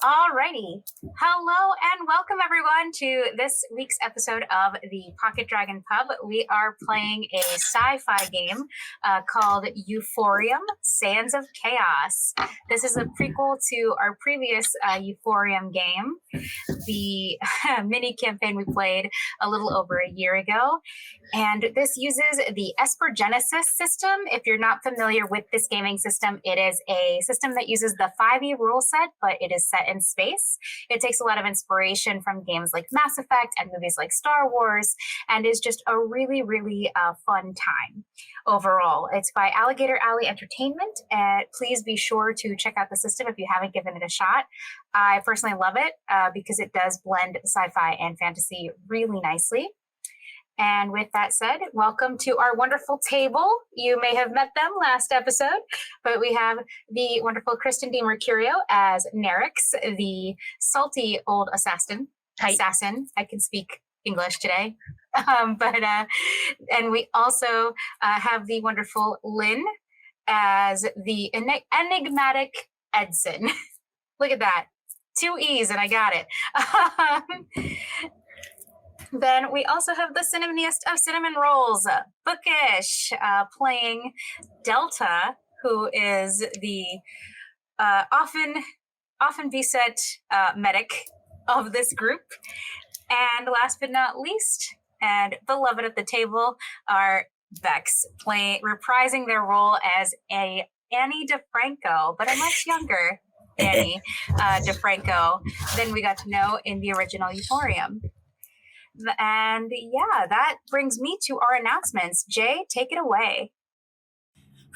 Alrighty. Hello and welcome everyone to this week's episode of the Pocket Dragon Pub. We are playing a sci-fi game called Euphorium, Sands of Chaos. This is a prequel to our previous Euphorium game, the mini campaign we played a little over a year ago. And this uses the Espergenesis system. If you're not familiar with this gaming system, it is a system that uses the 5e rule set, but it is set in space. It takes a lot of inspiration from games like Mass Effect and movies like Star Wars, and is just a really, really fun time overall. It's by Alligator Alley Entertainment, and please be sure to check out the system if you haven't given it a shot. I personally love it because it does blend sci-fi and fantasy really nicely. And with that said, welcome to our wonderful table. You may have met them last episode, but we have the wonderful Kristin DiMercurio as Nerix, the salty old assassin. Hi. I can speak English today. And we also have the wonderful Lyn as the enigmatic Edson. Look at that. 2 E's and I got it. Then we also have the cinnamoniest of cinnamon rolls, Bookish, playing Delta, who is the often beset medic of this group. And last but not least, and beloved at the table, are Bex, reprising their role as a Annie DeFranco, but a much younger Annie DeFranco than we got to know in the original Euphorium. And yeah, that brings me to our announcements. Jay, take it away.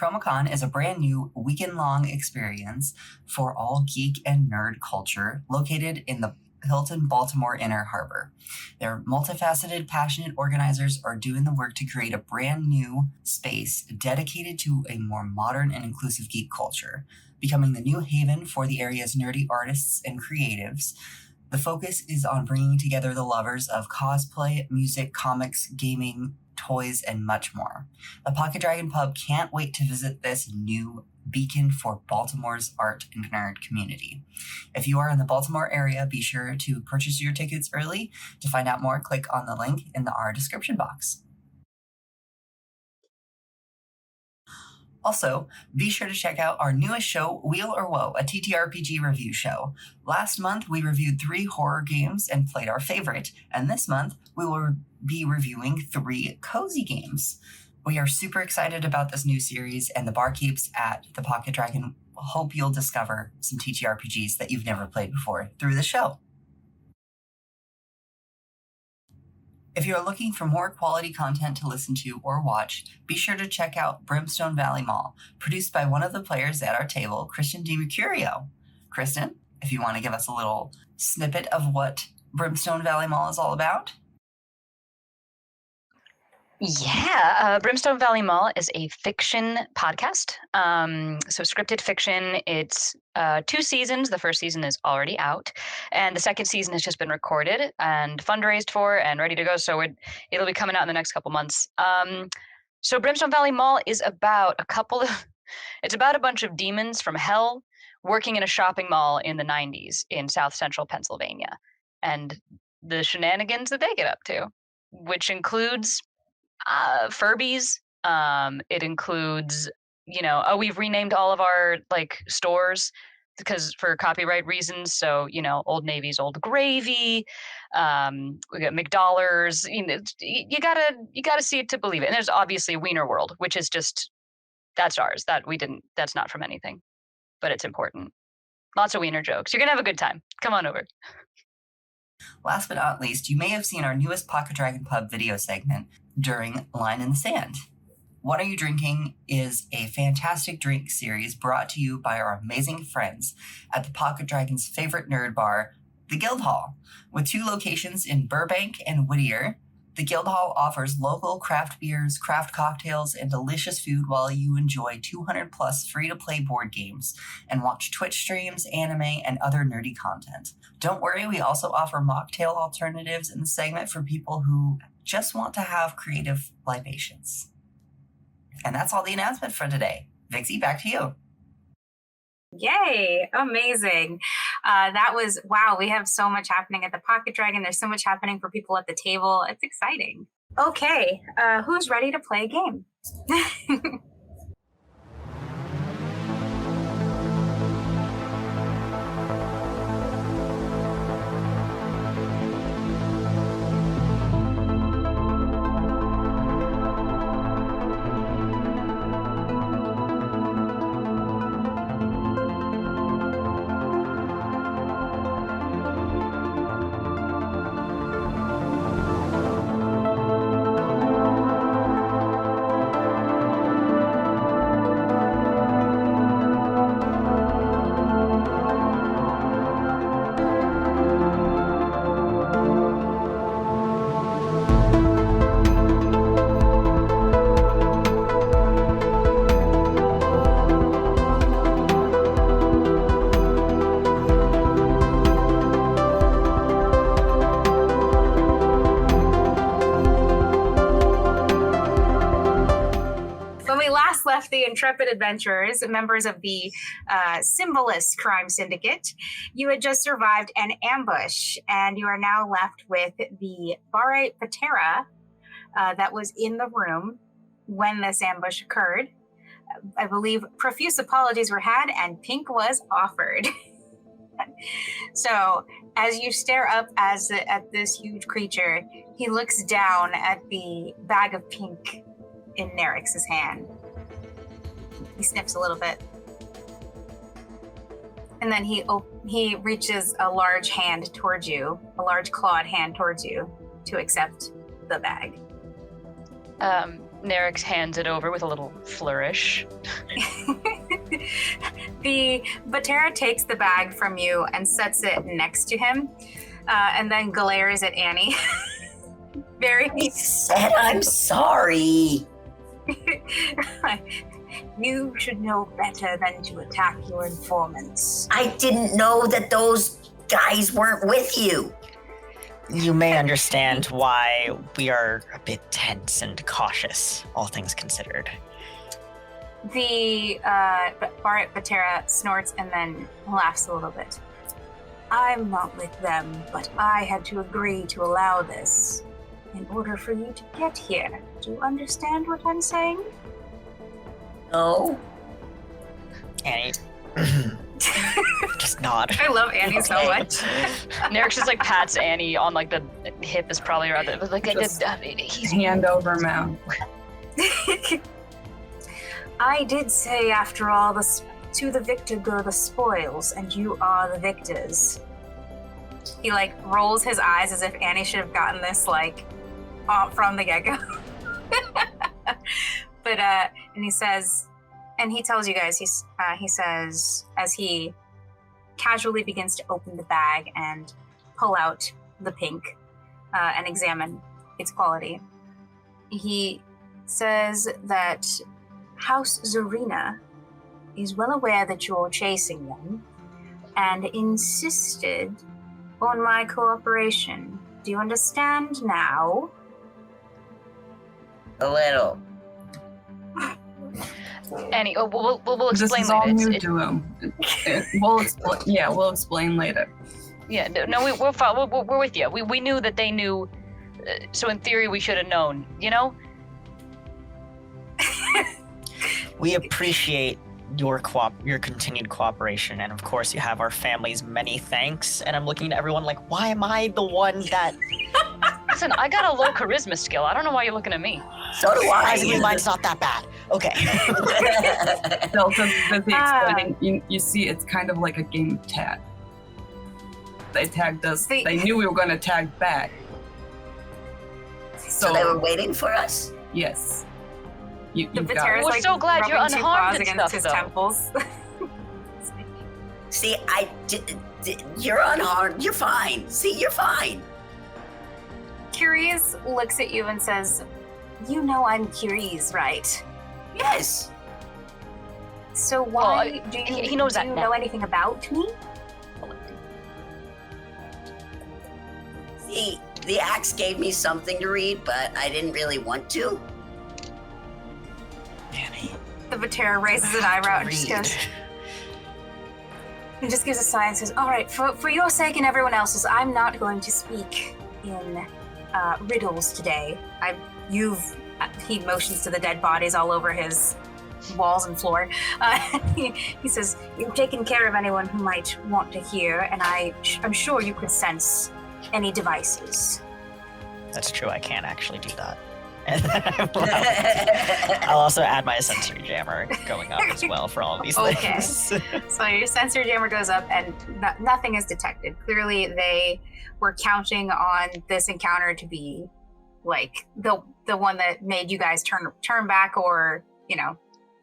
Khroma Kon is a brand new weekend-long experience for all geek and nerd culture located in the Hilton Baltimore Inner Harbor. Their multifaceted, passionate organizers are doing the work to create a brand new space dedicated to a more modern and inclusive geek culture, becoming the new haven for the area's nerdy artists and creatives. The focus is on bringing together the lovers of cosplay, music, comics, gaming, toys, and much more. The Pocket Dragon Pub can't wait to visit this new beacon for Baltimore's art and nerd community. If you are in the Baltimore area, be sure to purchase your tickets early. To find out more, click on the link in our description box. Also, be sure to check out our newest show, Wheel or Woe, a TTRPG review show. Last month, we reviewed 3 horror games and played our favorite, and this month, we will be reviewing 3 cozy games. We are super excited about this new series, and the barkeeps at the Pocket Dragon hope you'll discover some TTRPGs that you've never played before through the show. If you're looking for more quality content to listen to or watch, be sure to check out Brimstone Valley Mall, produced by one of the players at our table, Kristin DiMercurio. Kristin, if you want to give us a little snippet of what Brimstone Valley Mall is all about. Yeah, Brimstone Valley Mall is a fiction podcast. So scripted fiction. It's 2 seasons. The first season is already out, and the second season has just been recorded and fundraised for and ready to go. So it'll be coming out in the next couple months. So Brimstone Valley Mall is about it's about a bunch of demons from hell working in a shopping mall in the 90s in South Central Pennsylvania, and the shenanigans that they get up to, which includes Furbies. It includes, we've renamed all of our like stores because for copyright reasons. So, Old Navy's Old Gravy. We got McDollars. You gotta see it to believe it. And there's obviously Wiener World, which is just, that's ours. That's not from anything, but it's important. Lots of wiener jokes. You're gonna have a good time. Come on over. Last but not least, you may have seen our newest Pocket Dragon Pub video segment during Line in the Sand. What Are You Drinking is a fantastic drink series brought to you by our amazing friends at the Pocket Dragon's favorite nerd bar, the Guildhall. With 2 locations in Burbank and Whittier, the Guildhall offers local craft beers, craft cocktails, and delicious food while you enjoy 200 plus free-to-play board games and watch Twitch streams, anime, and other nerdy content. Don't worry, we also offer mocktail alternatives in the segment for people who just want to have creative libations. And that's all the announcement for today. Vixie, back to you. Yay, amazing. That was, wow, we have so much happening at the Pocket Dragon. There's so much happening for people at the table. It's exciting. Okay, who's ready to play a game? Left the intrepid adventurers, members of the Cymbolis crime syndicate, you had just survived an ambush, and you are now left with the Barkeep Patera that was in the room when this ambush occurred. I believe profuse apologies were had, and pink was offered. So, as you stare up at this huge creature, he looks down at the bag of pink in Nerix's hand. He sniffs a little bit. And then he reaches a large hand towards you, a large clawed hand towards you to accept the bag. Nerix hands it over with a little flourish. The Batera takes the bag from you and sets it next to him, and then glares at Annie. I said I'm sorry. You should know better than to attack your informants. I didn't know that those guys weren't with you. You may understand why we are a bit tense and cautious, all things considered. The Barkeep Patera snorts and then laughs a little bit. I'm not with them, but I had to agree to allow this in order for you to get here. Do you understand what I'm saying? No. Annie, just nod. I love Annie so much. Nerix just like pats Annie on like the hip is probably around it, but like he's hand over mouth. I did say, after all, to the victor go the spoils, and you are the victors. He like rolls his eyes as if Annie should have gotten this like from the get-go. But and he says, and he tells you guys, he says, as he casually begins to open the bag and pull out the pink and examine its quality, he says that House Zarina is well aware that you're chasing them and insisted on my cooperation. Do you understand now? A little. We'll This explain is all later. new to him. We'll explain later. Yeah, no, we're with you. We knew that they knew, so in theory we should have known, you know? We appreciate your continued cooperation, and of course you have our family's many thanks. And I'm looking at everyone like, why am I the one that... Listen, I got a low charisma skill. I don't know why you're looking at me. So do I. Mine's not that bad. Okay. Delta's busy explaining. You see, it's kind of like a game of tag. They tagged us. They knew we were going to tag back. So they were waiting for us? Yes. You The got Vatera's it. We're like so glad you're rubbing two claws unharmed and against stuff, his though. temples. See, you're unharmed. You're fine. See, you're fine. Curious looks at you and says, "You know I'm curious, right? Yes. So why do you, he knows do that you now. know anything about me?" See, the axe gave me something to read, but I didn't really want to. Manny. The Vatera raises an eyebrow and just goes, and just gives a sigh and says, "All right, for your sake and everyone else's, I'm not going to speak in riddles today. He motions to the dead bodies all over his walls and floor. He says, "You've taken care of anyone who might want to hear, and I'm sure you could sense any devices." That's true, I can actually do that. And I'll also add my sensory jammer going up as well for all of these Okay. things. So your sensor jammer goes up and nothing is detected. Clearly they were counting on this encounter to be like the one that made you guys turn back, or, you know,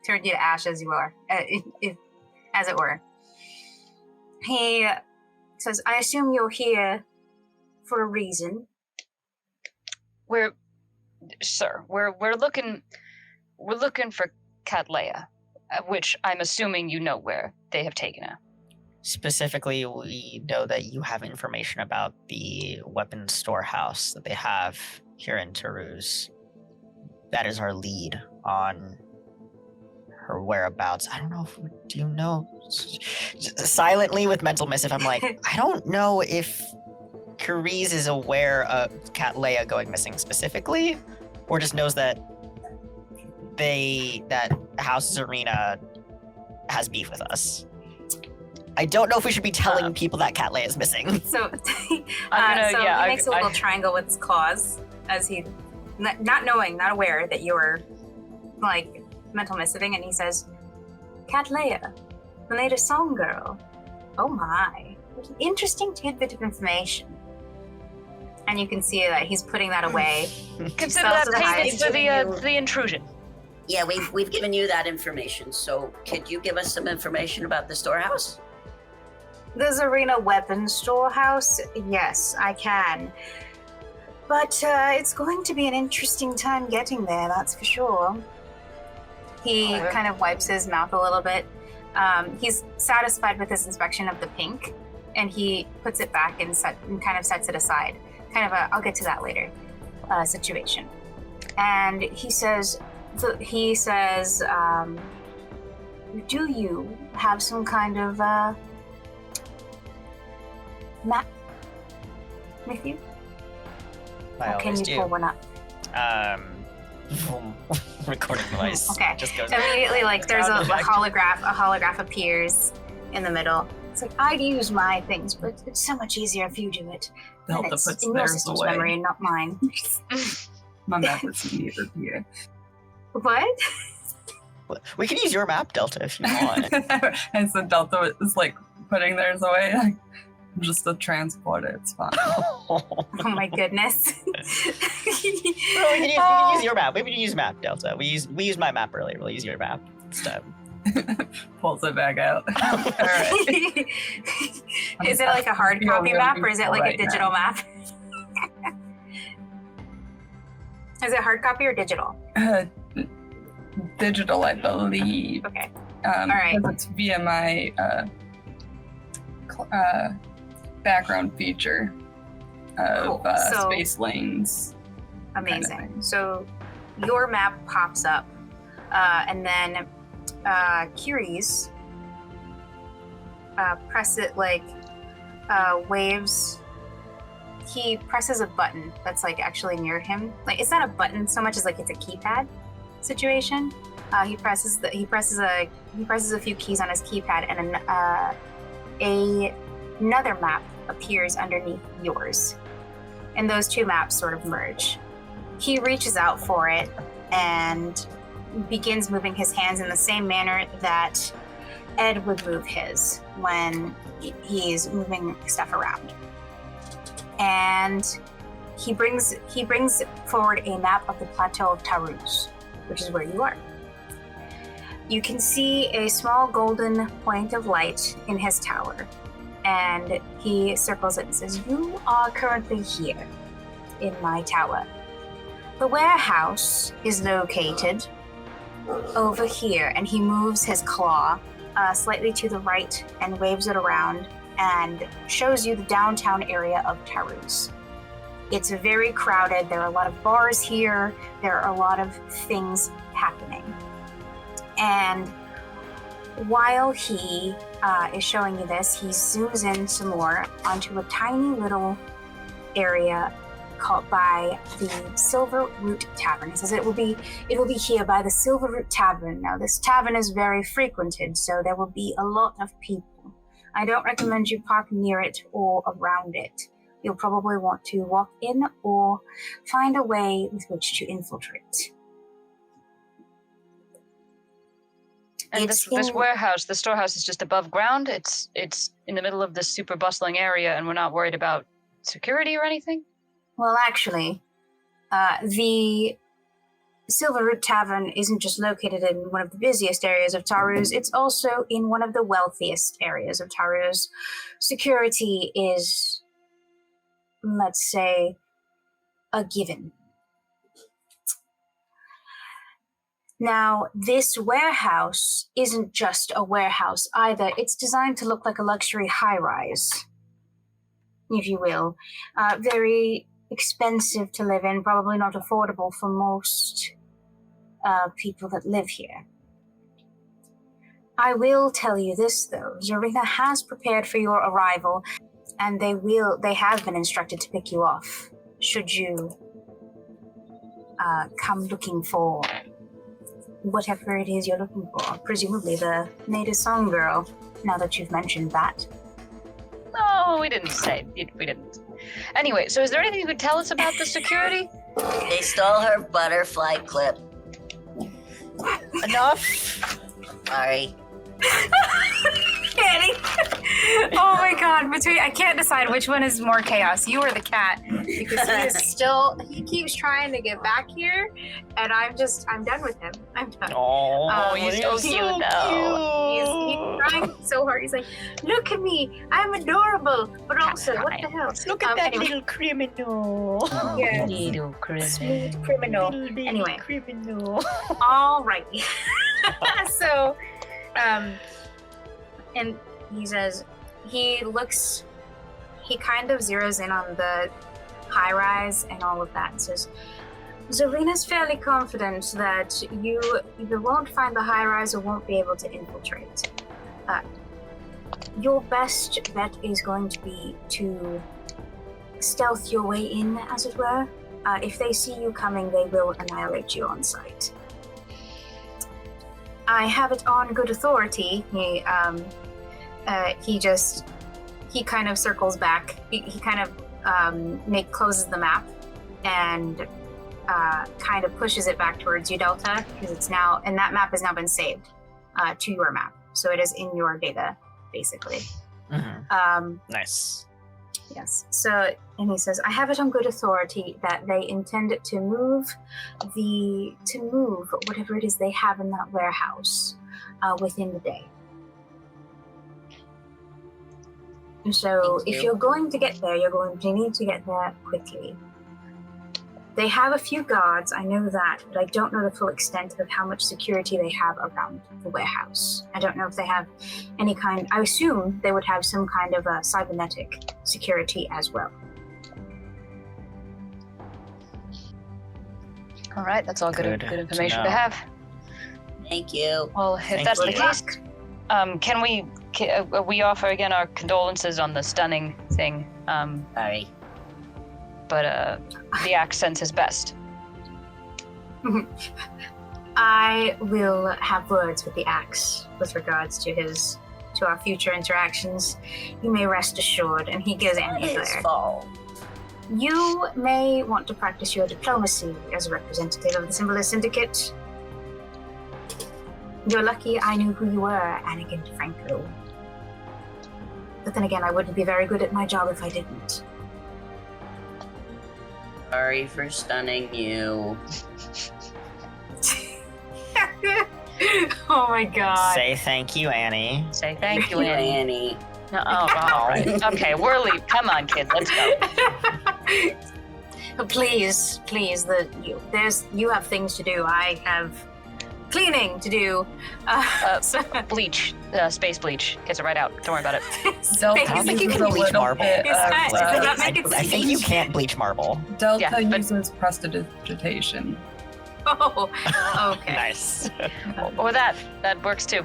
turned you to ash as you are, as it were. He says, "I assume you're here for a reason." We're looking for Cattleya, which I'm assuming you know where they have taken her. Specifically, we know that you have information about the weapons storehouse that they have here in Toulouse. That is our lead on her whereabouts. I don't know do you know? Silently with mental missive, I'm like, I don't know if Carice is aware of Cattleya going missing specifically, or just knows that House's Arena has beef with us. I don't know if we should be telling people that Cattleya is missing. So, he I- makes a little triangle with his claws as he, not aware that you're like mental missiving, and he says, "Cattleya, the latest song girl. Oh my, what an interesting tidbit of information." And you can see that he's putting that away. Consider that payment for the intrusion. Yeah, we've given you that information. So could you give us some information about the storehouse? There's Arena Weapons Storehouse. Yes, I can. But it's going to be an interesting time getting there, that's for sure. He kind of wipes his mouth a little bit. He's satisfied with his inspection of the pink, and he puts it back and kind of sets it aside. Kind of I'll get to that later, situation. And he says, "Do you have some kind of map with you? I Or can always you do. pull one up?" Recording device. Okay. Just goes Immediately, like, there's a Sound effect. holograph appears in the middle. It's like, I'd use my things, but it's so much easier if you do it. And Delta it's puts in your theirs system's away. memory and not mine. My map is needed here. What? We can use your map, Delta, if you want. And so Delta is like putting theirs away. Like, I'm just a transporter. It's fine. Oh my goodness. No, we can use your map. We can use map, Delta. We used my map earlier. We'll use your map instead. Pulls it back out. All right. Is it like a hard Feel copy really map, or is it like right a digital now. map? Is it hard copy or digital? Digital, I believe. Okay. Right. It's via my background feature of Cool. So- space lanes. Amazing. Kind of thing. So your map pops up, and then Curies waves. He presses a button that's like actually near him. Like it's not a button so much as like it's a keypad situation. He presses a few keys on his keypad, and another map appears underneath yours, and those two maps sort of merge. He reaches out for it and begins moving his hands in the same manner that Ed would move his when he's moving stuff around. And he brings forward a map of the plateau of Tarus, which is where you are. You can see a small golden point of light in his tower, and he circles it and says, "You are currently here in my tower. The warehouse is located over here," and he moves his claw slightly to the right and waves it around and shows you the downtown area of Tarus. It's very crowded. There are a lot of bars here. There are a lot of things happening. And while he is showing you this, he zooms in some more onto a tiny little area called by the Silver Root Tavern. He says it will be here by the Silver Root Tavern. Now, this tavern is very frequented, so there will be a lot of people. I don't recommend you park near it or around it. You'll probably want to walk in or find a way with which to infiltrate. And this warehouse, the storehouse, is just above ground. It's in the middle of this super bustling area, and we're not worried about security or anything? Well, actually, the Silver Root Tavern isn't just located in one of the busiest areas of Tarus, it's also in one of the wealthiest areas of Tarus. Security is, let's say, a given. Now, this warehouse isn't just a warehouse either. It's designed to look like a luxury high-rise, if you will. Very expensive to live in, probably not affordable for most people that live here. I will tell you this, though. Zarina has prepared for your arrival, and they have been instructed to pick you off, should you come looking for whatever it is you're looking for. Presumably the native song girl, now that you've mentioned that. No, we didn't say. We didn't. Anyway, so is there anything you could tell us about the security? They stole her butterfly clip. Enough. Sorry. Annie. Oh my god, I can't decide which one is more chaos, you or the cat, because he keeps trying to get back here, and I'm done with him. I'm done. Oh, he's so cute though. He's trying so hard. He's like, look at me, I'm adorable, but also, what the hell? Look at that little criminal. Yes. Little criminal. Smooth criminal. Little Anyway. criminal. Alrighty. So, and he says, he kind of zeroes in on the high rise and all of that and says, Zarina's fairly confident that you either won't find the high rise or won't be able to infiltrate. Your best bet is going to be to stealth your way in, as it were. If they see you coming, they will annihilate you on sight. I have it on good authority. He kind of circles back. He kind of closes the map and kind of pushes it back towards you, Delta, because that map has now been saved to your map, so it is in your data, basically. Mm-hmm. Nice. Yes. So, and he says, I have it on good authority that they intend to move whatever it is they have in that warehouse within the day. So if you're going to get there, you're going to need to get there quickly. They have a few guards, I know that, but I don't know the full extent of how much security they have around the warehouse. I don't know if they have any kind, I assume they would have some kind of cybernetic security as well. All right, that's all good information to have. Thank you. Well, if Thank that's the you. case, can we offer again our condolences on the stunning thing? Sorry. But the axe sends his best. I will have words with the axe with regards to our future interactions. You may rest assured. And he gives Annie a His glare. fault. You may want to practice your diplomacy as a representative of the Cymbolis Syndicate. You're lucky I knew who you were, Anakin DeFranco. But then again, I wouldn't be very good at my job if I didn't. Sorry for stunning you. Oh my god. Say thank you, Annie. Say thank you, Annie. Annie. No, oh, all right. Okay, we're leaving. Come on, kids, let's go. Please, you have things to do. I have cleaning to do. Bleach, space bleach. Gets it right out. Don't worry about it. Delta I don't think you uses can a bleach little marble. bit Does that make it I think you can't bleach marble. Delta Yeah, but- uses prestidigitation. Oh, okay. Nice. Or that works too.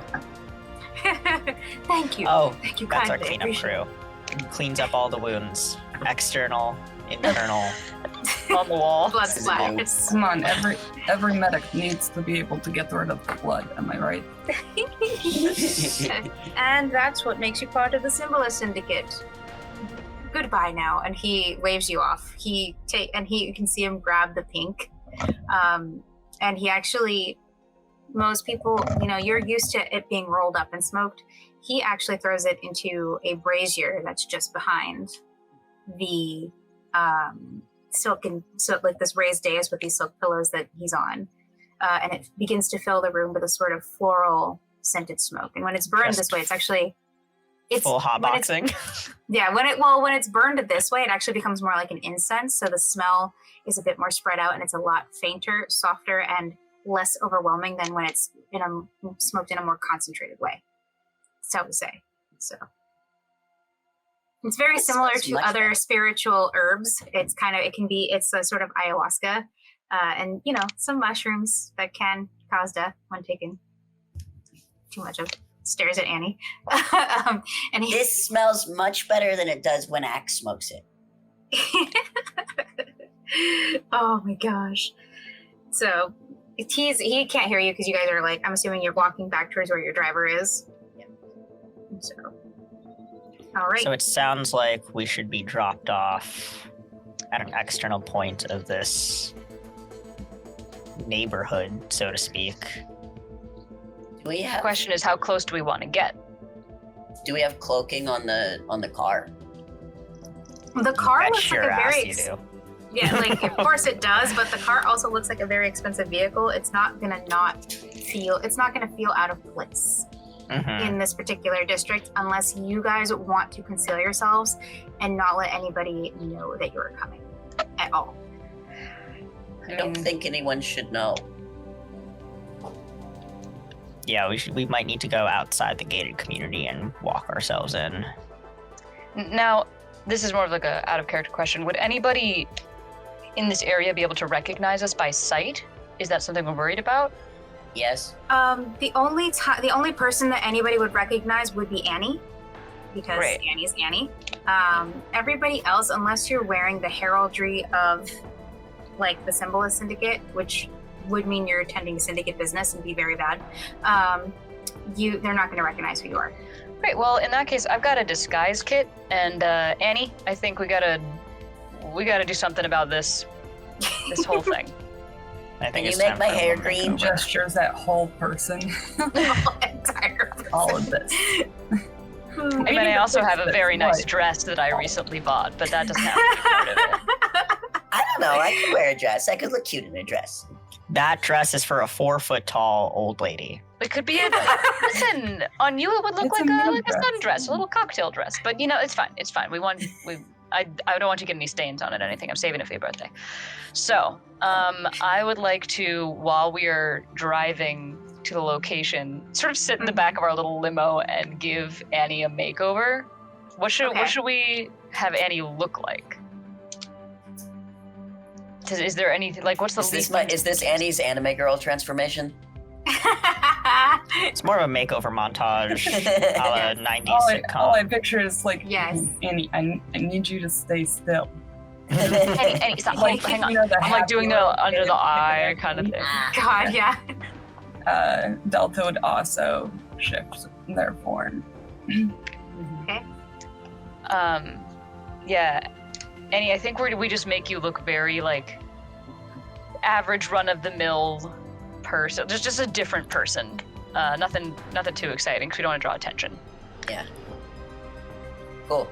Thank you. Oh, Thank you that's our kindly. cleanup crew. Cleans up all the wounds, external, internal. On the wall. Blood splatters. Come on, every medic needs to be able to get rid of the blood. Am I right? And that's what makes you part of the Cymbolis Syndicate. Goodbye now. And he waves you off. You can see him grab the pink. And he actually, most people, you're used to it being rolled up and smoked. He actually throws it into a brazier that's just behind the like this raised dais with these silk pillows that he's on. And it begins to fill the room with a sort of floral scented smoke. And when it's burned Just this way, it's full hotboxing. yeah, when it's burned this way, it actually becomes more like an incense. So the smell is a bit more spread out, and it's a lot fainter, softer, and less overwhelming than when it's smoked in a more concentrated way. So I would say. So it's very similar smells to much other better. spiritual herbs. It's a sort of ayahuasca, and some mushrooms that can cause death when taken too much of. Stares at Annie. And he, This smells much better than it does when Axe smokes it. oh my gosh. So he can't hear you because you guys are I'm assuming you're walking back towards where your driver is. Yep. So all right. So it sounds like we should be dropped off at an external point of this neighborhood, so to speak. Do we The have question is, how close do we want to get? cloaking on the car? The car Bet looks like your a ass very you do. yeah, of course it does, but the car also looks like a very expensive vehicle. It's not gonna feel out of place Mhm. in this particular district unless you guys want to conceal yourselves and not let anybody know that you're coming at all. I don't think anyone should know. Yeah, we might need to go outside the gated community and walk ourselves in. Now, this is more of like a out of character question. Would anybody in this area be able to recognize us by sight? Is that something we're worried about? Yes. The only person that anybody would recognize would be Annie, because Great. Annie's Annie. Everybody else, unless you're wearing the heraldry of the Cymbolis Syndicate, which would mean you're attending syndicate business and be very bad, they're not going to recognize who you are. Great. Well, in that case, I've got a disguise kit, and Annie, I think we gotta do something about this whole thing. I think Can you it's make time my for hair one. green? Gestures that whole person. Entire All of this. I mean, I also have a very nice dress that I recently bought, but that doesn't have to be part of it. I don't know. I could wear a dress. I could look cute in a dress. That dress is for a 4-foot-tall old lady. It could be listen, on you it would look It's a like meal a dress. sundress, a little cocktail dress. But it's fine. It's fine. I don't want you to get any stains on it or anything. I'm saving it for your birthday. So, I would like to, while we are driving to the location, sort of sit in the back of our little limo and give Annie a makeover. What should we have Annie look like? Is there anything what's the Is least? this Annie's anime girl transformation? It's more of a makeover montage, a la 90s sitcom. All I picture is like, Yes. Annie, I need you to stay still. Annie, stop. Like, Hang on. you know, the I'm like doing the happy under the little eye kind of thing. God, yeah. Delta would also shift their form. Okay. Yeah. Annie, I think we just make you look very like average run-of-the-mill person. Just a different person. Nothing too exciting because we don't want to draw attention. Yeah. Cool.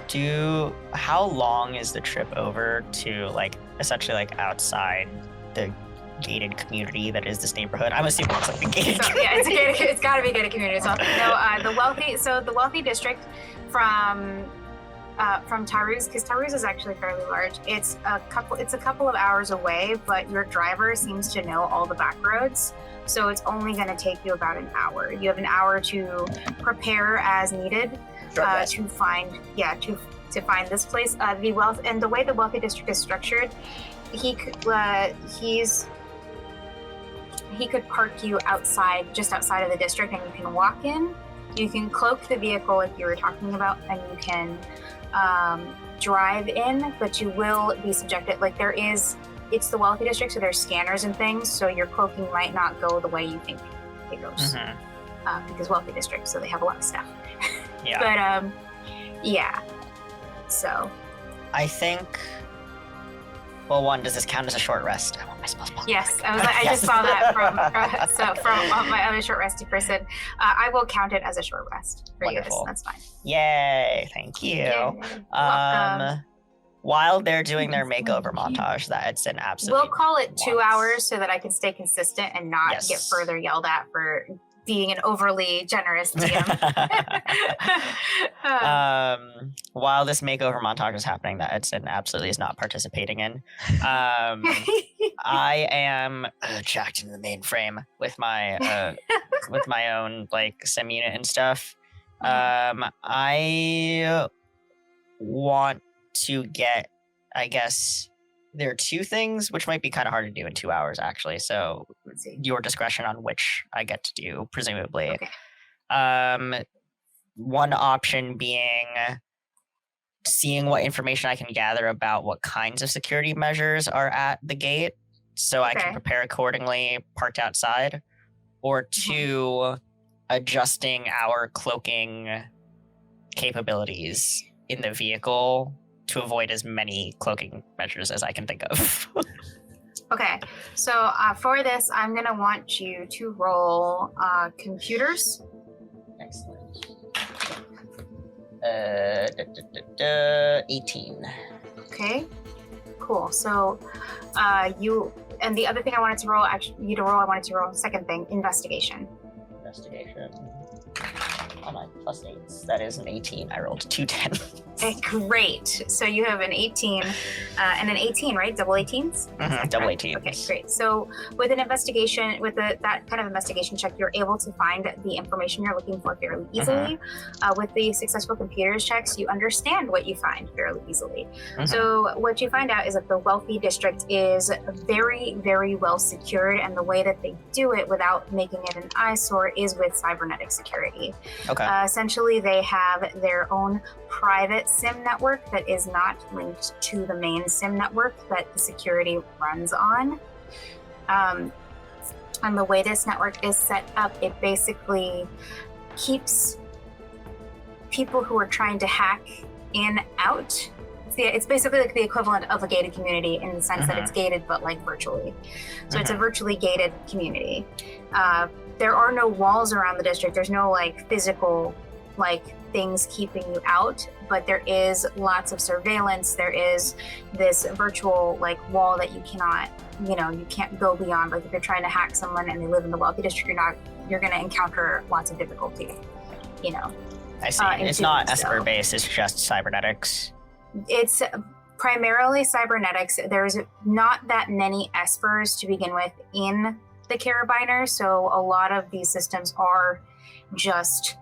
How long is the trip over to like essentially like outside the gated community that is this neighborhood? I'm assuming it's like the gated. So, yeah, it's got to be a gated community as well. No, the wealthy district from Tarus, because Tarus is actually fairly large. It's a couple of hours away, but your driver seems to know all the back roads, so it's only going to take you about an hour. You have an hour to prepare as needed to find this place. The way the wealthy district is structured, he could park you just outside of the district, and you can walk in. You can cloak the vehicle like you were talking about, and you can drive in, but you will be subjected. It's the wealthy district, so there's scanners and things, so your cloaking might not go the way you think it goes. Because wealthy district, so they have a lot of stuff. Yeah. But yeah. So. I think. Well, one, does this count as a short rest? I want my spell spot. Yes, I just saw that from my other short resty person. I will count it as a short rest for Wonderful. you guys. That's fine. Yay! Thank you. Yay. Welcome. While they're doing their makeover montage, that's an absolute. We'll call it 2 hours so that I can stay consistent and not Yes. get further yelled at for being an overly generous DM. While this makeover montage is happening that Edson absolutely is not participating in, I am jacked into the mainframe with my with my own like sim unit and stuff. I want to get, I guess, there are two things which might be kind of hard to do in 2 hours actually. So Let's see. your discretion on which I get to do, presumably. Okay. One option being seeing what information I can gather about what kinds of security measures are at the gate, so I can prepare accordingly, parked outside. Or two, adjusting our cloaking capabilities in the vehicle to avoid as many cloaking measures as I can think of. Okay, so for this, I'm going to want you to roll computers. Excellent. 18. Okay, cool. So and the other thing I wanted to roll, I wanted to roll second thing, investigation. Investigation. On my plus 8s, that is an 18. I rolled 2 10s. Great. So you have an 18 and an 18, right? Double 18s? Double 18s. Okay, great. So with an investigation, with that kind of investigation check, you're able to find the information you're looking for fairly easily. With the successful computers checks, you understand what you find fairly easily. So what you find out is that the wealthy district is very, very well secured, and the way that they do it without making it an eyesore is with cybernetic security. Okay. Essentially, they have their own private SIM network that is not linked to the main SIM network that the security runs on. And the way this network is set up, it basically keeps people who are trying to hack in out. It's basically like the equivalent of a gated community in the sense that it's gated, but like virtually. So it's a virtually gated community. There are no walls around the district. There's no like physical things keeping you out, but there is lots of surveillance. There is this virtual wall that you cannot, you can't go beyond. Like if you're trying to hack someone and they live in the wealthy district, you're going to encounter lots of difficulty, I see. It's not Esper based, it's just cybernetics. It's primarily cybernetics. There's not that many Espers to begin with in the Carabiner, so a lot of these systems are just,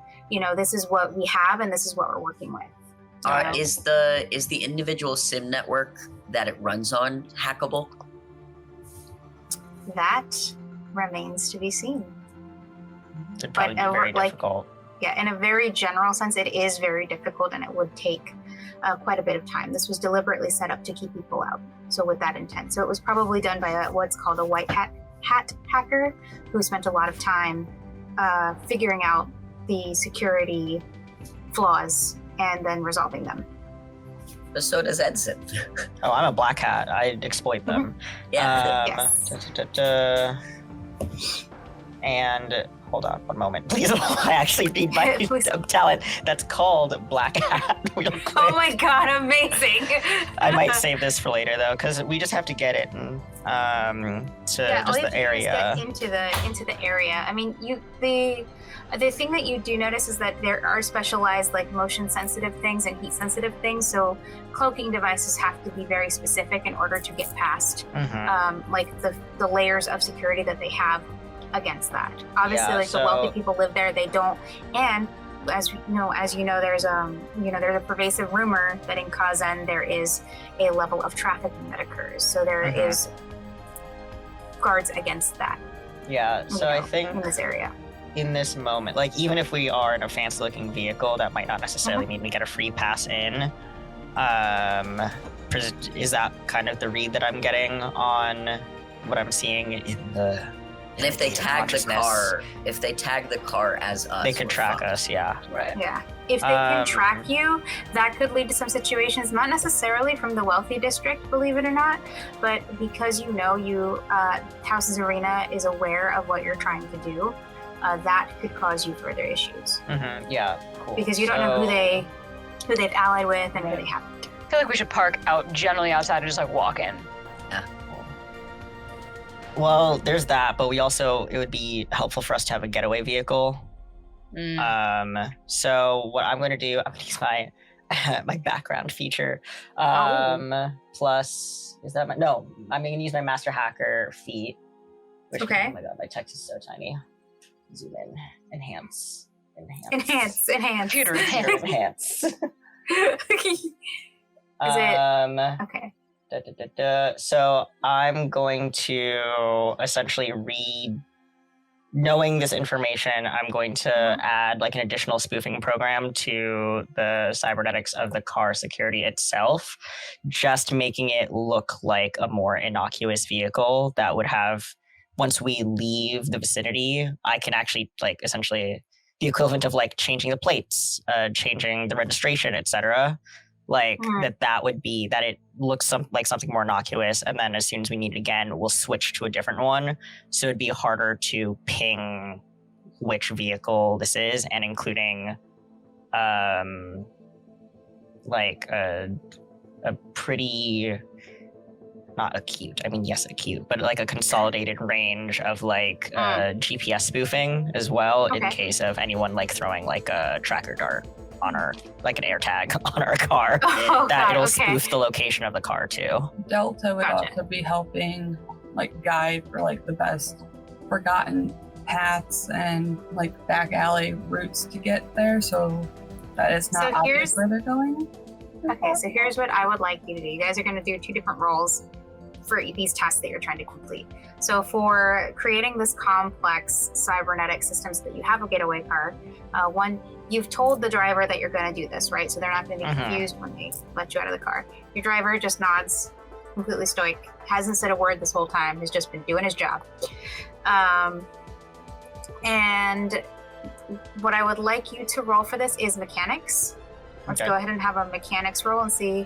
this is what we have and this is what we're working with. Is the individual SIM network that it runs on hackable? That remains to be seen. It'd probably be very difficult. Yeah, in a very general sense, it is very difficult, and it would take quite a bit of time. This was deliberately set up to keep people out, so with that intent. So it was probably done by what's called a white hat hacker, who spent a lot of time figuring out the security flaws and then resolving them. But so does Edson. Oh, I'm a black hat. I exploit them. Yeah. Yes. And hold on one moment, please. I actually need my talent. That's called black hat. Real quick. Oh my god, amazing! I might save this for later though, because we just have to get it and just the area. Into the area. I mean, the thing that you do notice is that there are specialized like motion sensitive things and heat sensitive things. So cloaking devices have to be very specific in order to get past like the layers of security that they have against that. Obviously, the wealthy people live there. They don't. And as you know, there's a pervasive rumor that in Kazan there is a level of trafficking that occurs. So there is guards against that. Yeah. So I think in this area. In this moment, like even if we are in a fancy-looking vehicle, that might not necessarily mean we get a free pass in. Is that kind of the read that I'm getting on what I'm seeing in the? And if they tag the car as us, they could track us. Yeah. Right. Yeah. If they can track you, that could lead to some situations, not necessarily from the wealthy district, believe it or not, but because House's Arena is aware of what you're trying to do. That could cause you further issues. Yeah, cool. Because you don't know who they've allied with and who they haven't. I feel like we should park out generally outside and just like walk in. Yeah. Well, there's that, but it would be helpful for us to have a getaway vehicle. So what I'm going to do, I'm going to use my background feature. Plus, is that I'm going to use my master hacker feat. Which, okay. Oh my god, my text is so tiny. Zoom in, enhance. Computer enhance. Is it okay? So I'm going to essentially knowing this information, I'm going to add like an additional spoofing program to the cybernetics of the car security itself, just making it look like a more innocuous vehicle that would have. Once we leave the vicinity, I can actually like essentially the equivalent of like changing the plates, changing the registration, etc. Like that would be that it looks like something more innocuous, and then as soon as we need it again, we'll switch to a different one. So it'd be harder to ping which vehicle this is, and including like a pretty. Not acute. I mean, yes, acute, but like a consolidated range of like GPS spoofing as well, in case of anyone like throwing like a tracker dart on our, like an air tag on our car. It'll spoof the location of the car too. Delta would also be helping like guide for like the best forgotten paths and like back alley routes to get there, so that it's not obvious where they're going. Okay, so here's what I would like you to do. You guys are going to do 2 different roles for these tasks that you're trying to complete. So for creating this complex cybernetic systems that you have a getaway car, one, you've told the driver that you're going to do this, right? So they're not going to be confused when they let you out of the car. Your driver just nods, completely stoic, hasn't said a word this whole time, has just been doing his job. And what I would like you to roll for this is mechanics. Let's go ahead and have a mechanics roll and see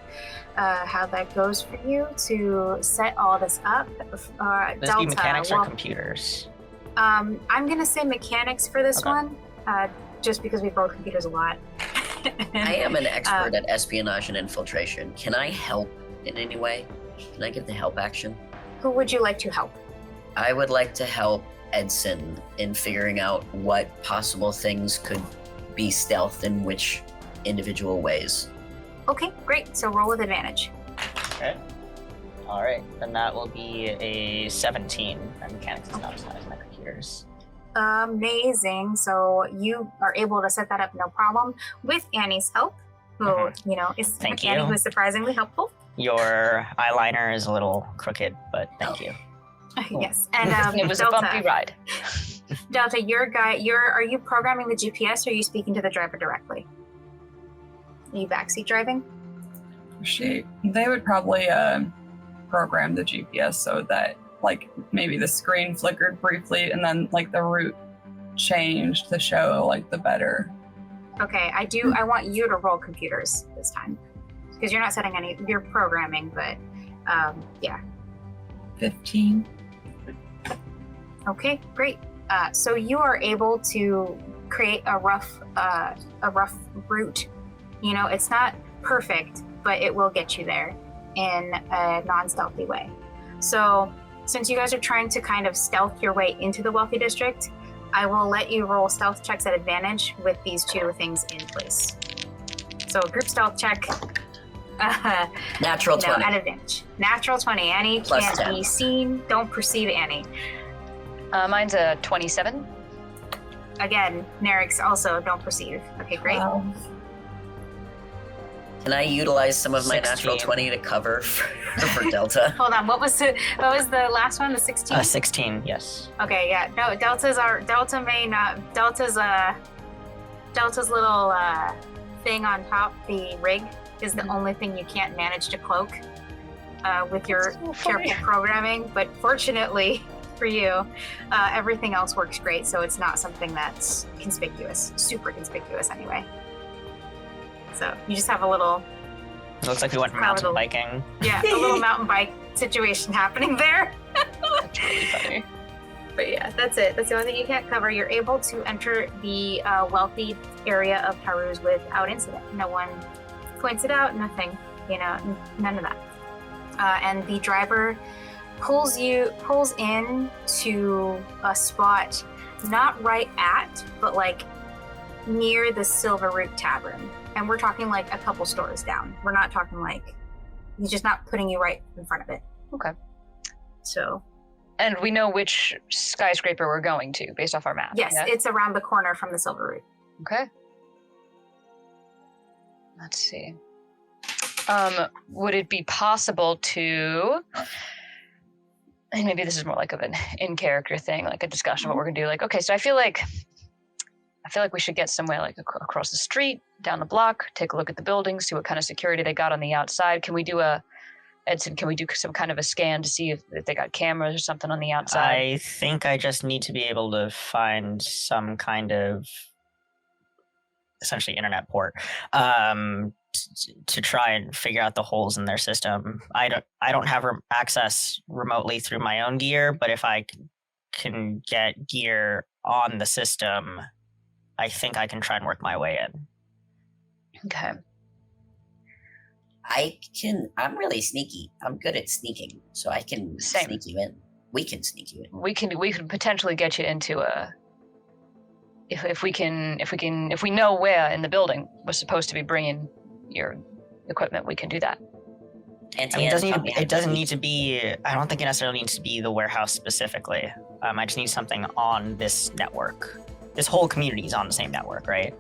how that goes for you to set all this up. Does it be mechanics or computers? I'm going to say mechanics for this one, just because we roll computers a lot. I am an expert at espionage and infiltration. Can I help in any way? Can I give the help action? Who would you like to help? I would like to help Edson in figuring out what possible things could be stealth in which individual ways. Okay, great. So roll with advantage. Okay. All right, then that will be a 17. My mechanics is not as high as my computers. Amazing. So you are able to set that up no problem with Annie's help, who is Annie, who is surprisingly helpful. Your eyeliner is a little crooked, but thank you. Yes, and it was a bumpy ride. Delta, are you programming the GPS or are you speaking to the driver directly? Are you backseat driving? They would probably program the GPS so that like maybe the screen flickered briefly and then like the route changed to show like the better. Okay, I want you to roll computers this time. Because you're not setting you're programming, but yeah. 15. Okay, great. So you are able to create a rough route. You know, it's not perfect, but it will get you there in a non-stealthy way. So since you guys are trying to kind of stealth your way into the wealthy district, I will let you roll stealth checks at advantage with these two things in place. So group stealth check. Natural 20. At advantage. Natural 20. Annie Plus can't 10. be seen. Don't perceive Annie. Mine's a 27. Again, Nerix also don't perceive. Okay, great. Can I utilize some of my 16. natural 20 to cover for Delta? Hold on. What was the last one? The 16? 16, yes. Okay, yeah. No, Delta's little thing on top, the rig, is the only thing you can't manage to cloak with your careful programming. But fortunately for you, everything else works great, so it's not something that's conspicuous, super conspicuous anyway. So you just have a little... It looks like we went mountain biking. Yeah, a little mountain bike situation happening there. That's really funny. But yeah, that's it. That's the only thing you can't cover. You're able to enter the wealthy area of Taruz without incident. No one points it out, nothing, none of that. And the driver pulls in to a spot not right at, but like near the Silver Root Tavern. And we're talking like a couple stores down. We're not talking like, he's just not putting you right in front of it. Okay. So. And we know which skyscraper we're going to based off our map. Yes, yeah? It's around the corner from the Silver Root. Okay. Let's see. Would it be possible to, and maybe this is more like of an in-character thing, like a discussion of what we're gonna do. Like, okay, so I feel like we should get somewhere like across the street, down the block, take a look at the buildings, see what kind of security they got on the outside. Can we do Edson, can we do some kind of a scan to see if they got cameras or something on the outside? I think I just need to be able to find some kind of essentially internet port to try and figure out the holes in their system. I don't have access remotely through my own gear, but if I can get gear on the system, I think I can try and work my way in. Okay. I'm really sneaky. I'm good at sneaking, so I can sneak you in. We can sneak you in. We could potentially get you into a. If we know where in the building we're supposed to be bringing your equipment, we can do that. It doesn't need to be. I don't think it necessarily needs to be the warehouse specifically. I just need something on this network. This whole community is on the same network, right?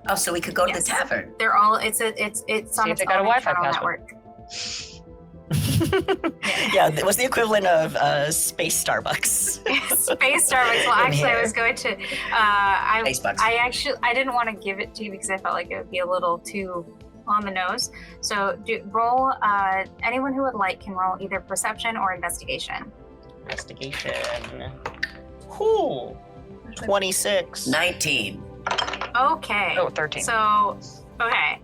Oh, so we could go to the tavern. They're all. It's on its own internal network. Yeah, it was the equivalent of space Starbucks. Space Starbucks. Well, actually, I was going to. I didn't want to give it to you because I felt like it would be a little too on the nose. So roll. Anyone who would like can roll either perception or investigation. Investigation. Whoo. 26. 19. Okay. Oh, 13. So, okay.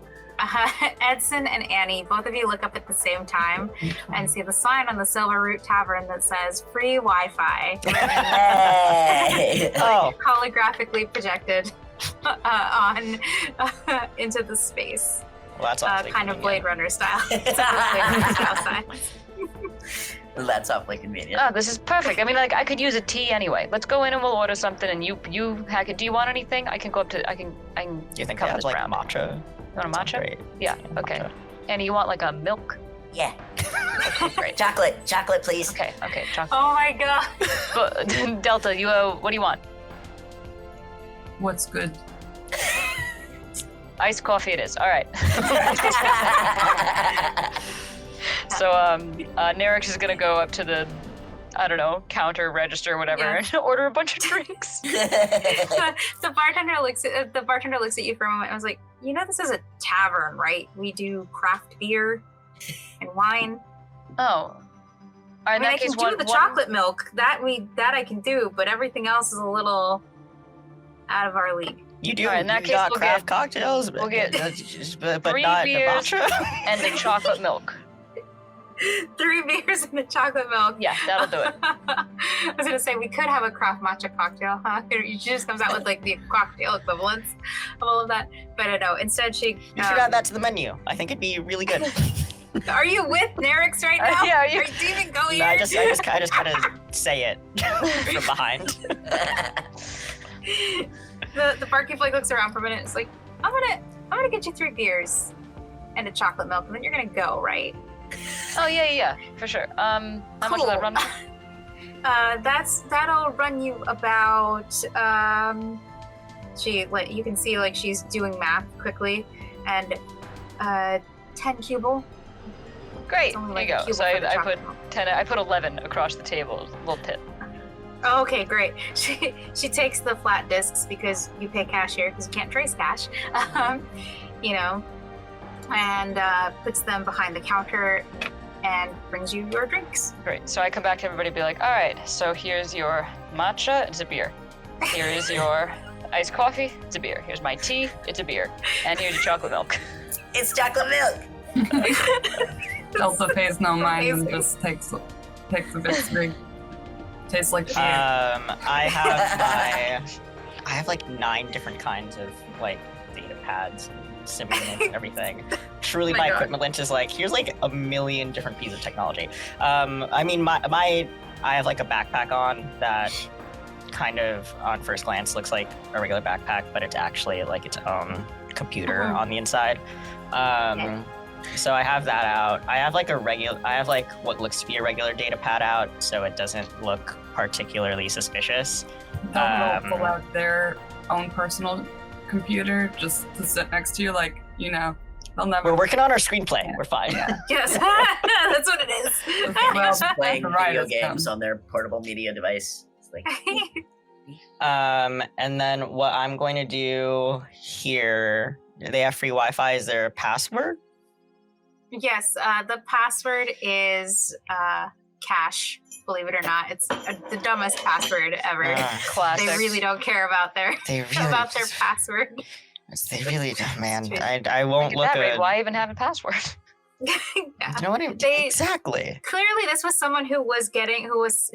Edson and Annie, both of you look up at the same time and see the sign on the Silver Root Tavern that says free Wi-Fi. Holographically projected on into the space. Well, that's awfully kind of Blade Runner style. That's awfully convenient. Oh, this is perfect. I mean, like, I could use a tea anyway. Let's go in and we'll order something, and you hack it. Do you want anything? I can go up to. I can. Do you think cover I have this like brown. matcha? You want a matcha? Great. Yeah. Okay. Matcha. And you want like a milk? Yeah. Okay, great. Chocolate, please. Okay, chocolate. Oh my god. But, Delta, you what do you want? What's good? Iced coffee it is. All right. So Nerix is gonna go up to the I don't know, counter, register, whatever, and order a bunch of drinks. The bartender looks at you for a moment and was like, you know, this is a tavern, right? We do craft beer and wine. Oh. I mean, I can do the chocolate milk. That I can do, but everything else is a little out of our league. You do. All right, in that you case, got we'll craft get- cocktails, we'll get but 3 not beers matcha. and the chocolate milk. 3 beers and the chocolate milk. Yeah, that'll do it. I was gonna say we could have a craft matcha cocktail, huh? She just comes out with like the cocktail equivalents of all of that. But no, instead she. You should add that to the menu. I think it'd be really good. Are you with Nerix right now? Yeah, Are you even going No, here? I just kind of say it from behind. The barkeep like looks around for a minute. It's like, I'm gonna get you 3 beers and a chocolate milk, and then you're gonna go, right? Oh yeah, for sure. How much will that run? That'll run you about you can see like she's doing math quickly, and 10 cubal. Great. Only There like you a go. cubal So for the I chocolate put milk. 10. I put 11 across the table. Little tip. Oh, okay, great. She takes the flat discs because you pay cash here because you can't trace cash. You know, and puts them behind the counter and brings you your drinks. Great. So I come back to everybody and be like, all right, so here's your matcha, it's a beer. Here is your iced coffee, it's a beer. Here's my tea, it's a beer. And here's your chocolate milk. It's chocolate milk. Delta pays no mind and amazing. just takes a Vixie. Tastes like shit. I have like 9 different kinds of like data pads and simulations and everything. Truly, Oh my my God. equipment is like, here's like a million different pieces of technology. I mean, I have like a backpack on that kind of on first glance looks like a regular backpack, but it's actually like its own computer Mhm. on the inside. So I have that out. I have like what looks to be a regular data pad out, so it doesn't look particularly suspicious. They'll pull out their own personal computer just to sit next to you, like, you know, they'll never. We're working on our screenplay. Yeah. We're fine. Yeah. Yes, that's what it is. Well, Playing the video writers games come. on their portable media device. It's like, And then what I'm going to do here, they have free Wi-Fi. Is there a password? Yes, the password is cash. Believe it or not, it's the dumbest password ever. Classic. They really don't care about their They really, about their password. they really, man. True. I won't At look that rate, at. why even have a password? Yeah. You know what I mean? They- Exactly. Clearly, this was someone who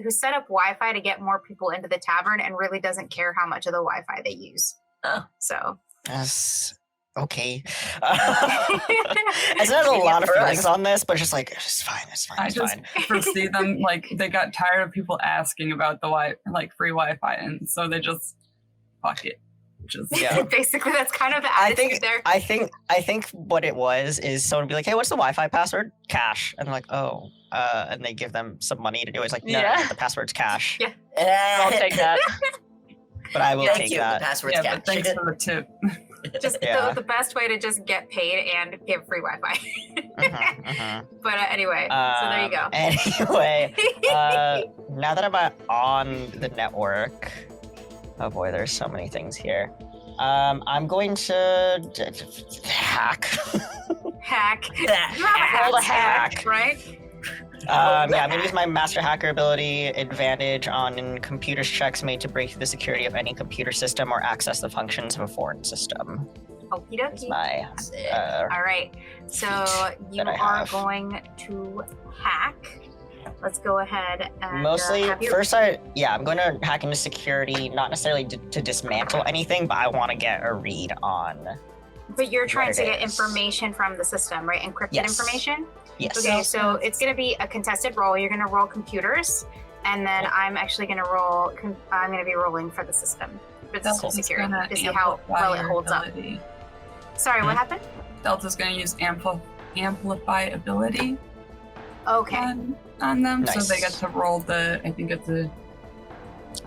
set up Wi-Fi to get more people into the tavern and really doesn't care how much of the Wi-Fi they use. Oh. So. Yes. Okay. I said a lot of For us. feelings on this, but just like it's fine. I It's just fine. foresee them like they got tired of people asking about the free Wi-Fi, and so they just fuck it. Just Yeah. Basically, that's kind of the I attitude think there. I think what it was is someone would be like, "Hey, what's the Wi-Fi password?" Cash, and they're like, "Oh," and they give them some money to do it. It's like, no, Yeah. the password's cash. Yeah. I'll take that. But I will Thank take you. that. The password's yeah, cash. but thanks for the tip. Just Yeah. the best way to just get paid and give free Wi-Fi. Mhm, mhm. But anyway, so there you go. Anyway, now that I'm on the network, oh boy, there's so many things here. I'm going to hack. Hack. Roll a hack. Right? I'm going to use my master hacker ability advantage on computers checks made to break through the security of any computer system or access the functions of a foreign system. Okie That's dokie. my All right. So you that I are have. going to hack. Let's go ahead and mostly have your first I'm going to hack into security, not necessarily to dismantle anything, but I want to get a read on. But you're trying what to it get is. information from the system, right? Encrypted Yes. information? Yes. Okay, so it's going to be a contested roll. You're going to roll computers, and then I'm actually going to roll. I'm going to be rolling for the system, for the Delta's security, gonna to see how amplify well it your holds ability. up. Sorry, what happened? Delta's gonna use amplify ability Okay. on them, so Nice. they get to roll I think it's a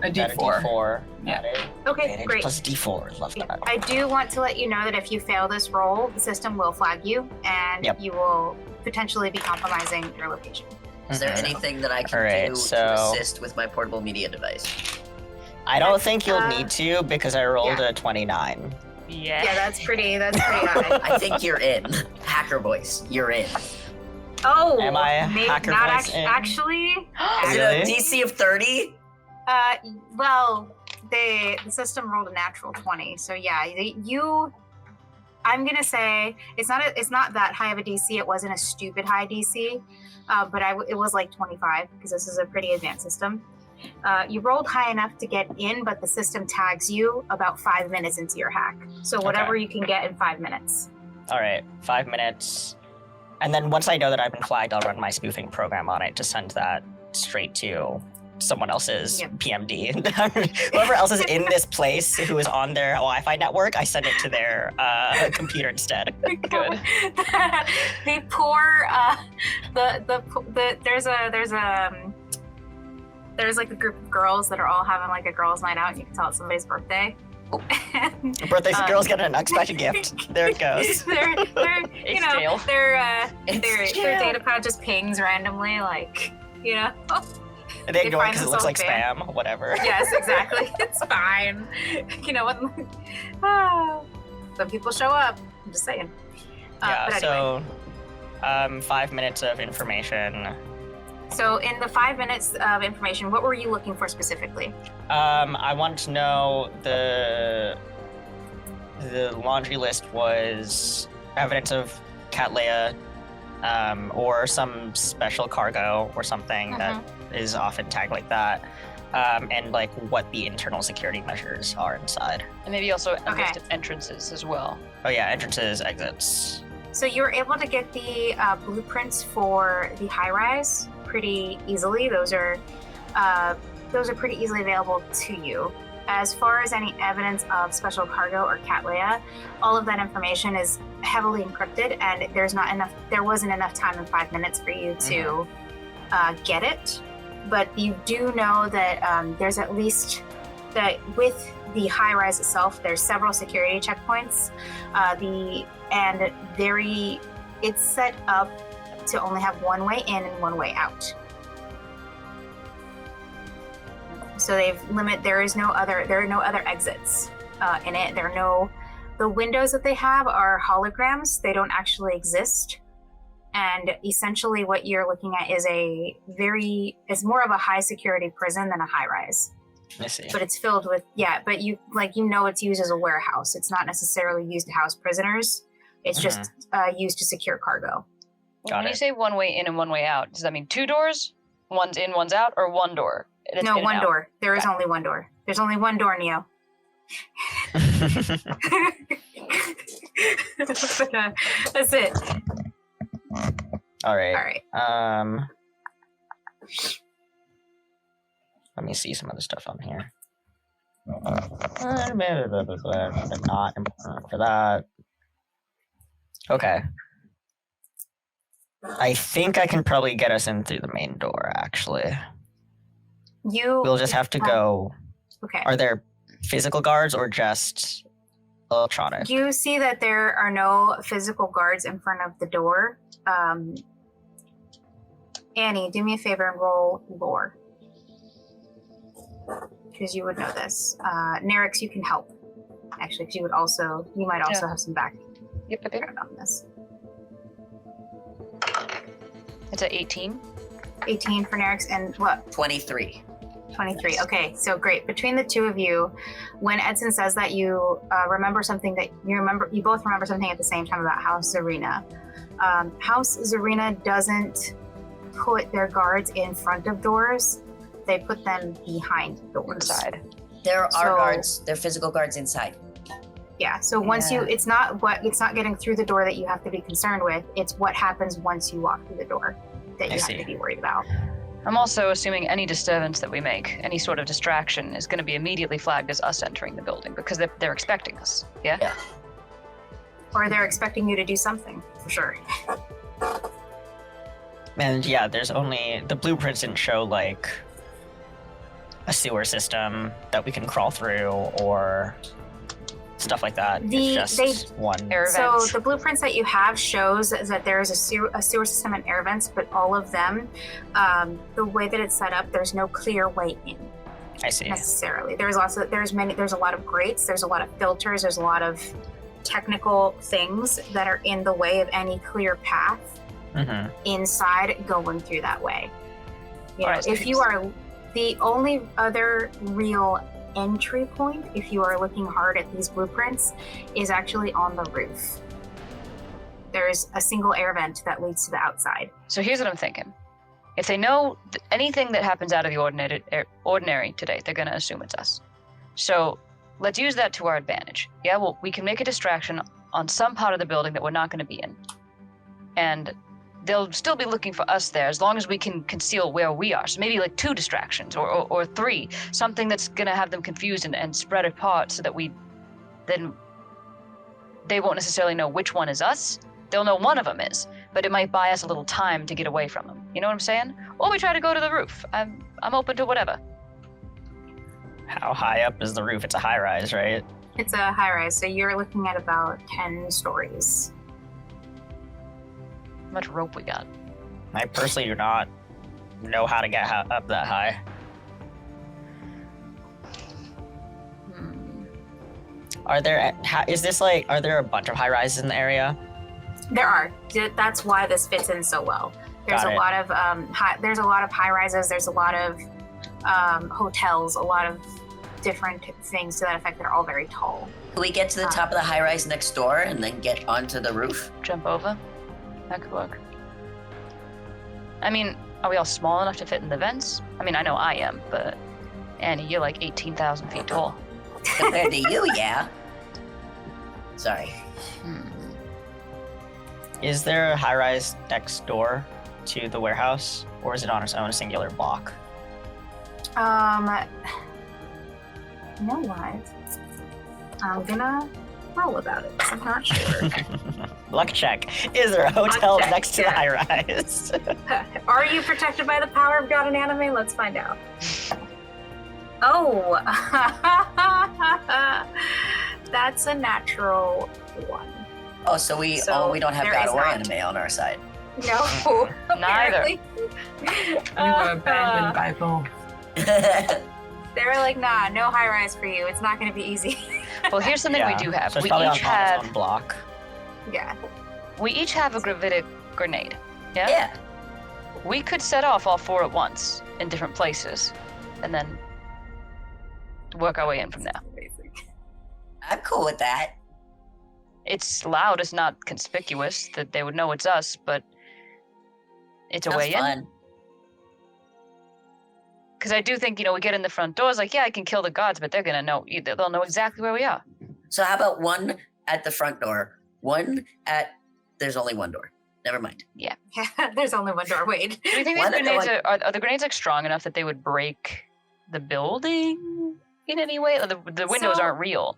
Got a D4. D4. Yeah. Added. Okay, Advantage great. Plus D4. Love that. I do want to let you know that if you fail this roll, the system will flag you, and Yep. you will potentially be compromising your location. Is there anything that I can Alright, do so- to assist with my portable media device? I don't think you'll need to because I rolled a 29. Yeah. Yeah, that's pretty high. I think you're in. Hacker voice, you're in. Oh, Am I maybe hacker not voice in? actually. Is Really? it a DC of 30? Well, the system rolled a natural 20, so yeah, you. I'm gonna say it's not that high of a DC. It wasn't a stupid high DC, but it was like 25 because this is a pretty advanced system. You rolled high enough to get in, but the system tags you about 5 minutes into your hack. So whatever you can get in 5 minutes. All right, 5 minutes. And then once I know that I've been flagged, I'll run my spoofing program on it to send that straight to someone else's PMD. Whoever else is in this place who is on their Wi-Fi network, I send it to their computer instead. Good. The poor there's like a group of girls that are all having like a girls' night out, and you can tell it's somebody's birthday. Birthday girls get an unexpected gift. There it goes. Their It's their data pad just pings randomly, like, you know. And they ignore it find because it looks like themselves spam, whatever. Yes, exactly. It's fine. You know what? Some people show up. I'm just saying. Yeah, But anyway. so 5 minutes of information. So in the 5 minutes of information, what were you looking for specifically? I wanted to know the laundry list was evidence of Cat Leia, or some special cargo or something that is often tagged like that, and like what the internal security measures are inside. And maybe also a list of entrances as well. Oh yeah, entrances, exits. So you were able to get the blueprints for the high-rise pretty easily. Those are pretty easily available to you. As far as any evidence of special cargo or Cat Leia, all of that information is heavily encrypted, and there wasn't enough time in 5 minutes for you to get it. But you do know that there's at least that with the high rise itself, there's several security checkpoints. It's set up to only have one way in and one way out. So there are no other exits in it. The windows that they have are holograms. They don't actually exist. And essentially what you're looking at is it's more of a high security prison than a high rise. I see. But it's filled with, but it's used as a warehouse. It's not necessarily used to house prisoners. It's just used to secure cargo. When you say one way in and one way out, does that mean two doors? One's in, one's out, or one door? No, one door. There is only one door. There's only one door, Neo. That's it. All right. All right. Let me see some other stuff on here. Not important for that. Okay. I think I can probably get us in through the main door, actually. We'll just have to go. Okay. Are there physical guards or just electronic? You see that there are no physical guards in front of the door. Annie, do me a favor and roll lore. Because you would know this. Nerix, you can help. Actually, because you might also have some background on this. It's at 18. 18 for Nerix, and what? 23. 23. Okay, so great. Between the two of you, when Edson says that you remember something that you both remember something at the same time about House Zarina. House Zarina doesn't put their guards in front of doors. They put them behind doors. Inside. There are guards. There are physical guards inside. Yeah. So once it's not getting through the door that you have to be concerned with. It's what happens once you walk through the door that you have to be worried about. I'm also assuming any disturbance that we make, any sort of distraction, is going to be immediately flagged as us entering the building because they're expecting us. Yeah. Yeah. Or they're expecting you to do something for sure. And yeah, there's only the blueprints didn't show like a sewer system that we can crawl through or stuff like that. The- It's just one. Air So vents. the blueprints that you have shows that there is a sewer system and air vents, but all of them, the way that it's set up, there's no clear way in I see. necessarily. There's a lot of grates, there's a lot of filters, there's a lot of technical things that are in the way of any clear path Mm-hmm. inside going through that way. You know, Alright, so if you are the only other real entry point, if you are looking hard at these blueprints, is actually on the roof. There's a single air vent that leads to the outside. So here's what I'm thinking. If they know anything that happens out of the ordinary today, they're going to assume it's us. So let's use that to our advantage. Yeah, well, we can make a distraction on some part of the building that we're not going to be in. And they'll still be looking for us there as long as we can conceal where we are. So maybe like 2 distractions or 3, something that's going to have them confused and spread apart so that then they won't necessarily know which one is us. They'll know one of them is, but it might buy us a little time to get away from them. You know what I'm saying? Or we try to go to the roof. I'm open to whatever. How high up is the roof? It's a high rise, right? It's a high rise, so you're looking at about 10 stories. How much rope we got? I personally do not know how to get up that high. Are there a bunch of high rises in the area? There are. That's why this fits in so well. There's Got a it. lot of there's a lot of high rises. There's a lot of hotels. A lot of different things to that effect. They're all very tall. Can we get to the top of the high rise next door and then get onto the roof? Jump over? That could work. I mean, are we all small enough to fit in the vents? I mean, I know I am, but Annie, you're like 18,000 feet tall. Compared to you, yeah. Sorry. Is there a high rise next door to the warehouse, or is it on its own singular block? You know what? I'm gonna roll about it. I'm not sure. Luck check. Is there a hotel check, next to the yeah. high rise? Are you protected by the power of God in anime? Let's find out. Oh, that's a natural 1. Oh, so we don't have there God is or not. anime on our side. No, Neither. apparently. You were abandoned by both. They were like, nah, no high rise for you. It's not going to be easy. Well, here's something we Yeah, do have. So it's We probably each on its have own block. Yeah. we each have a gravitic grenade. Yeah? Yeah. We could set off all 4 at once in different places, and then work our way in from there. I'm cool with that. It's loud. It's not conspicuous that they would know it's us, but it's a Sounds way in. fun. Because I do think, we get in the front doors, like, yeah, I can kill the guards, but they're gonna know. They'll know exactly where we are. So how about 1 at the front door, 1 at... There's only 1 door. Never mind. Yeah, there's only one door. Wait. Do you think these One at the grenades are the grenades like strong enough that they would break the building in any way? Or the windows So- aren't real.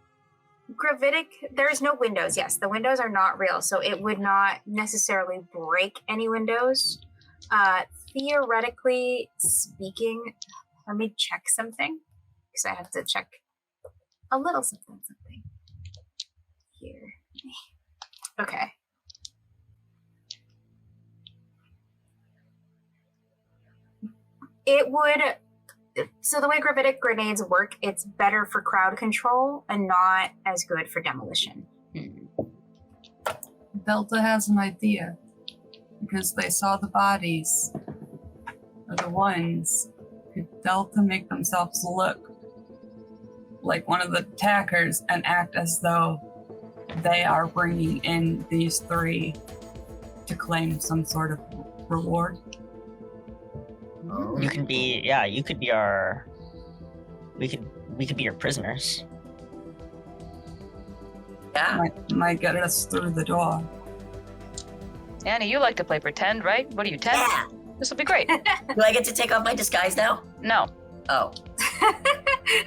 Gravitic, there's no windows. Yes, the windows are not real, so it would not necessarily break any windows. Theoretically speaking, let me check something because I have to check a little something here. Okay. It would. So the way gravitic grenades work, it's better for crowd control and not as good for demolition. Delta has an idea because they saw the bodies of the ones. Could Delta make themselves look like one of the attackers and act as though they are bringing in these 3 to claim some sort of reward? You can be, you could be our. We could be your prisoners. Yeah. Might get us through the door. Annie, you like to play pretend, right? What are you, 10? Yeah. This will be great. Do I get to take off my disguise now? No. Oh,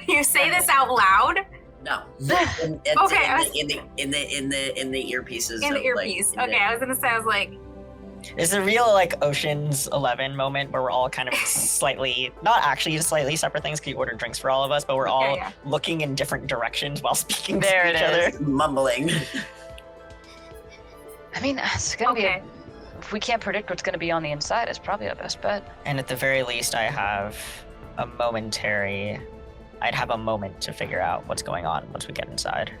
You say this out loud no. Okay, In the earpieces. in the of, like, earpiece. in Okay, the- I was gonna say, I was like, It's a real like Ocean's 11 moment where we're all kind of slightly, not actually slightly separate things because you order drinks for all of us, but we're all looking in different directions while speaking to each other. Mumbling. I mean, it's gonna be. If we can't predict what's gonna be on the inside, it's probably our best bet. And at the very least, I'd have a moment to figure out what's going on once we get inside.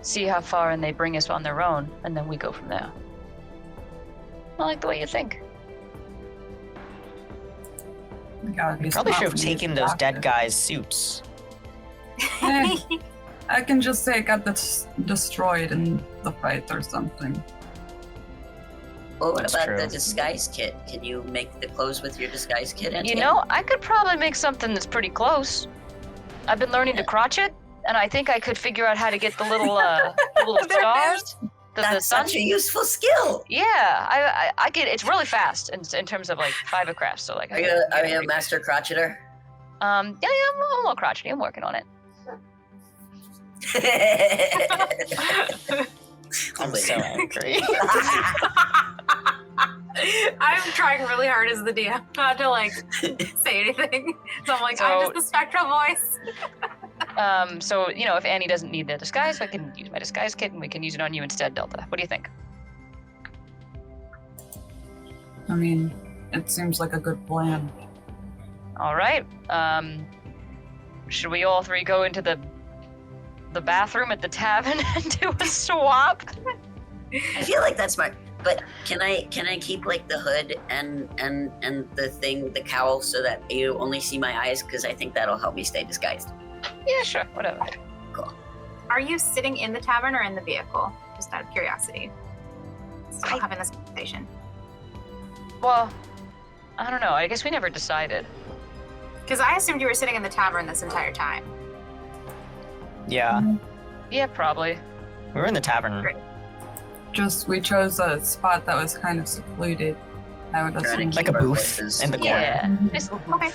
See how far and they bring us on their own, and then we go from there. I like the way you think. We probably should have taken those dead guys' suits. I can just say it got destroyed in the fight or something. Well, what That's about true. the disguise kit? Can you make the clothes with your disguise kit? You know, I could probably make something that's pretty close. I've been learning to crotchet, and I think I could figure out how to get the little stars. That's such a useful skill. Yeah, I get it's really fast in terms of like fiber crafts. So like, Are you a master crotcheter? Yeah, I'm a little crotchety. I'm working on it. I'm so angry. I'm trying really hard as the DM not to like say anything. So I'm like, I'm just the spectral voice. So, you know, if Annie doesn't need the disguise, I can use my disguise kit and we can use it on you instead, Delta. What do you think? I mean, it seems like a good plan. All right. Should we all three go into the bathroom at the tavern and do a swap? I feel like that's smart. But can I keep like the hood and the thing, the cowl, so that you only see my eyes? Because I think that'll help me stay disguised. Yeah, sure. Whatever. Cool. Are you sitting in the tavern or in the vehicle? Just out of curiosity. Still having this conversation. Well, I don't know. I guess we never decided. Because I assumed you were sitting in the tavern this entire time. Yeah, Yeah, probably. we were in the tavern. Great. Just we chose a spot that was kind of secluded. I would assume. Like a Our booth voices. in the corner. Yeah. Mm-hmm. Nice little Okay.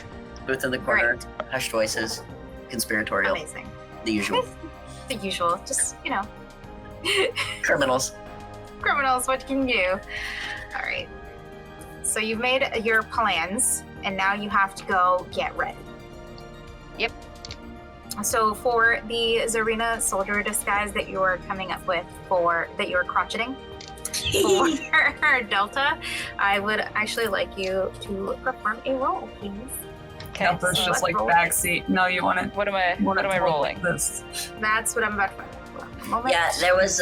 Booth in the corner, hushed voices, conspiratorial, Amazing. the usual. The usual. Just, you know. Criminals. Criminals, what can you do? All right. So you've made your plans, and now you have to go get ready. Yep. So for the Zarina soldier disguise that you are coming up with that you are crotcheting for Delta, I would actually like you to perform a roll, please. Okay. Delta's so just let's like roll backseat. No, you want it. What am I rolling? This. That's what I'm about to find. Yeah, there was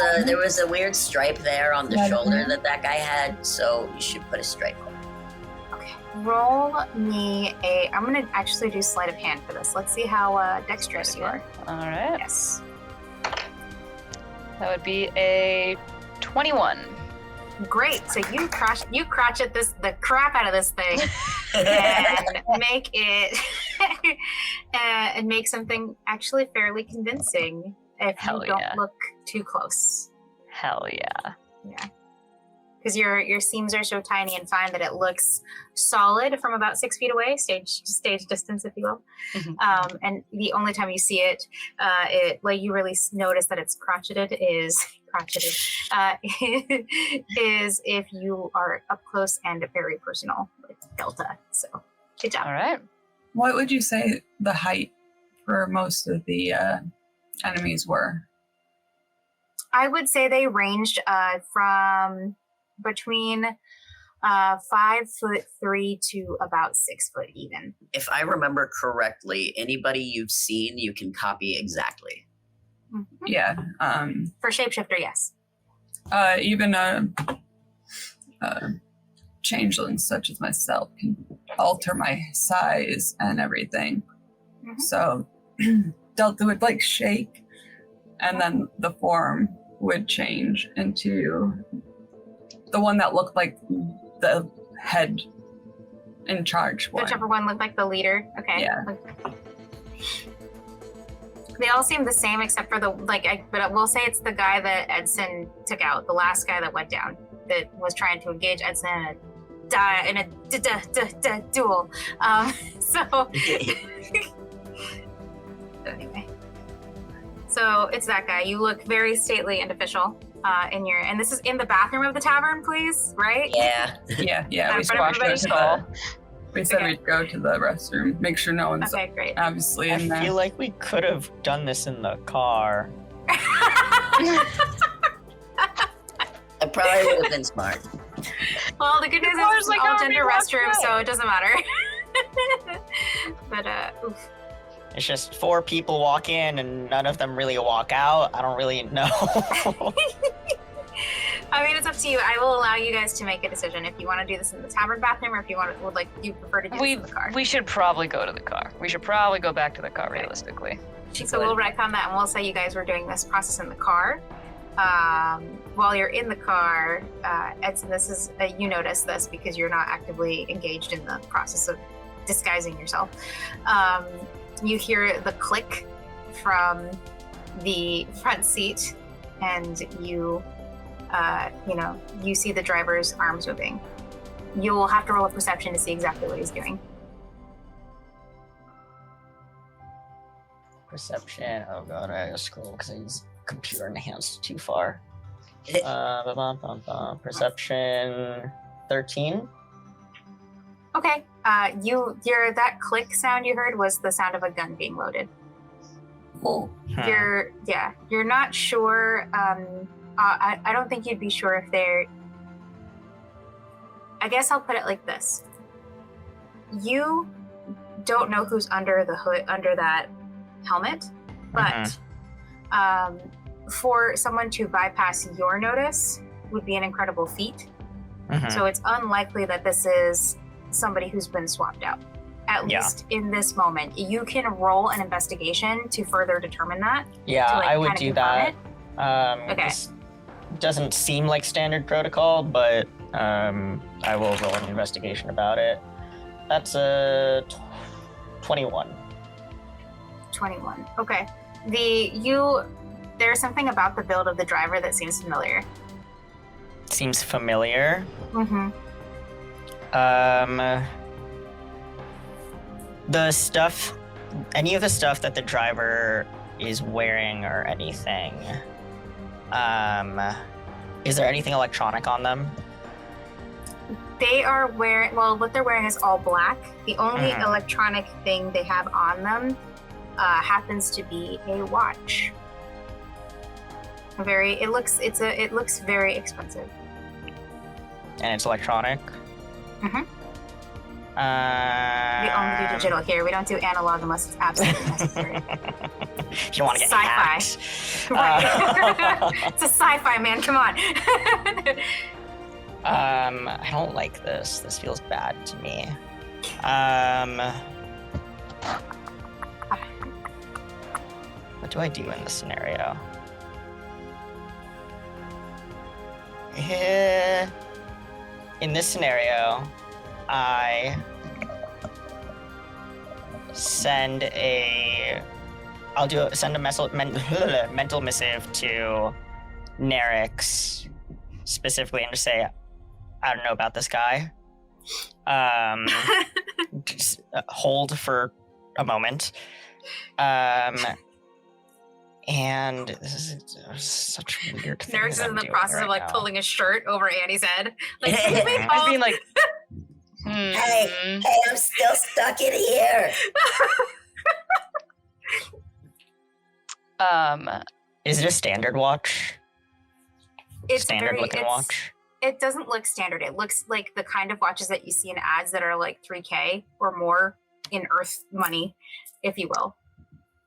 a weird stripe there on the Yeah, shoulder yeah. that guy had, so you should put a stripe on. Okay. Roll me I'm going to actually do sleight of hand for this. Let's see how dexterous you are. All right. Yes. That would be a 21. Great. So you crotchet the crap out of this thing and make it and make something actually fairly convincing if Hell you don't yeah. look too close. Hell yeah. Yeah. Because your seams are so tiny and fine that it looks solid from about 6 feet away, stage distance, if you will. Mhm. And the only time you see it, you really notice that it's crotcheted is if you are up close and very personal with Delta. So good job. All right. What would you say the height for most of the enemies were? I would say they ranged from between 5'3" to about 6 foot even. If I remember correctly, anybody you've seen, you can copy exactly. Mhm. Yeah. For shapeshifter, yes. Even changelings such as myself can alter my size and everything. Mhm. So Delta would like shake, and then the form would change into the one that looked like the head in charge one. Whichever one looked like the leader. Okay. Yeah. They all seem the same except for but we'll say it's the guy that Edson took out, the last guy that went down, that was trying to engage Edson in a duel. So anyway. So it's that guy. You look very stately and official. and this is in the bathroom of the tavern, please, right? Yeah. Yeah. In We front of said, everybody? we said Okay. we'd go to the restroom, make sure no one's Okay, great. obviously I in there. feel like we could have done this in the car. It probably would have been smart. Well, the good news is Cars it's like an Ermir all-gender restroom, Backraci. so it doesn't matter. But oof. It's just 4 people walk in and none of them really walk out. I don't really know. I mean, it's up to you. I will allow you guys to make a decision if you want to do this in the tavern bathroom, or if you you prefer to do this in the car. We should probably go to the car. We should probably go back to the car, Okay. realistically. So we'll retcon that, and we'll say you guys were doing this process in the car. While you're in the car, Edson, this is you notice this because you're not actively engaged in the process of disguising yourself. You hear the click from the front seat, and you see the driver's arms moving. You will have to roll a perception to see exactly what he's doing. Perception. Oh god, I gotta scroll because I use computer enhanced too far. Perception 13. Okay. That click sound you heard was the sound of a gun being loaded. Oh. You're not sure. I don't think you'd be sure if they're. I guess I'll put it like this. You don't know who's under the hood, under that helmet, but for someone to bypass your notice would be an incredible feat. So it's unlikely that this is somebody who's been swapped out. At least in this moment. You can roll an investigation to further determine that. Yeah, to, like, I would kinda do confirm that. Okay. This doesn't seem like standard protocol, but I will roll an investigation about it. That's a 21. 21. Okay. There's something about the build of the driver that seems familiar. Seems familiar. Mm-hmm. The stuff, any of the stuff that the driver is wearing or anything, is there anything electronic on them? They are wearing, well, what they're wearing is all black. The only electronic thing they have on them happens to be a watch. It looks very expensive. And it's electronic? Mhm. We only do digital here. We don't do analog unless it's absolutely necessary. You don't want to get Sci-fi. hacked. Right. It's a sci-fi, man. Come on. I don't like this. This feels bad to me. What do I do in this scenario? In this scenario, I send a mental missive to Nerix specifically and just say, I don't know about this guy. Just hold for a moment. And this is such a weird thing. Nerix is in the process of like pulling a shirt over Annie's head. Like, I mean, like, Hey, I'm still stuck in here. Is it a standard watch? it's Standard looking watch? It doesn't look standard. It looks like the kind of watches that you see in ads that are like $3K or more in Earth money, if you will.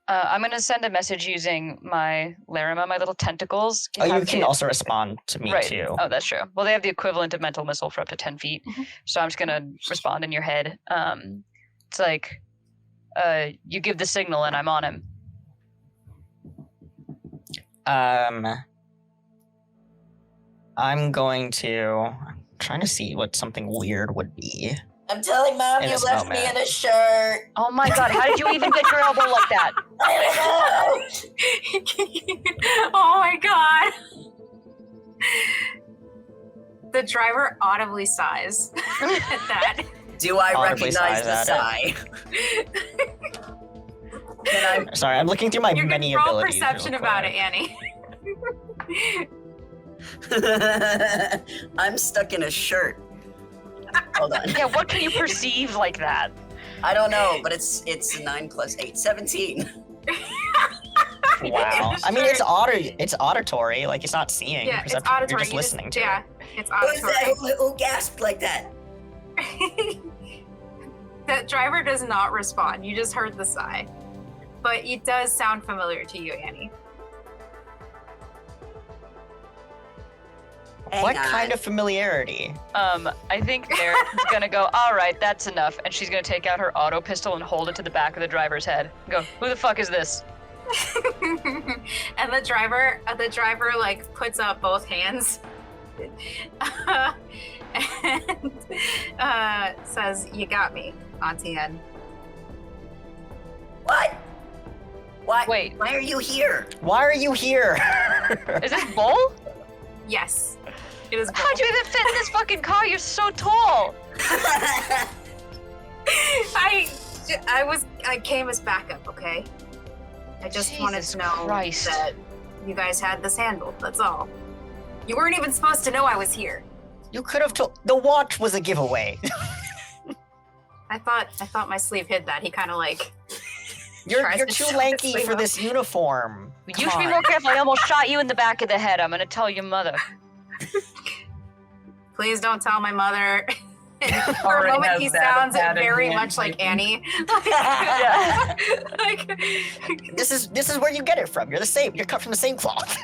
I'm going to send a message using my Larima, my little tentacles. Oh, you can also respond to me right. too. Oh, that's true. Well, they have the equivalent of mental missile for up to 10 feet. So I'm just going to respond in your head. It's like, you give the signal and I'm on him. I'm trying to see what something weird would be. I'm telling Mom In you this left me moment. in a shirt. Oh my god, how did you even get your elbow like that? I Oh my god. The driver audibly sighs at that. don't know. Do I Audibly recognize the sighs sigh? Can I? Sorry, I'm looking through my You many can roll abilities. perception real about it, quick. Annie. I'm stuck in a shirt. Hold on. Yeah, what can you perceive like that? I don't know, but it's 9 plus 8, 17. Wow. I mean, it's auditory. Like, it's not seeing. Yeah, it's perception. auditory. You're just listening to yeah, it. it's Who's auditory. that? Who gasped like that? The driver does not respond. You just heard the sigh. But it does sound familiar to you, Annie. What Hang kind on. of familiarity? I think Merrick's gonna go, all right, that's enough. And she's gonna take out her auto pistol and hold it to the back of the driver's head. Go, who the fuck is this? And the driver like puts up both hands and says, "You got me, Auntie Anne." What? Why? Wait. Why are you here? Why are you here? Is this Bull? Yes, it is. How'd you even fit in this fucking car? You're so tall. I came as backup. Okay. I just wanted Jesus to know Christ. that you guys had this handled. That's all. You weren't even supposed to know I was here. You could have told. The watch was a giveaway. I thought my sleeve hid that. He kind of like. You're tries to too shove his lanky sleeve for up. this uniform. You Come should be on. more careful. I almost shot you in the back of the head. I'm gonna tell your mother. Please don't tell my mother. For a Already moment, has he that sounds bad very hand much like shaking. Annie. Yeah. Like, This is where you get it from. You're the same. You're cut from the same cloth.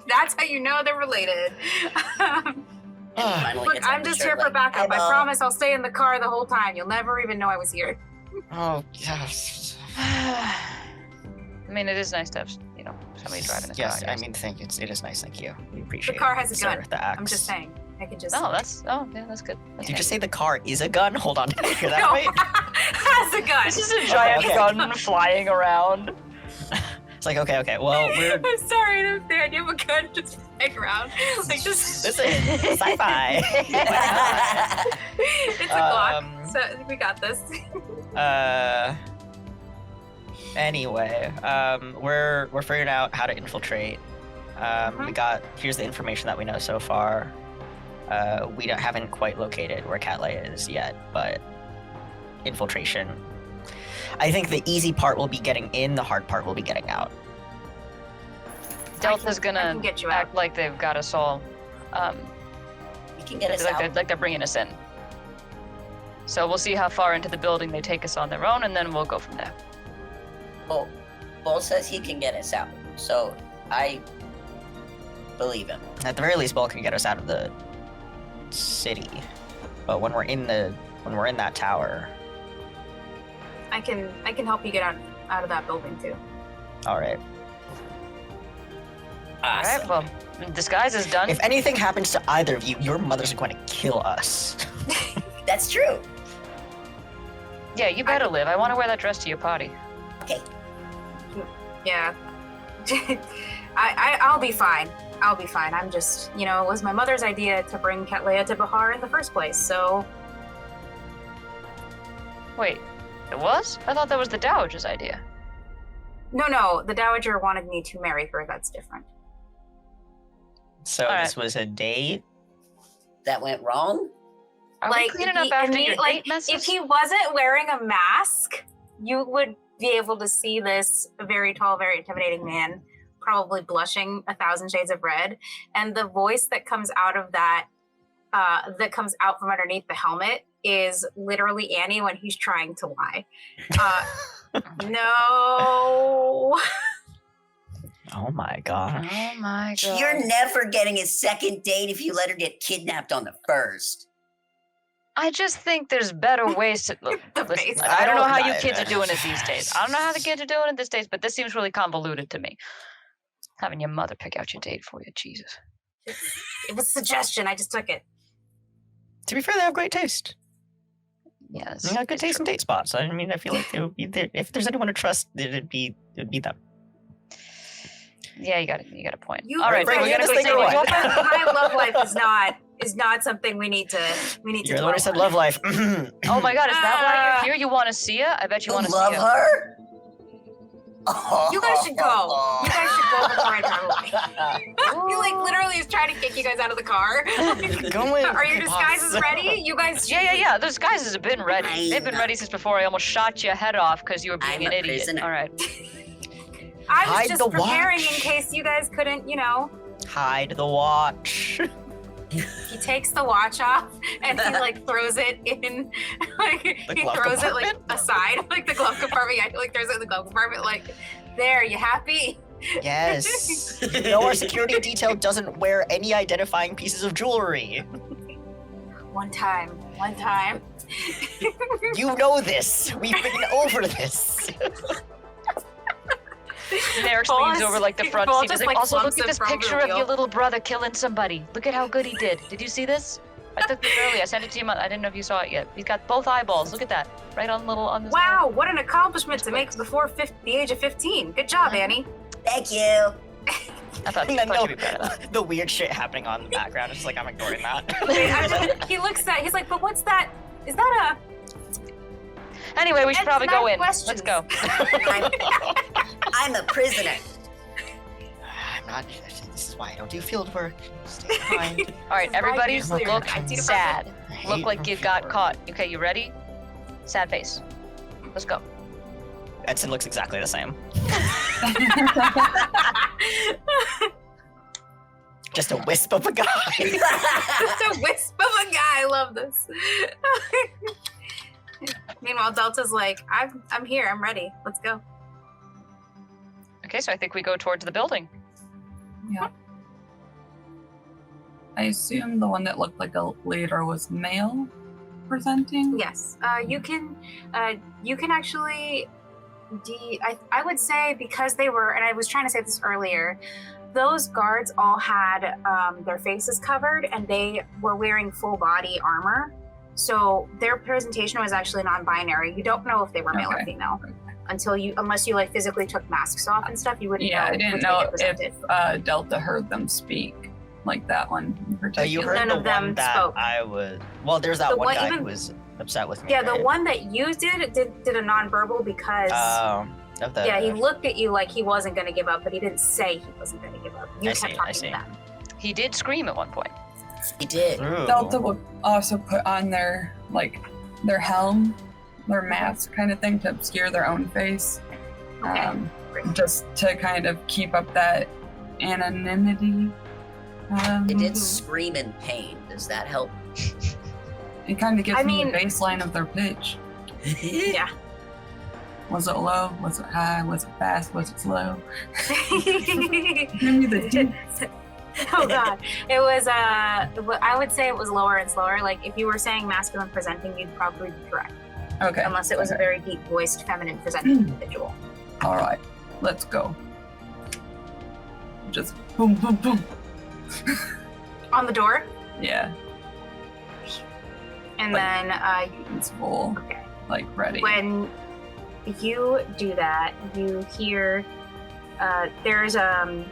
that's how you know they're related. Finally Look, gets on I'm the just shirt, here for like, backup. I "Hi, Mom." promise I'll stay in the car the whole time. You'll never even know I was here. Oh yes. I mean, it is nice to have, somebody driving a car. Yes, I I guess. mean, it is nice. Thank you. We The appreciate. car has a sir, gun. The axe. I'm just saying. I could just. Oh, yeah, that's good. That's Did you good. just say the car is a gun? Hold on. Did I hear that No, right? has a gun. This is a giant okay. gun flying around. It's like okay. Well, we're I'm sorry, I don't understand. You have a gun just flying around. Like just. this is sci-fi. It's a Glock. So we got this. Anyway, we're figuring out how to infiltrate. Here's the information that we know so far. We haven't quite located where Catley is yet, but infiltration. I think the easy part will be getting in, the hard part will be getting out. Delta's I gonna can get you out. act like they've got us all. You can get us like out. they're bringing us in. So we'll see how far into the building they take us on their own, and then we'll go from there. Bull says he can get us out, so I believe him. At the very least, Belle can get us out of the city. But when we're in that tower, I can help you get out of that building too. all right. All right, well, disguise is done. If anything happens to either of you, your mothers are going to kill us. That's true. Yeah, you better live. I want to wear that dress to your party. Okay. Yeah. I'll be fine. I'll be fine. I'm just, it was my mother's idea to bring Catlea to Bahar in the first place, so. Wait, it was? I thought that was the Dowager's idea. No, the Dowager wanted me to marry her. That's different. So All this was a date? That went wrong? Are we cleaning up after your date messes? if he wasn't wearing a mask, you would be able to see this very tall, very intimidating man, probably blushing 1,000 shades of red, and the voice that comes out of that, that comes out from underneath the helmet, is literally Annie when he's trying to lie. No. Oh my god. Oh my god. You're never getting a second date if you let her get kidnapped on the first. I just think there's better ways to look. The Listen, face. I don't know how you I- kids are doing it these days. I don't know how the kids are doing it these days, but this seems really convoluted to me. Having your mother pick out your date for you, Jesus. It was a suggestion. I just took it. To be fair, they have great taste. Yes. They got good taste in date spots. I mean, I feel like it would be there. If there's anyone to trust, it would be them. Yeah, you got a point. You All right, Frank, we're you gonna gonna go stick or take what? My love life is not something we need to You're the one who said love life. Oh my god, is that why you're here? You want to see her? I bet you want to see love her. her? You guys should go. You guys should go before I drive away. He like literally is trying to kick you guys out of the car. Are your disguises ready? You guys. Yeah. The disguises have been ready. They've been ready since before I almost shot your head off because you were being an idiot. Prisoner. All right. I was Hide just the preparing watch. in case you guys couldn't, Hide the watch. He takes the watch off and he like throws it in, like The he glove throws it like compartment? aside, like the glove compartment. Yeah, he like throws it in the glove compartment. Like, there, you happy? Yes. No, our security detail doesn't wear any identifying pieces of jewelry. One time. You know this. We've been over this. Derek Paul leans is- over like the front Paul seat. just, He's like, like, also, slumps look at in this front of the picture of wheel. your little brother killing somebody. Look at how good he did. Did you see this? I took this earlier. I sent it to you. I didn't know if you saw it yet. He's got both eyeballs. Look at that. Right on this. Wow, what an accomplishment to make before the age of 15. Good job, Annie. Thank you. I thought No, you'd be proud of that. the weird shit happening on the background. It's just like I'm ignoring that. Wait, he looks at. He's like, but what's that? Is that Anyway, we should It's probably not go in. questions. Let's go. I'm a prisoner. I'm not. This is why I don't do field work. Stay behind. All right, everybody, usually look I do sad. I Look hate like you field got work. caught. Okay, you ready? Sad face. Let's go. Edson looks exactly the same. Just a wisp of a guy. Just a wisp of a guy. I love this. Meanwhile, Delta's like, I'm here. I'm ready. Let's go. Okay, so I think we go towards the building. Yeah. I assume the one that looked like a leader was male presenting. Yes. You can actually. I would say because they were, and I was trying to say this earlier. Those guards all had their faces covered, and they were wearing full body armor. So their presentation was actually non-binary. You don't know if they were male or Okay. female unless you like physically took masks off and stuff. You wouldn't know. Yeah, I didn't which way know they if presented. Delta heard them speak, like that one in So particular. you heard None the of them one that spoke. I would. Well, there's that The one one- guy even- who was upset with me. Yeah, the right? one that you did a non-verbal because Of the. yeah, he looked at you like he wasn't going to give up, but he didn't say he wasn't going to give up. You I kept see, talking I see. to them. He did scream at one point. He did. Ooh. Delta would also put on their helm, their mask kind of thing to obscure their own face, Okay. just to kind of keep up that anonymity. It did scream in pain. Does that help? It kind of gives I me mean- the baseline of their pitch. Yeah. Was it low? Was it high? Was it fast? Was it slow? Give me the deets. Oh god, it was. I would say it was lower and slower. Like if you were saying masculine presenting, you'd probably be correct, Okay. unless it was a okay. very deep voiced feminine presenting individual. All right, let's go. Just boom, boom, boom. On the door, Yeah, and Like- then it's full, okay. like ready. When you do that, you hear there's a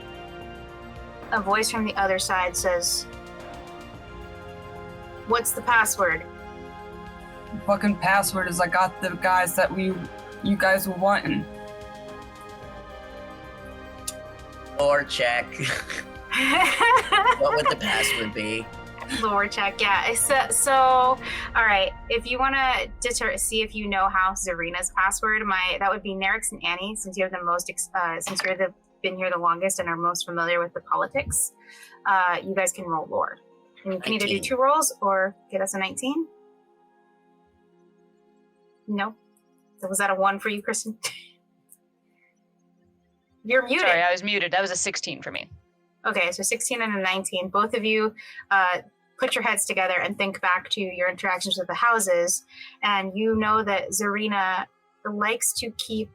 voice from the other side says, "What's the password?" Fucking password is I got the guys that you guys were wanting. Or check. What would the password be? Lore check, yeah. So all right. If you want to see if you know House Zarina's password, that would be Nerix and Annie, since you're the most since you're been here the longest and are most familiar with the politics. You guys can roll lore. And you can either do 19. 2 rolls or get us a 19. No. So was that a 1 for you, Kristin? You're muted. Sorry, I was muted. That was a 16 for me. Okay, so 16 and a 19. Both of you put your heads together and think back to your interactions with the houses, and you know that Zarina likes to keep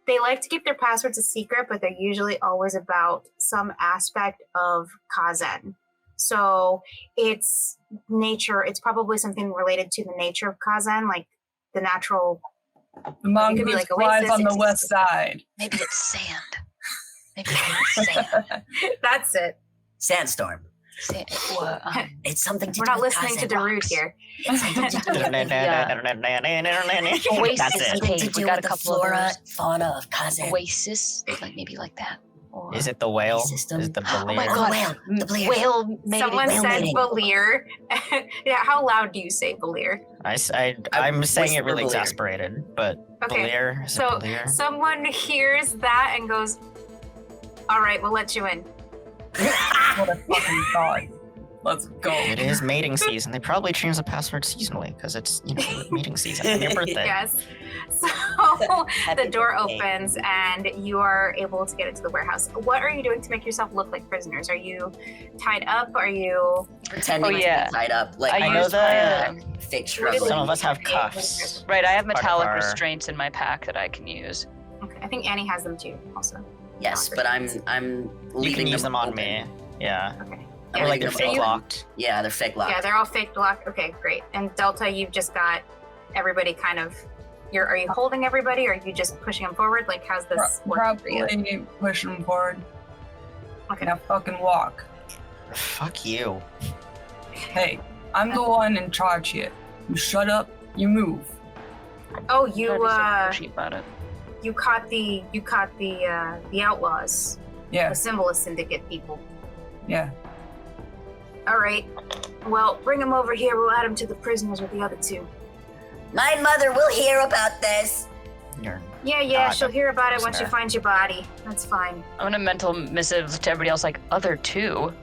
their passwords a secret, but they're usually always about some aspect of Kazen. So it's probably something related to the nature of Kazen, like the natural. The mongoose be like flies Oasis, on the exists. west side. Maybe it's sand. Maybe it's sand. That's it. Sandstorm. It's something to We're do not with listening to Kazan Darude rocks. here. It's something to do with Oasis That's it. something to cave. We do got a with the couple of flora, those. fauna of Kazan. Oasis, like maybe like that. Or... Is it the whale? System. Is it the Oh my Belir? god, whale, the Blears. whale mating. Someone whale said mating. Belir. Yeah, how loud do you say Belir? I'm saying it whisper really Belir. exasperated, but Okay, Belir? Is so it Belir? someone hears that and goes, "All right, we'll let you in." What a fucking thought. Let's go. It is mating season. They probably change the password seasonally because it's mating season and your birthday. Yes. So the door opens and you are able to get into the warehouse. What are you doing to make yourself look like prisoners? Are you tied up? Are you? Pretending Oh, to yeah. be tied up. Like I I know used that fake What is struggling. some of us have cuffs. Right, I have Part of metallic our- restraints in my pack that I can use. Okay, I think Annie has them too. Also. Yes, but I'm You leaving can use them on open. me. Yeah. Okay. I'm Or like leaving they're them fake open. locked. Yeah, they're fake locked. Yeah, they're all fake lock. Okay, great. And Delta, you've just got everybody kind of. Are you holding everybody, or are you just pushing them forward? Like, how's this working for you? Probably push them forward. Okay. Now fucking walk. Fuck you. Hey, I'm the one in charge here. You shut up, you move. Oh, Try to be you so pushy about it. you caught the outlaws, Yeah, the Cymbolis Syndicate people. yeah. All right. Well, bring them over here. We'll add them to the prisoners with the other two. My mother will hear about this. You're Yeah, she'll hear about it once she listener. finds your body. That's fine. I'm gonna mental missive to everybody else, like other two ?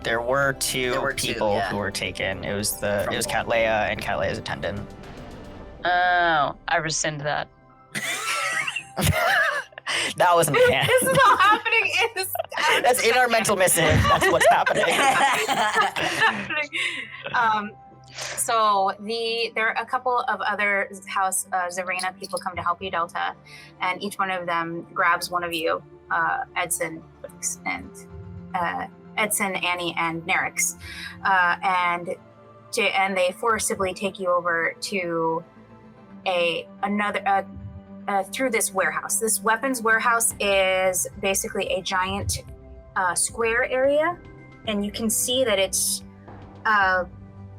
There were two There were two, people yeah. who were taken. It was Cat Leia and Cat Leia's attendant. Oh, I rescind that. That wasn't canon. This is all happening in this. That's in our mental missive. That's what's happening. So there are a couple of other House Zarena people come to help you, Delta, and each one of them grabs one of you, Edson, and Edson, Annie, and Nerix, and they forcibly take you over to through this warehouse. This weapons warehouse is basically a giant square area, and you can see that it's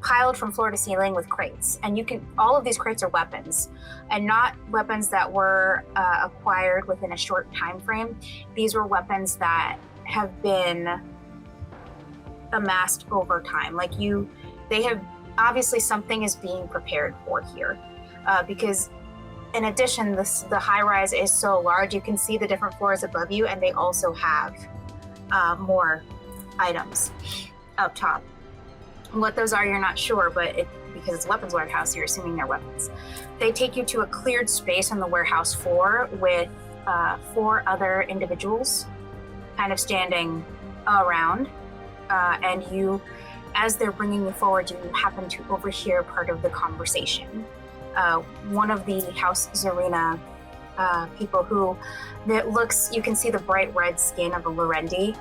piled from floor to ceiling with crates. And all of these crates are weapons, and not weapons that were acquired within a short time frame. These were weapons that have been amassed over time. They have obviously something is being prepared for here, because in addition, the high rise is so large, you can see the different floors above you, and they also have more items up top. What those are, you're not sure, but because it's a weapons warehouse, you're assuming they're weapons. They take you to a cleared space on the warehouse floor with 4 other individuals kind of standing around, and you, as they're bringing you forward, you happen to overhear part of the conversation. One of the House Zarena people who you can see the bright red skin of a Lorendi,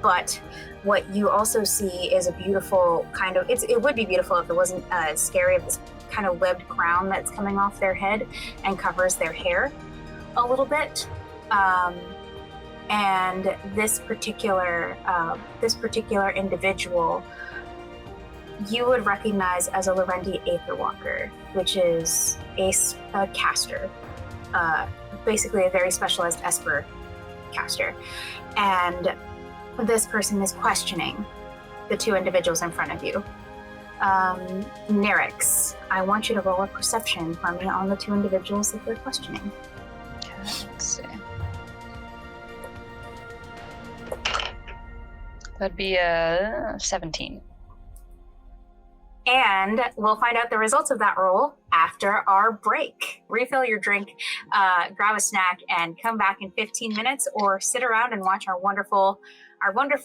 but what you also see is a beautiful kind of, it would be beautiful if it wasn't scary, of this kind of webbed crown that's coming off their head and covers their hair a little bit. And this particular individual you would recognize as a Lorendi Aetherwalker, which is a caster, basically a very specialized Esper caster. And this person is questioning the 2 individuals in front of you. Nerix, I want you to roll a perception for me on the 2 individuals that they're questioning. Okay, let's see. That'd be 17. And we'll find out the results of that roll after our break. Refill your drink, grab a snack, and come back in 15 minutes, or sit around and watch our wonderful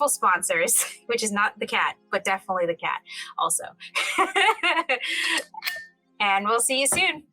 sponsors, which is not the cat, but definitely the cat also. And we'll see you soon.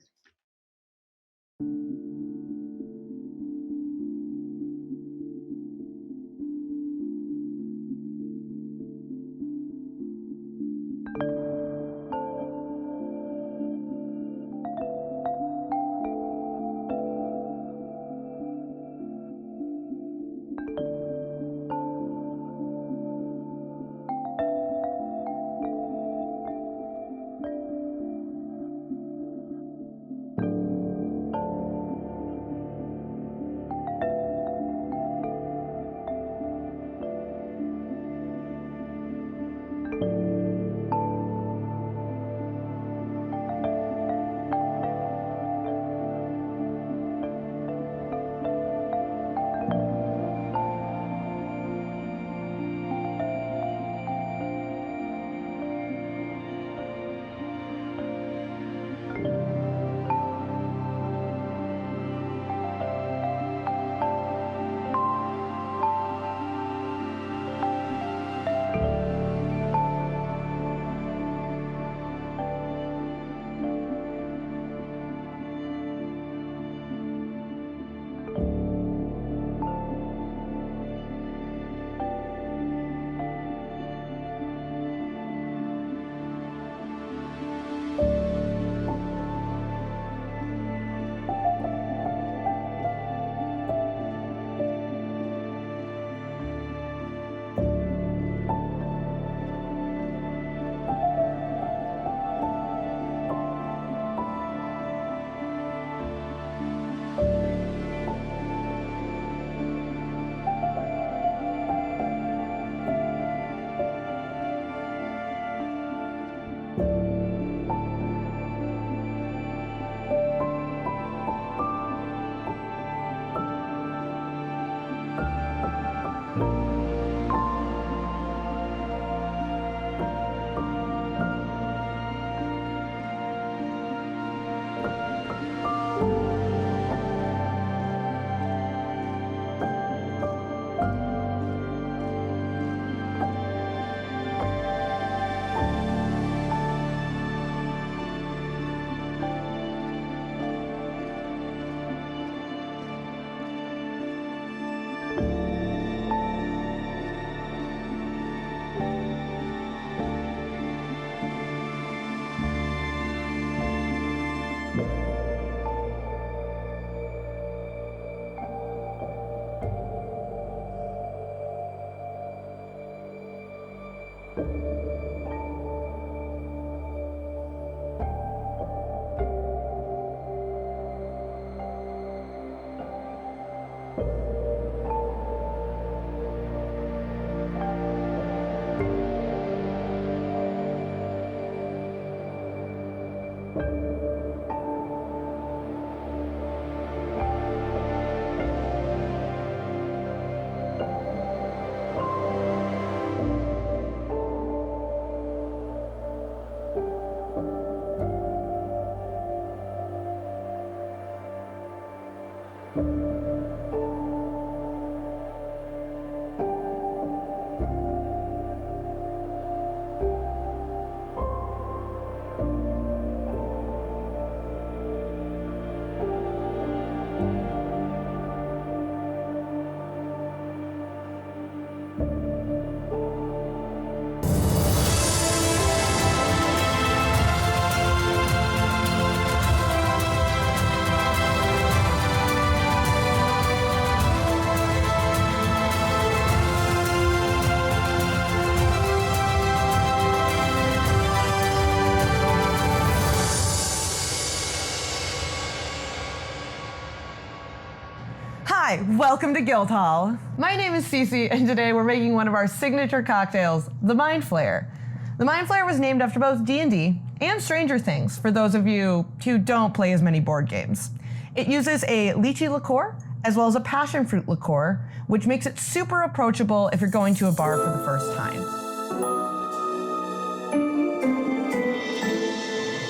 Hi, welcome to Guildhall. My name is Cece, and today we're making one of our signature cocktails, the Mind Flayer. The Mind Flayer was named after both D&D and Stranger Things, for those of you who don't play as many board games. It uses a lychee liqueur, as well as a passion fruit liqueur, which makes it super approachable if you're going to a bar for the first time.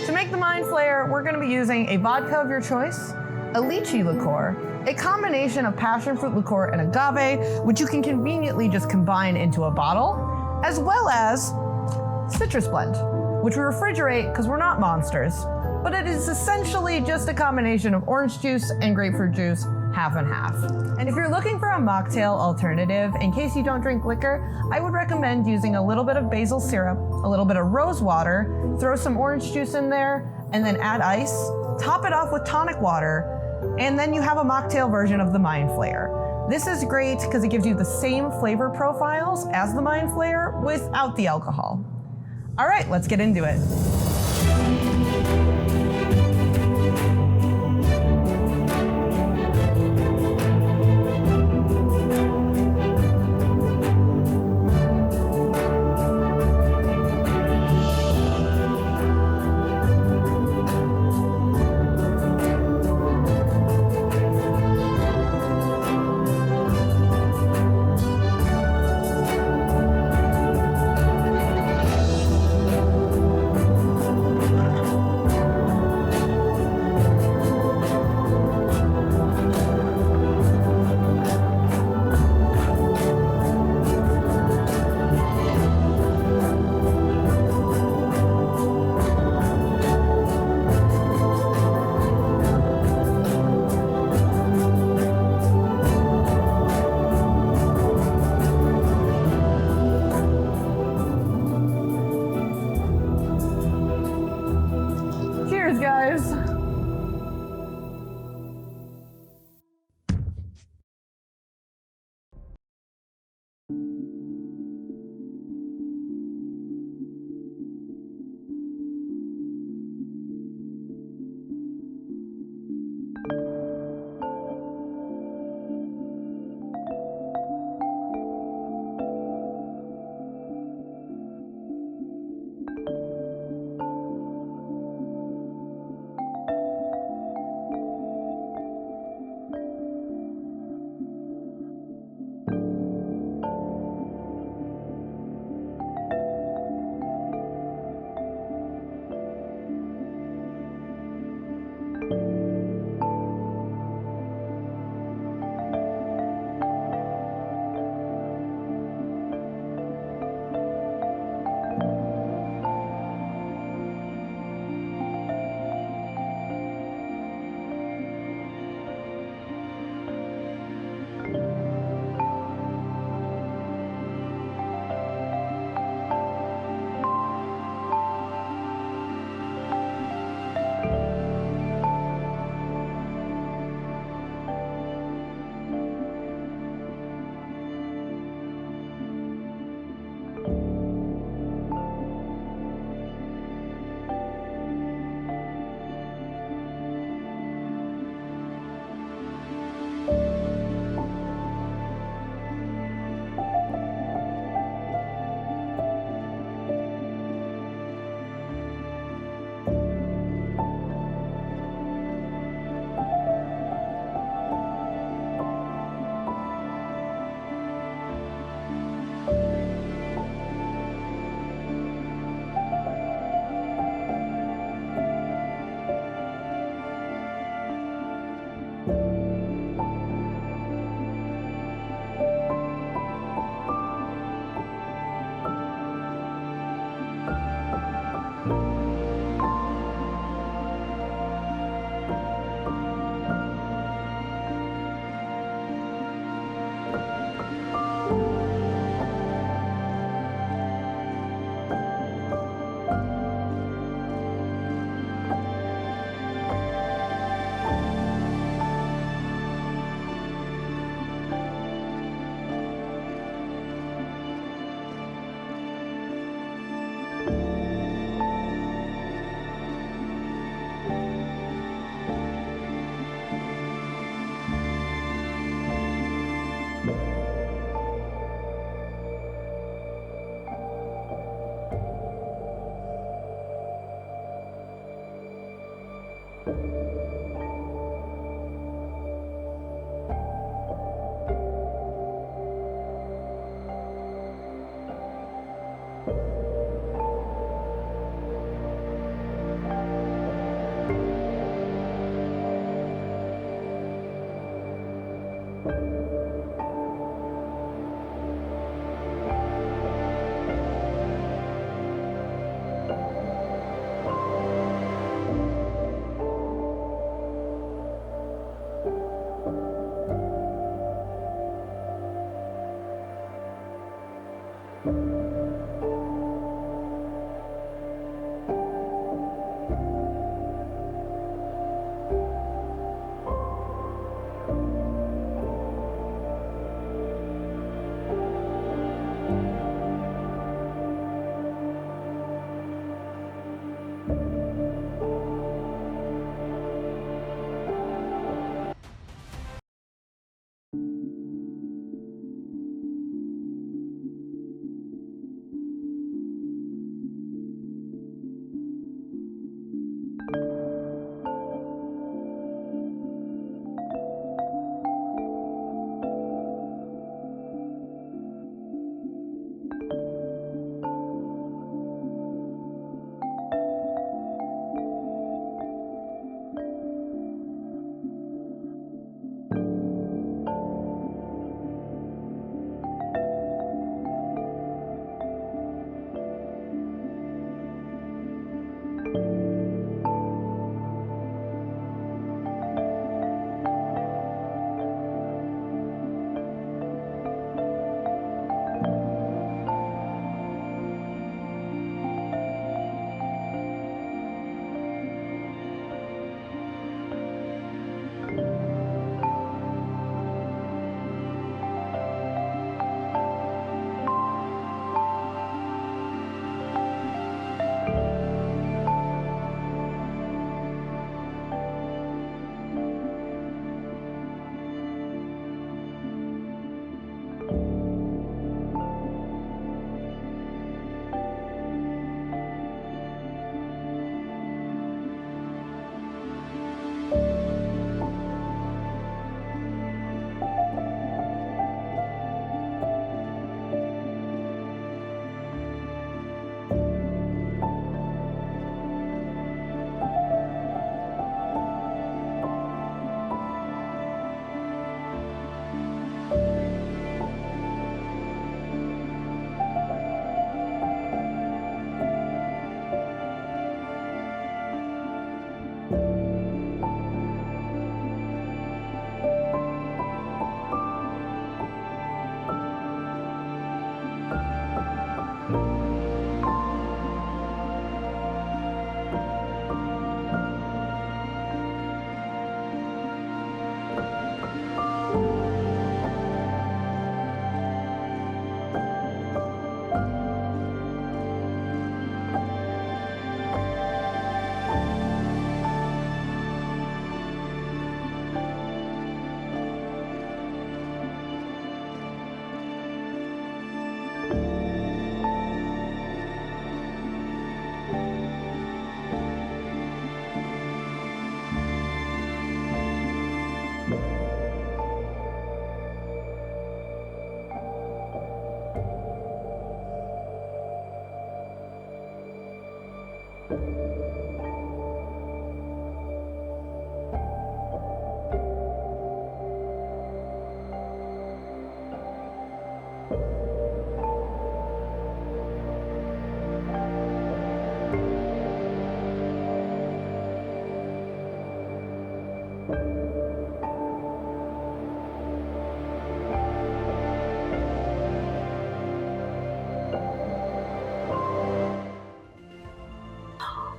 To make the Mind Flayer, we're going to be using a vodka of your choice, a lychee liqueur, a combination of passion fruit liqueur and agave, which you can conveniently just combine into a bottle, as well as citrus blend, which we refrigerate because we're not monsters, but it is essentially just a combination of orange juice and grapefruit juice, half and half. And if you're looking for a mocktail alternative, in case you don't drink liquor, I would recommend using a little bit of basil syrup, a little bit of rose water, throw some orange juice in there, and then add ice, top it off with tonic water, and then you have a mocktail version of the Mind Flayer. This is great because it gives you the same flavor profiles as the Mind Flayer without the alcohol. All right, let's get into it.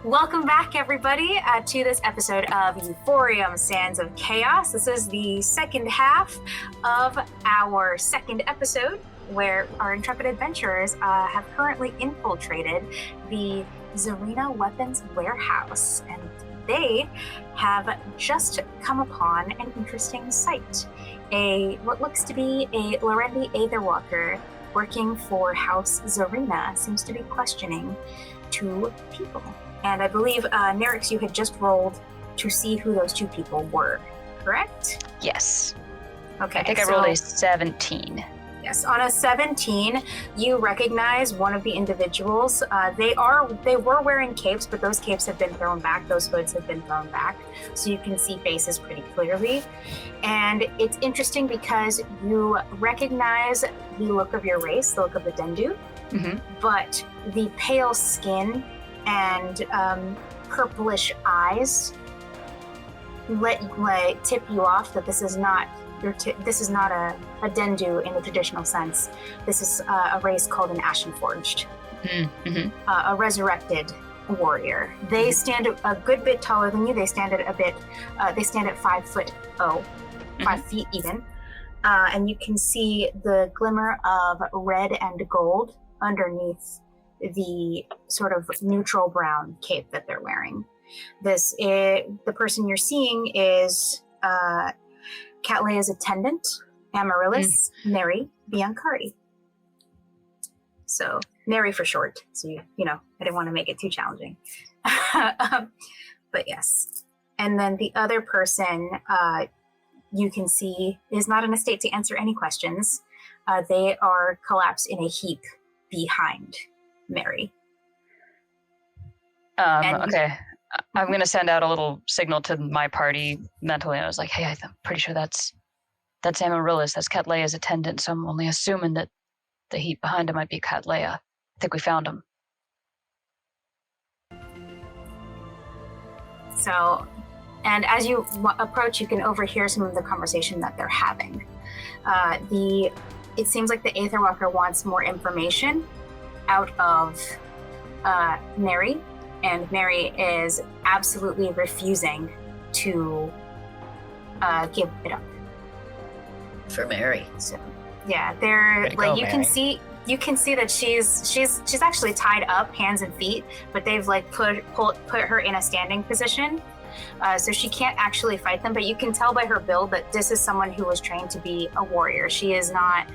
Welcome back, everybody, to this episode of Euphorium Sands of Chaos. This is the second half of our second episode, where our intrepid adventurers have currently infiltrated the Zarina Weapons Warehouse, and they have just come upon an interesting sight. What looks to be a Lorendi Aetherwalker working for House Zarina seems to be questioning two people. And I believe, Nerix, you had just rolled to see who those two people were, correct? Yes. Okay. I think I rolled a 17. Yes, on a 17, you recognize one of the individuals. They were wearing capes, but those capes have been thrown back. Those hoods have been thrown back, so you can see faces pretty clearly. And it's interesting because you recognize the look of your race, the look of the Dendu, but the pale skin and purplish eyes tip you off that this is not a Dendu in the traditional sense. This is a race called an Ashenforged, a resurrected warrior. They stand a good bit taller than you. They stand at 5 foot 5 feet even, and you can see the glimmer of red and gold underneath the sort of neutral brown cape that they're wearing. The person you're seeing is Catleia's attendant, Amaryllis Neri Biancari. So Neri for short. So you know, I didn't want to make it too challenging. But yes. And then the other person you can see is not in a state to answer any questions. They are collapsed in a heap behind Mary. Okay. I'm going to send out a little signal to my party mentally. And I was like, hey, I'm pretty sure that's Amaryllis. That's Catleia's attendant. So I'm only assuming that the heap behind him might be Catleia. I think we found him. So, and as you approach, you can overhear some of the conversation that they're having. It seems like the Aetherwalker wants more information out of Mary, and Mary is absolutely refusing to give it up. For Mary. So, yeah, they're like, you can see that she's actually tied up hands and feet, but they've like put her in a standing position, so she can't actually fight them. But you can tell by her build that this is someone who was trained to be a warrior. She is not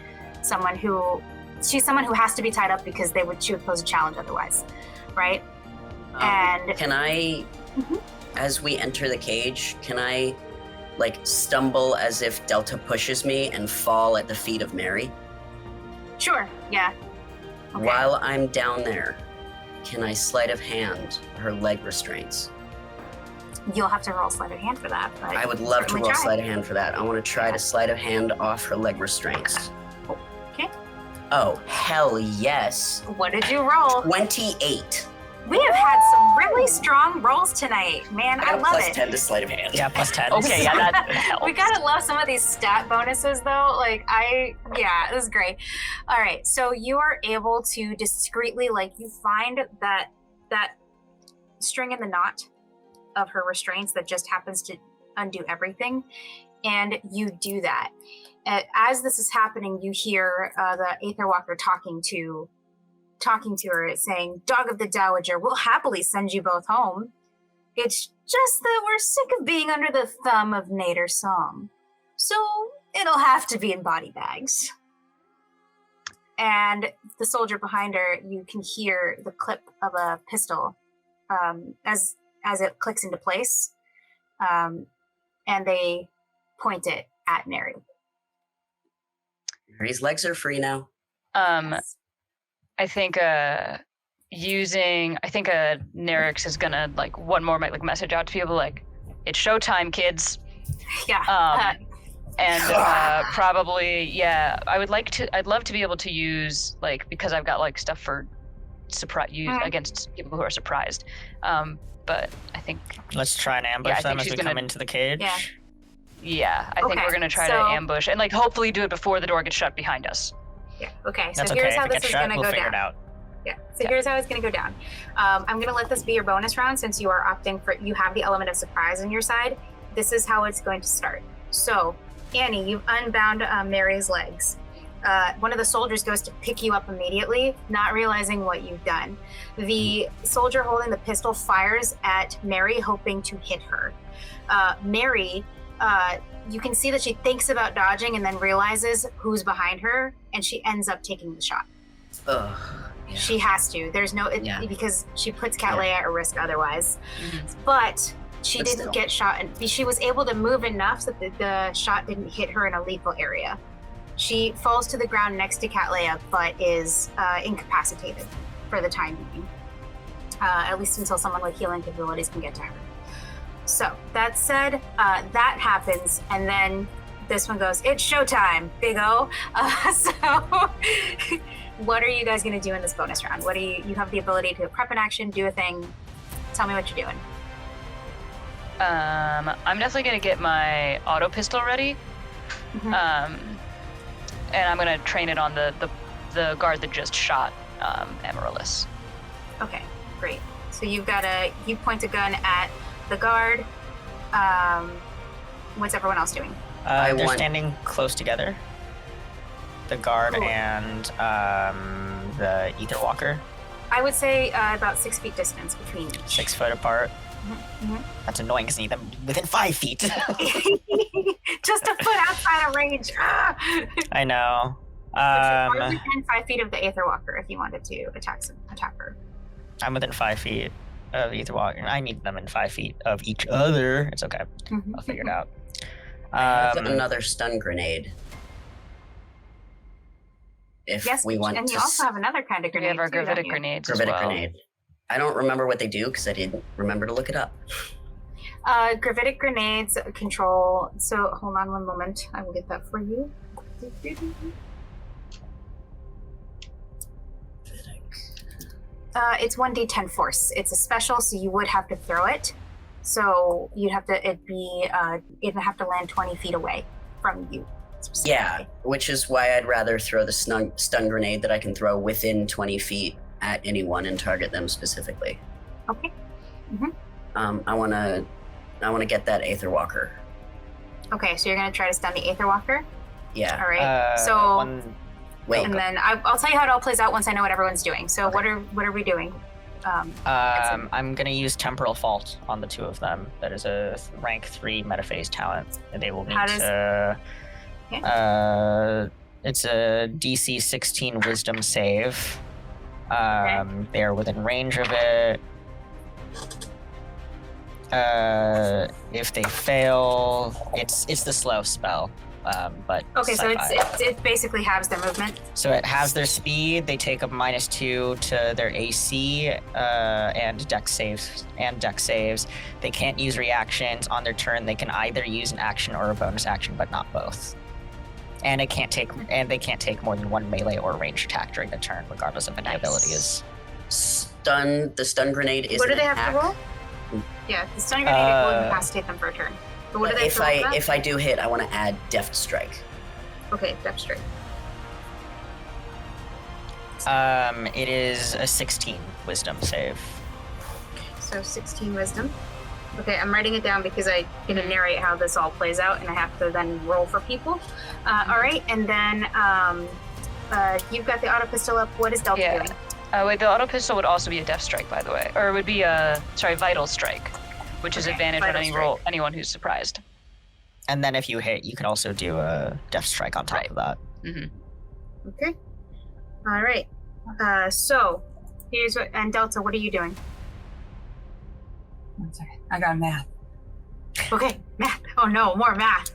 someone who. She's someone who has to be tied up because she would pose a challenge otherwise, right? And can I, as we enter the cage, can I like stumble as if Delta pushes me and fall at the feet of Mary? Sure, yeah. Okay. While I'm down there, can I sleight of hand her leg restraints? You'll have to roll sleight of hand for that. But I would love to roll sleight of hand for that. I want to try to sleight of hand off her leg restraints. Okay. Oh, hell yes. What did you roll? 28. We have had some really strong rolls tonight, man. I love plus it. 10 to sleight of hand. Yeah, plus 10. Okay, yeah, that helps. We gotta love some of these stat bonuses, though. This is great. All right, so you are able to discreetly, you find that string in the knot of her restraints that just happens to undo everything, and you do that. As this is happening, you hear the Aetherwalker talking to her, saying, "Dog of the Dowager, we'll happily send you both home. It's just that we're sick of being under the thumb of Nader Song. So it'll have to be in body bags." And the soldier behind her, you can hear the clip of a pistol as it clicks into place. And they point it at Neri. Mary's legs are free now. I think Nerix is gonna one more message out to people it's showtime, kids. Yeah. And probably I'd love to be able to use because I've got stuff for against people who are surprised. But I think let's try and ambush them as we come into the cage. Yeah, I think we're gonna try to ambush and hopefully do it before the door gets shut behind us. Yeah. Okay. That's so here's okay. how If it this gets is shut, gonna we'll go figure down. it out. Yeah. So here's how it's going to go down. I'm going to let this be your bonus round since you are opting for, you have the element of surprise on your side. This is how it's going to start. So, Annie, you've unbound Mary's legs. One of the soldiers goes to pick you up immediately, not realizing what you've done. The soldier holding the pistol fires at Mary, hoping to hit her. Mary, you can see that she thinks about dodging and then realizes who's behind her, and she ends up taking the shot. Ugh. Yeah. She has to. There's no, because she puts Cat Leia at risk otherwise. But she didn't get shot, and she was able to move enough so that the shot didn't hit her in a lethal area. She falls to the ground next to Cat Leia, but is incapacitated for the time being, at least until someone with healing capabilities can get to her. So that said, that happens, and then this one goes, it's showtime, big O. So what are you guys going to do in this bonus round? What do you have the ability to prep an action, do a thing? Tell me what you're doing. I'm definitely going to get my auto pistol ready. And I'm going to train it on the guard that just shot Amaryllis. Okay, great. So you point a gun at the guard. What's everyone else doing? They're standing close together. The guard and the Ether Walker. I would say about 6 feet distance between each. 6 foot apart. That's annoying because I need them within 5 feet. Just a foot outside of range. I know. Or within 5 feet of the Aether Walker if you wanted to attack her. I'm within 5 feet of Ether Walker. I need them in 5 feet of each other. It's okay. I'll figure it out. I have another stun grenade. If we want and to you also have another kind of grenade. We have our gravitic grenades as well. Gravitic grenade. I don't remember what they do because I didn't remember to look it up. Gravitic grenades control. So hold on one moment. I will get that for you. It's 1d10 force. It's a special, so you would have to throw it. So you'd have to. It'd have to land 20 feet away from you. Yeah, which is why I'd rather throw the stun grenade that I can throw within 20 feet at anyone and target them specifically. Okay. I wanna get that Aether Walker. Okay, so you're gonna try to stun the Aether Walker? Yeah. All right. Wait. And then I'll tell you how it all plays out once I know what everyone's doing. So okay. What are we doing? I'm gonna use Temporal Fault on the two of them. That is a rank 3 metaphase talent, and they will need to. It's a DC 16 Wisdom save. They are within range of it. If they fail, it's the slow spell. But okay, so it basically halves their movement. So it halves their speed. They take a -2 to their AC and Dex saves. They can't use reactions on their turn. They can either use an action or a bonus action, but not both. And they can't take more than one melee or ranged attack during the turn, regardless of any abilities. The stun grenade is. What do they have to roll? Yeah, the stun grenade will incapacitate them for a turn. But what do they if I do hit, I want to add Deft Strike. Okay, Deft Strike. It is a 16 Wisdom save. So 16 Wisdom. Okay, I'm writing it down because I'm going to narrate how this all plays out, and I have to then roll for people. All right, and then you've got the auto pistol up. What is Delta doing? Wait, the auto pistol would also be a Death Strike, by the way. Or it would be Vital Strike, which is advantage on anyone who's surprised. And then if you hit, you can also do a Death Strike on top of that. Okay. All right. So here's what, and Delta, what are you doing? One second. I got math. Okay, math. Oh no, more math.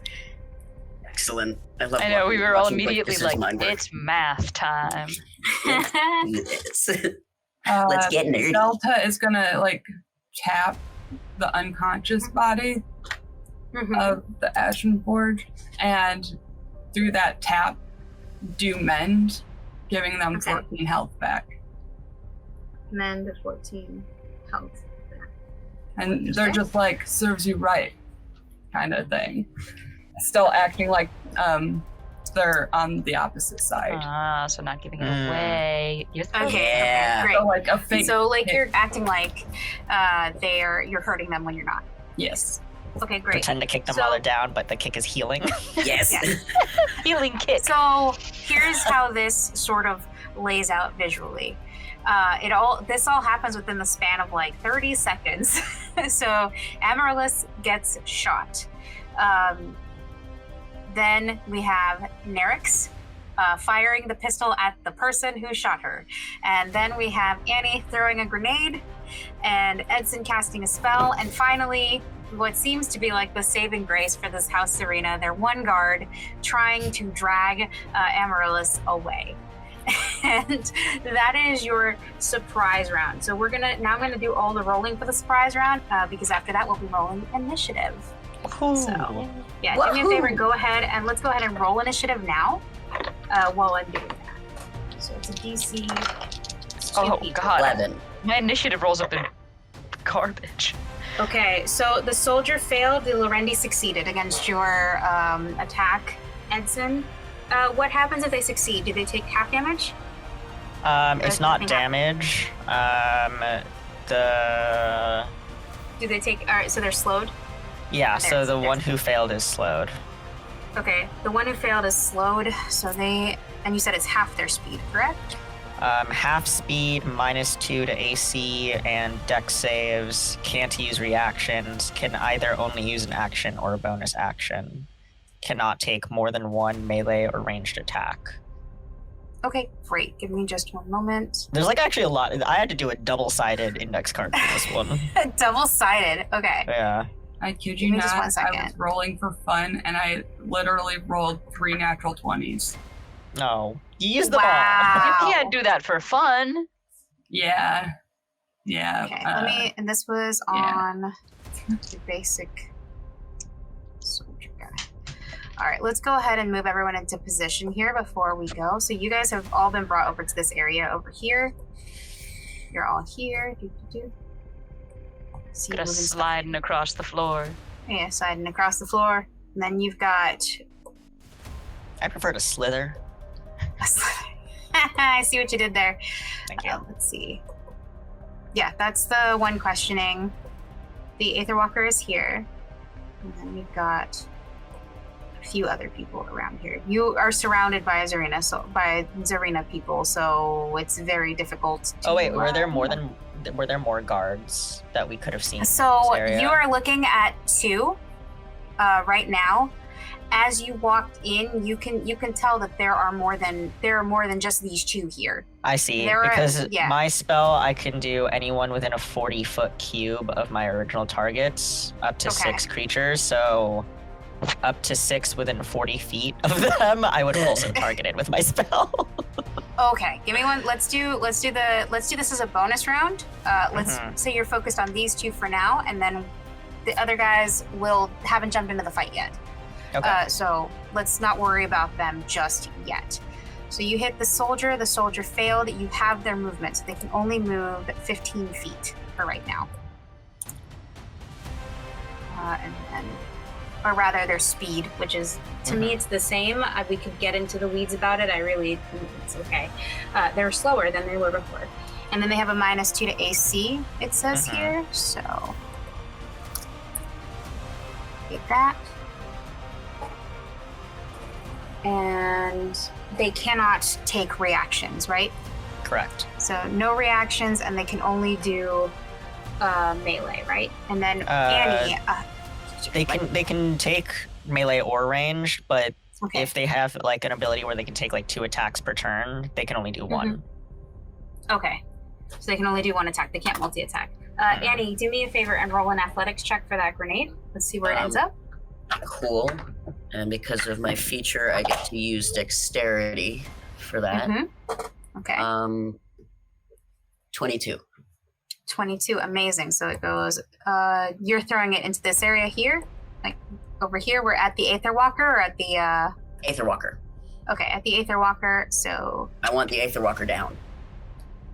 Excellent. I know, we were all immediately like, it's math time. Let's get nerdy. Delta is gonna tap the unconscious body of the Ashen Forge, and through that tap, do mend, giving them 14 health back. Mend 14 health. And they're just serves you right kind of thing. Still acting like they're on the opposite side. So not giving it away. You're Yeah. Great. So like a fake. So like hit. you're acting like you're hurting them when you're not. Yes. Okay, great. Pretend to kick them So- while they're down, but the kick is healing. Yes. Yeah. healing kick. So here's how this sort of lays out visually. This all happens within the span of like 30 seconds. So Amaryllis gets shot. Then we have Nerix firing the pistol at the person who shot her. And then we have Annie throwing a grenade and Edson casting a spell. And finally, what seems to be like the saving grace for this house, Serena, their one guard trying to drag Amaryllis away. And that is your surprise round. So I'm gonna do all the rolling for the surprise round because after that we'll be rolling initiative. So yeah, do me a favor, go ahead and let's go ahead and roll initiative now while I'm doing that. So it's a DC. Oh God! 11. My initiative rolls up in garbage. Okay, so the soldier failed, the Lorendi succeeded against your attack, Edson. What happens if they succeed? Do they take half damage? It's not damage. Do they take? All right, so they're slowed. Yeah, so the There's- one who failed is slowed. Okay, the one who failed is slowed. So and you said it's half their speed, correct? Half speed, -2 to AC, and dex saves. Can't use reactions. Can either only use an action or a bonus action. Cannot take more than one melee or ranged attack. Okay, great. Give me just one moment. There's like actually a lot. I had to do a double-sided index card for this one. Double-sided. Okay. Yeah. I kid Give you me just not. 1 second. I was rolling for fun, and I literally rolled 3 natural 20s. No. You used them all. Wow. You can't do that for fun. Yeah. Yeah. Okay, and this was yeah. on the basic soldier guy. All right, let's go ahead and move everyone into position here before we go. So you guys have all been brought over to this area over here. You're all here. See, Just moving stuff. sliding across the floor. Yeah, sliding across the floor. And then you've got. I prefer to slither. I see what you did there. Thank you. Let's see. Yeah, that's the one questioning. The Aetherwalker is here. And then we've got a few other people around here. You are surrounded by Zarina people, so it's very difficult to, Oh wait, were there more guards that we could have seen? So in this area? you are looking at 2 right now. As you walked in, you can tell that there are more than just these 2 here. I see. Because my spell, I can do anyone within a 40-foot cube of my original targets, up to 6 creatures. So up to 6 within 40 feet of them, I would also target it with my spell. Okay, give me one. Let's do this as a bonus round. Let's say you're focused on these 2 for now, and then the other guys haven't jumped into the fight yet. Okay. So let's not worry about them just yet. So you hit the soldier failed. You have their movement, so they can only move 15 feet for right now. Or rather their speed, which is, to me, it's the same. We could get into the weeds about it. It's okay. They're slower than they were before. And then they have a -2 to AC, it says here. So get that. And they cannot take reactions, right? Correct. So no reactions, and they can only do melee, right? And then Annie, They can take melee or range, but okay. if they have like an ability where they can take like 2 attacks per turn, they can only do 1. Okay, so they can only do 1 attack. They can't multi-attack. Annie, do me a favor and roll an athletics check for that grenade. Let's see where it ends up. Cool. And because of my feature, I get to use dexterity for that. Okay. 22. 22, amazing. So it goes, you're throwing it into this area here, like over here. We're at the Aetherwalker or at the... Aetherwalker. Okay, at the Aetherwalker, so... I want the Aetherwalker down.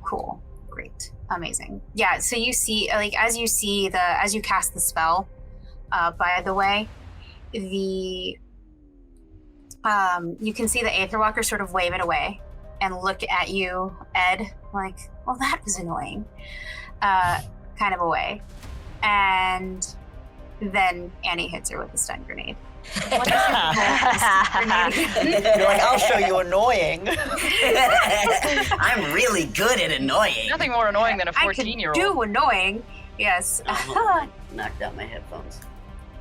Cool, great, amazing. Yeah, so you see, like, as you cast the spell, by the way, the you can see the Aetherwalker sort of wave it away and look at you, Ed, like, well, that was annoying, kind of away. And then Annie hits her with a stun grenade. What does You're like, I'll show you annoying. I'm really good at annoying. Nothing more annoying than a I can 14-year-old. do annoying. Yes. Knocked out my headphones.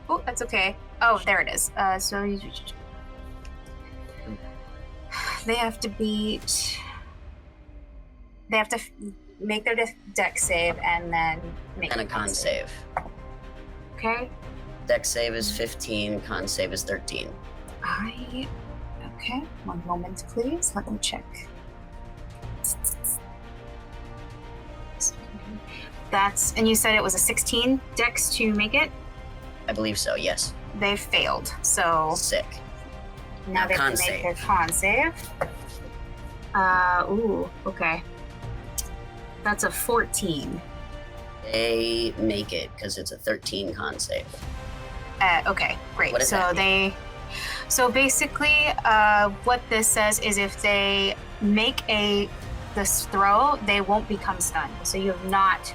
Oh, that's okay. Oh, there it is. So they have to beat. They have to make their deck save and then make And a con save. Okay. Deck save is 15, con save is 13. Okay. 1 moment, please. Let me check. That's, and you said it was a 16 dex to make it? I believe so, yes. They failed, so Sick. now they have con to make save. their con save. Ooh, okay. That's a 14. They make it because it's a 13 con save. Okay, great. What does So that mean? so basically, what this says is if they make this throw, they won't become stunned. So you have not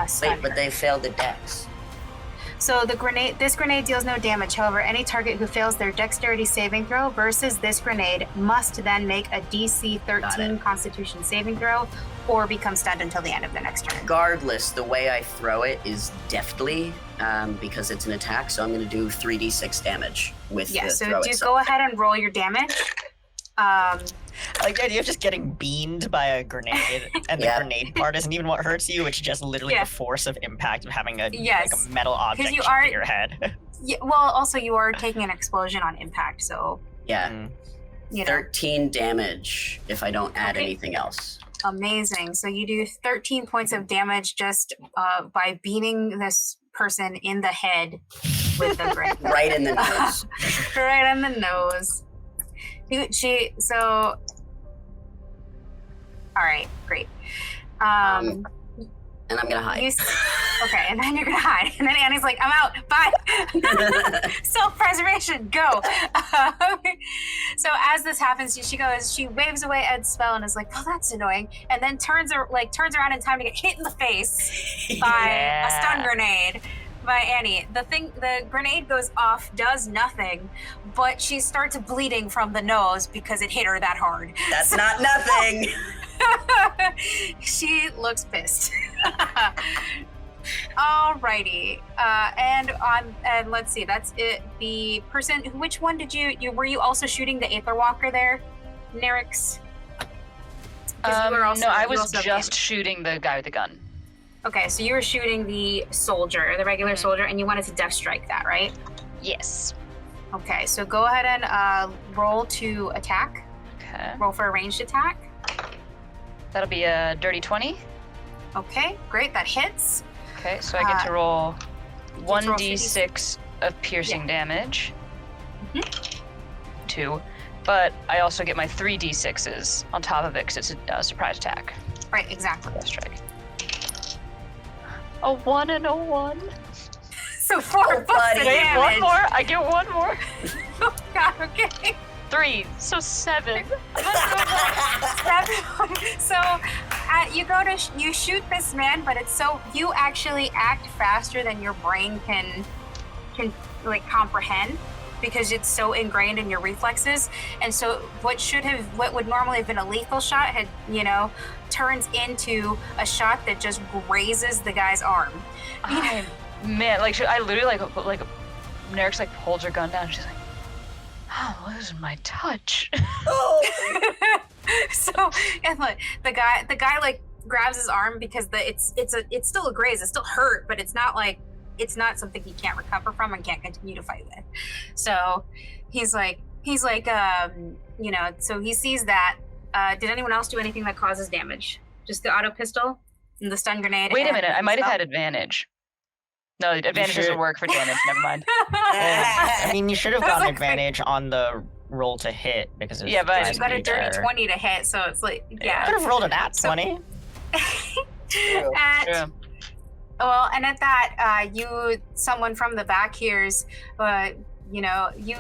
stunned Wait, but her. they failed the dex. So this grenade deals no damage. However, any target who fails their dexterity saving throw versus this grenade must then make a DC 13 Constitution saving throw or become stunned until the end of the next turn. Regardless, the way I throw it is deftly because it's an attack, so I'm going to do 3d6 damage with Yeah, the so throw just itself. go ahead and roll your damage. I like the idea of just getting beamed by a grenade, and the Yeah. grenade part isn't even what hurts you, it's just literally Yeah. the force of impact of having a, Yes. like a metal object you chip are- at your head. Yeah, well, also you are taking an explosion on impact, so Yeah, you know. 13 damage if I don't add Okay. anything else. Amazing. So you do 13 points of damage just by beating this person in the head with the grenade. Right in the nose. Right on the nose. All right, great. And I'm going to hide. Okay, and then you're gonna hide. And then Annie's like, I'm out, bye. Self-preservation, go. So as this happens, she waves away Ed's spell and is like, oh, that's annoying. And then turns around in time to get hit in the face by a stun grenade by Annie. The grenade goes off, does nothing, but she starts bleeding from the nose because it hit her that hard. That's not nothing. She looks pissed. Alrighty, and let's see. That's it. The person. Which one did you? Were you also shooting the Aetherwalker there, Nerix? No, I was just shooting the guy with the gun. Okay, so you were shooting the soldier, the regular soldier, and you wanted to death strike that, right? Yes. Okay, so go ahead and roll to attack. Okay. Roll for a ranged attack. That'll be a dirty 20. Okay, great. That hits. Okay, so I get to roll to roll 1d6 of piercing damage. 2. But I also get my 3d6s on top of it because it's a surprise attack. Right, exactly. Death strike. A 1 and a 1. So 4 bucks of Wait, damage. one more. I get one more. Oh God, okay. 3, so 7. So you shoot this man, but you actually act faster than your brain can like comprehend because it's so ingrained in your reflexes. And so what would normally have been a lethal shot turns into a shot that just grazes the guy's arm. Man, like I literally like Nerix like holds her gun down. And she's like, "Oh, losing my touch." So and like the guy like grabs his arm because it's still a graze, it's still hurt, but it's not something he can't recover from and can't continue to fight with. So he's like so he sees that. Did anyone else do anything that causes damage? Just the auto pistol and the stun grenade? Wait a minute, I might have had advantage. No, advantage doesn't work for damage. Never mind. I mean, you should have gotten like- advantage on the roll to hit because it was Yeah, but You got a dirty 20 to hit, so it's like I yeah. could have rolled a nat 20. At that, someone from the back hears,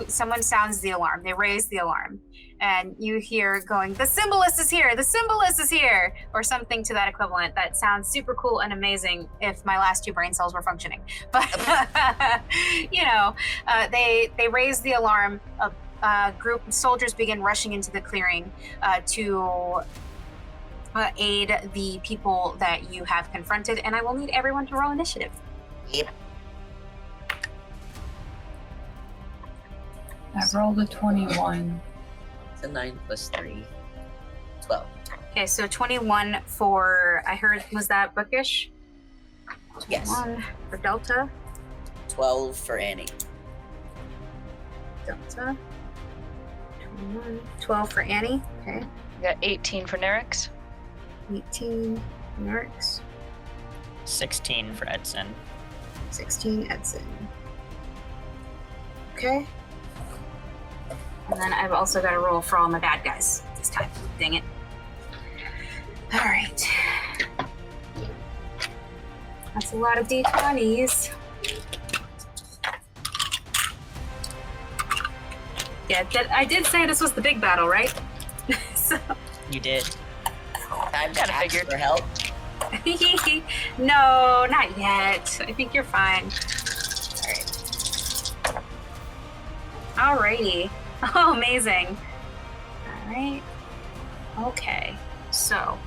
someone sounds the alarm. They raise the alarm, and you hear going, "The Cymbolis is here! The Cymbolis is here!" or something to that equivalent. That sounds super cool and amazing if my last 2 brain cells were functioning. But they raise the alarm. A group of soldiers begin rushing into the clearing to aid the people that you have confronted, and I will need everyone to roll initiative. Yep. I rolled a 21. It's a 9 plus 3. 12. Okay, so 21 for, I heard, was that Bookish? Yes. 1 for Delta. 12 for Annie. Delta. 21. 12 for Annie. Okay. We got 18 for Nerix. 18 for Nerix. 16 for Edson. 16 Edson. Okay. And then I've also got to roll for all my bad guys this time. Dang it. All right. That's a lot of D20s. Yeah, I did say this was the big battle, right? So. You did. I'm Kinda figured. for help. No, not yet. I think you're fine. All right. Alrighty. Oh, amazing. All right. Okay. So,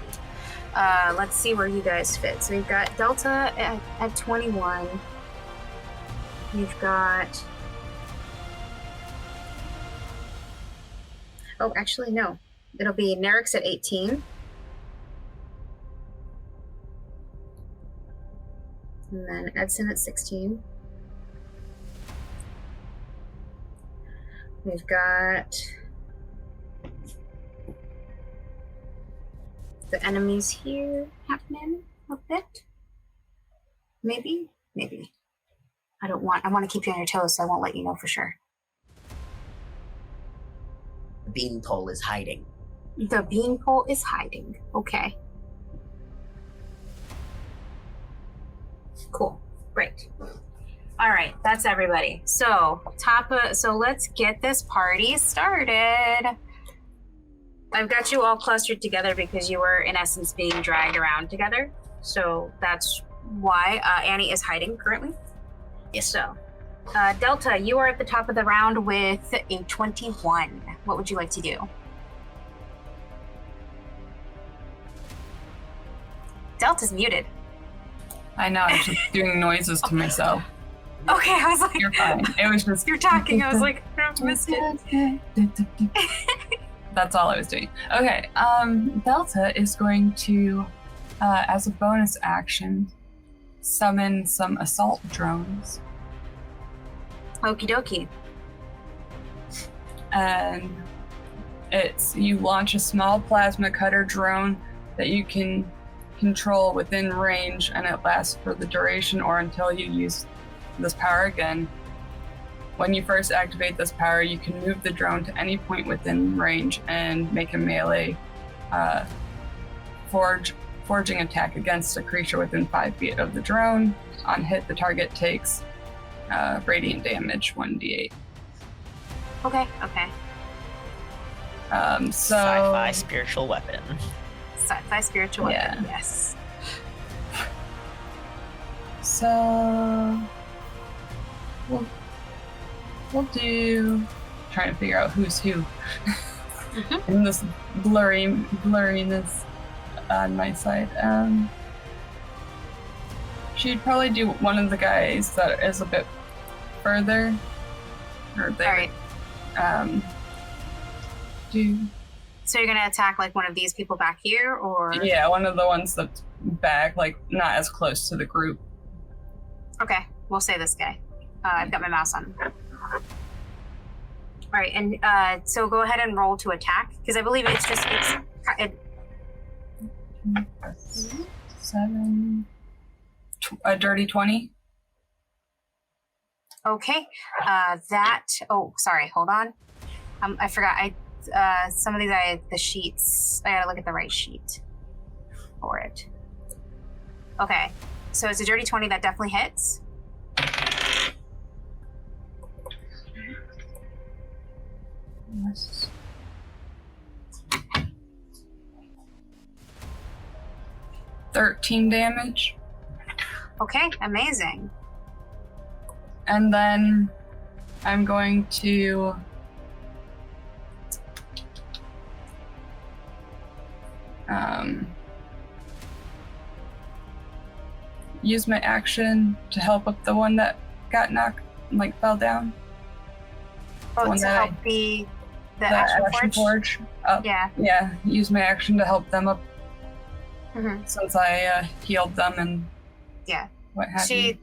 let's see where you guys fit. So we've got Delta at 21. We've got... Oh, actually, no. It'll be Nerix at 18. And then Edson at 16. We've got the enemies here happening a bit. Maybe. I want to keep you on your toes, so I won't let you know for sure. The beanpole is hiding. The beanpole is hiding. Okay. Cool. Great. All right, that's everybody. So let's get this party started. I've got you all clustered together because you were, in essence, being dragged around together. So that's why Annie is hiding currently. Yes. So, Delta, you are at the top of the round with a 21. What would you like to do? Delta's muted. I know, I'm just doing noises to myself. Okay, I was like, You're fine. It was just... You're talking. I was like, I missed it. That's all I was doing. Okay, Delta is going to, as a bonus action, summon some assault drones. Okie dokie. And you launch a small plasma cutter drone that you can control within range, and it lasts for the duration or until you use this power again. When you first activate this power, you can move the drone to any point within range and make a melee forging attack against a creature within 5 feet of the drone. On hit, the target takes radiant damage, 1d8. Okay. Sci-fi spiritual weapon. Sci-fi spiritual weapon, yes. So we'll do, trying to figure out who's who in this blurriness on my side. She'd probably do one of the guys that is a bit further, or there. All right. Do. So you're gonna attack like one of these people back here, or? Yeah, one of the ones that's back, like not as close to the group. Okay, we'll say this guy. I've got my mouse on. All right, and so go ahead and roll to attack, because I believe it's 7. A dirty 20. Okay, oh, sorry, hold on. I forgot, some of these, the sheets, I gotta look at the right sheet for it. Okay, so it's a dirty 20 that definitely hits. this. $13 damage. Okay, amazing. And then I'm going to use my action to help up the one that got knocked, like fell down. Oh, One to that help the action forge? Up. Yeah. Yeah, use my action to help them up Mm-hmm. since I healed them and Yeah. what have you.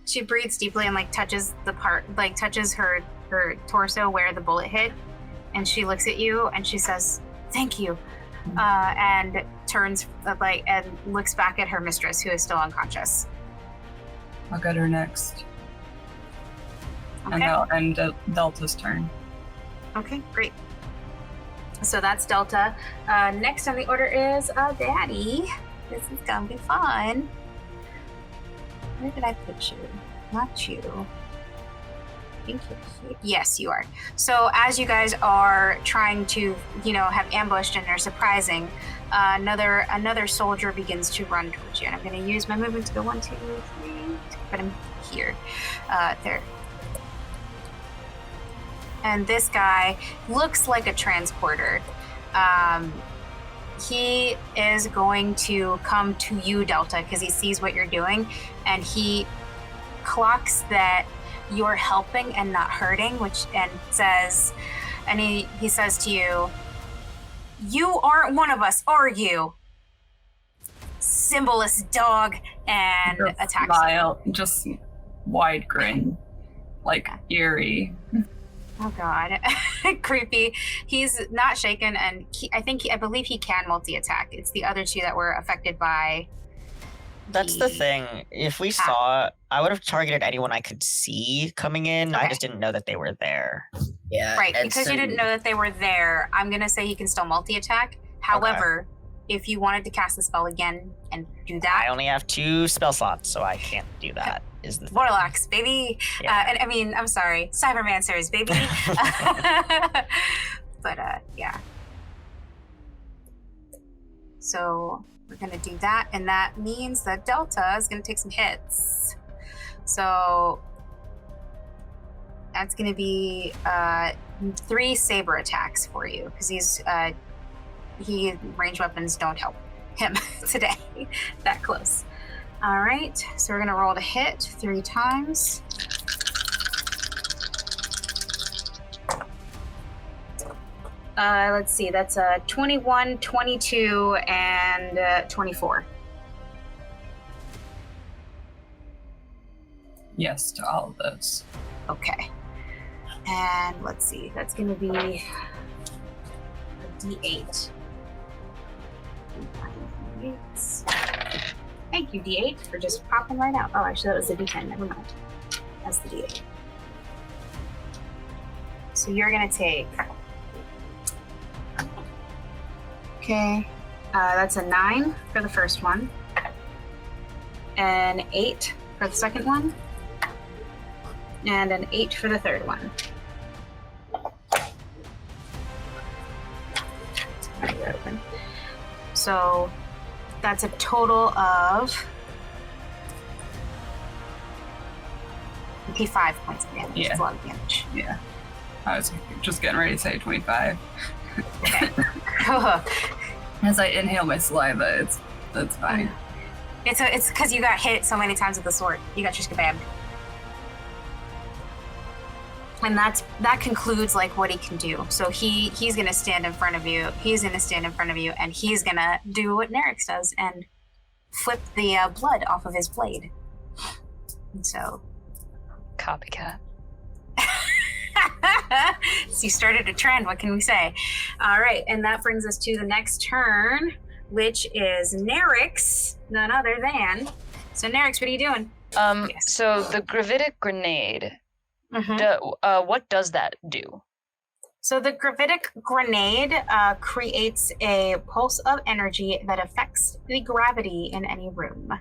She breathes deeply and like touches the part, like touches her torso where the bullet hit, and she looks at you and she says, "Thank you," and turns and looks back at her mistress, who is still unconscious. I'll get her next. Okay. And Delta's turn. Okay, great. So that's Delta. Next on the order is Daddy. This is gonna be fun. Where did I put you? Not you. I think you're here. Yes, you are. So as you guys are trying to, have ambushed and they're surprising, another soldier begins to run towards you. And I'm going to use my movement to go 1, 2, 3, to put him here. There. And this guy looks like a transporter. He is going to come to you, Delta, because he sees what you're doing, and he clocks that you're helping and not hurting, and he says to you, "You aren't one of us, are you? Cymbolis dog," and attacks Smile, just wide grin, like eerie. Oh God, creepy. He's not shaken, and I believe he can multi-attack. It's the other two that were affected by. That's the thing. If we saw, I would have targeted anyone I could see coming in. Okay. I just didn't know that they were there. Yeah. Right, and because so- you didn't know that they were there. I'm gonna say he can still multi-attack. However, if you wanted to cast the spell again and do that, I only have 2 spell slots, so I can't do that. Is the thing. Warlocks, baby. Yeah. I'm sorry, Cybermancers, baby. But yeah. So we're gonna do that, and that means that Delta is gonna take some hits. So that's gonna be 3 saber attacks for you, because ranged weapons don't help him today. That close. All right, so we're gonna roll to hit 3 times. Let's see, that's 21, 22, and 24. Yes, to all of those. Okay. And let's see, that's gonna be a D8. Thank you, D8, for just popping right out. Oh, actually, that was the D10. Never mind. That's the D8. So you're gonna take. Okay, that's a 9 for the first one, an 8 for the second one, and an 8 for the third one. Open. So that's a total of 25 points of damage. Yeah. That's a lot of damage. Yeah. I was just getting ready to say 25. Okay. As I inhale my saliva, that's fine. It's because you got hit so many times with the sword. You got your kebabbed. And that concludes like what he can do. So he's gonna stand in front of you. He's gonna stand in front of you, and he's gonna do what Nerix does and flip the blood off of his blade. And so, Copycat. so you started a trend. What can we say? All right, and that brings us to the next turn, which is Nerix, none other than. So Nerix, what are you doing? Yes. So the gravitic grenade. Mhm. What does that do? So the gravitic grenade creates a pulse of energy that affects the gravity in any room.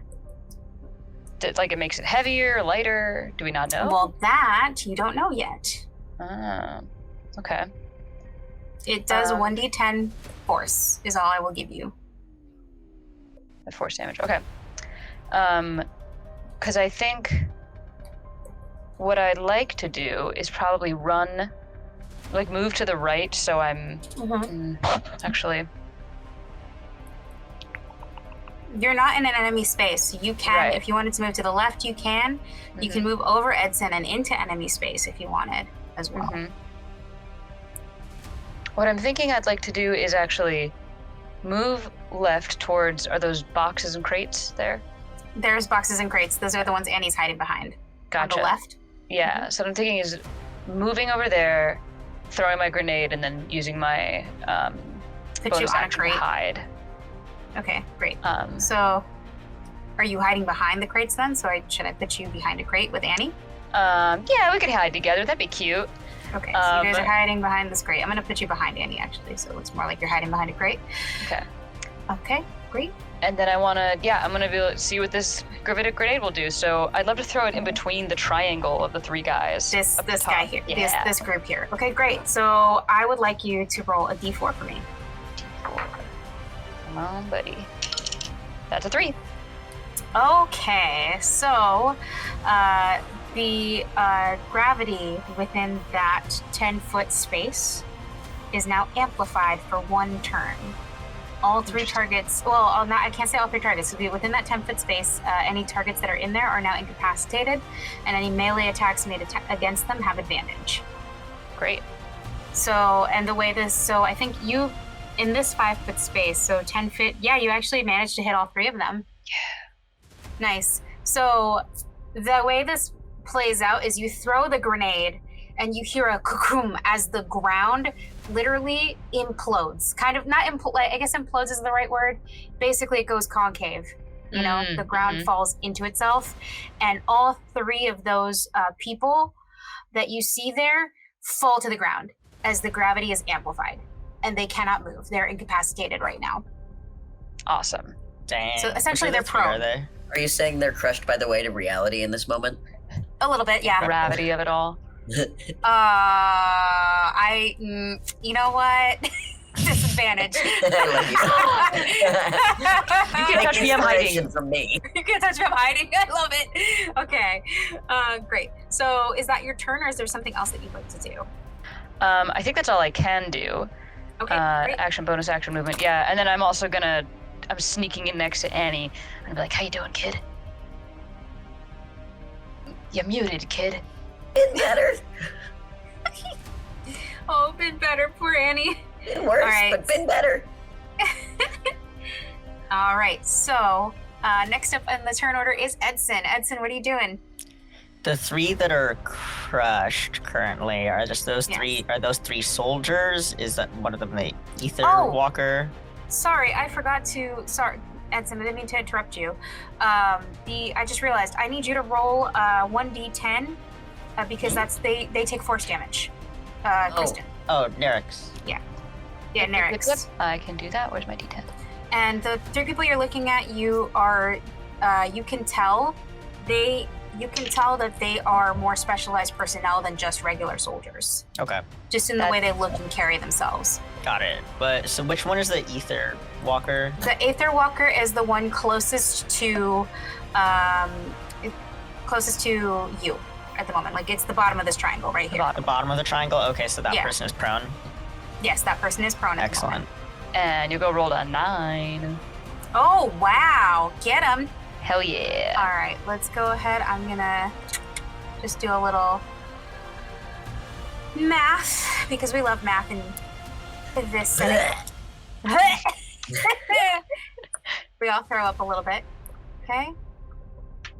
Like it makes it heavier, lighter? Do we not know? Well, that you don't know yet. Ah, okay. It does 1d10 force is all I will give you. The force damage. Okay. Because I think what I'd like to do is probably run, like move to the right, so I'm actually. You're not in an enemy space, so you can, Right. if you wanted to move to the left, you can. You can move over Edson and into enemy space if you wanted as well. What I'm thinking I'd like to do is actually move left towards, are those boxes and crates there? There's boxes and crates. Those are the ones Annie's hiding behind. Gotcha. On the left. Yeah, so what I'm thinking is moving over there, throwing my grenade, and then using my Put you bonus on a action to crate. hide. Okay, great. So, So, are you hiding behind the crates then? So should I put you behind a crate with Annie? yeah, we could hide together. That'd be cute. Okay, so you guys are hiding behind this crate. I'm going to put you behind Annie, actually, so it looks more like you're hiding behind a crate. Okay. Okay, great. And then I want to, I'm going to be able to see what this gravitic grenade will do. So I'd love to throw it in between the triangle of the three guys. This up the guy top. here, Yeah. this group here. Okay, great. So I would like you to roll a d4 for me. Come on, buddy. That's a 3. Okay, so the gravity within that 10-foot space is now amplified for 1 turn. All 3 targets, I can't say all 3 targets, will be within that 10-foot space. Any targets that are in there are now incapacitated, and any melee attacks made against them have advantage. Great. So, and the way I think you, in this 5-foot space, so 10 feet, you actually managed to hit all 3 of them. Yeah. Nice. So, the way this plays out is you throw the grenade and you hear a cocoon as the ground literally implodes. Kind of, not I guess implodes is the right word. Basically, it goes concave. You know, the ground falls into itself. And all 3 of those people that you see there fall to the ground as the gravity is amplified. And they cannot move. They're incapacitated right now. Awesome. Dang. So essentially they're three, are prone. they? Are you saying they're crushed by the weight of reality in this moment? A little bit, yeah. Gravity of it all. You know what? Disadvantage. You can touch me, I'm hiding. From me. You can touch me, I'm hiding. I love it. Okay, great. So is that your turn, or is there something else that you'd like to do? I think that's all I can do. Okay, great. Action, bonus action, movement. Yeah, and then I'm also I'm sneaking in next to Annie. I'm gonna be like, how you doing, kid? You're muted, kid. Been better. Oh, been better, poor Annie. Been worse, All right. but been better. All right, so next up in the turn order is Edson. Edson, what are you doing? The 3 that are crushed currently are just those Yes. 3. Are those 3 soldiers? Is that one of them the ether Oh. walker? Sorry, I forgot to. Sorry, Edson, I didn't mean to interrupt you. I just realized I need you to roll 1d10 because they take force damage. Kristin. Oh, Nerix. Yeah, Yep, Nerix. I can do that. Where's my D10? And the 3 people you're looking at, you can tell that they are more specialized personnel than just regular soldiers. Okay, Just in the way they look and carry themselves. got it. But so which one is the ether walker? The Aether Walker is the one closest to you at the moment. Like, it's the bottom of this triangle right here. The bottom of the triangle? Okay, so that Yeah. person is prone. Yes, that person is prone at the moment. Excellent. And you go roll a 9. Oh, wow. Get him. Hell yeah. All right, let's go ahead. I'm going to just do a little math because we love math in this setting. We all throw up a little bit. Okay.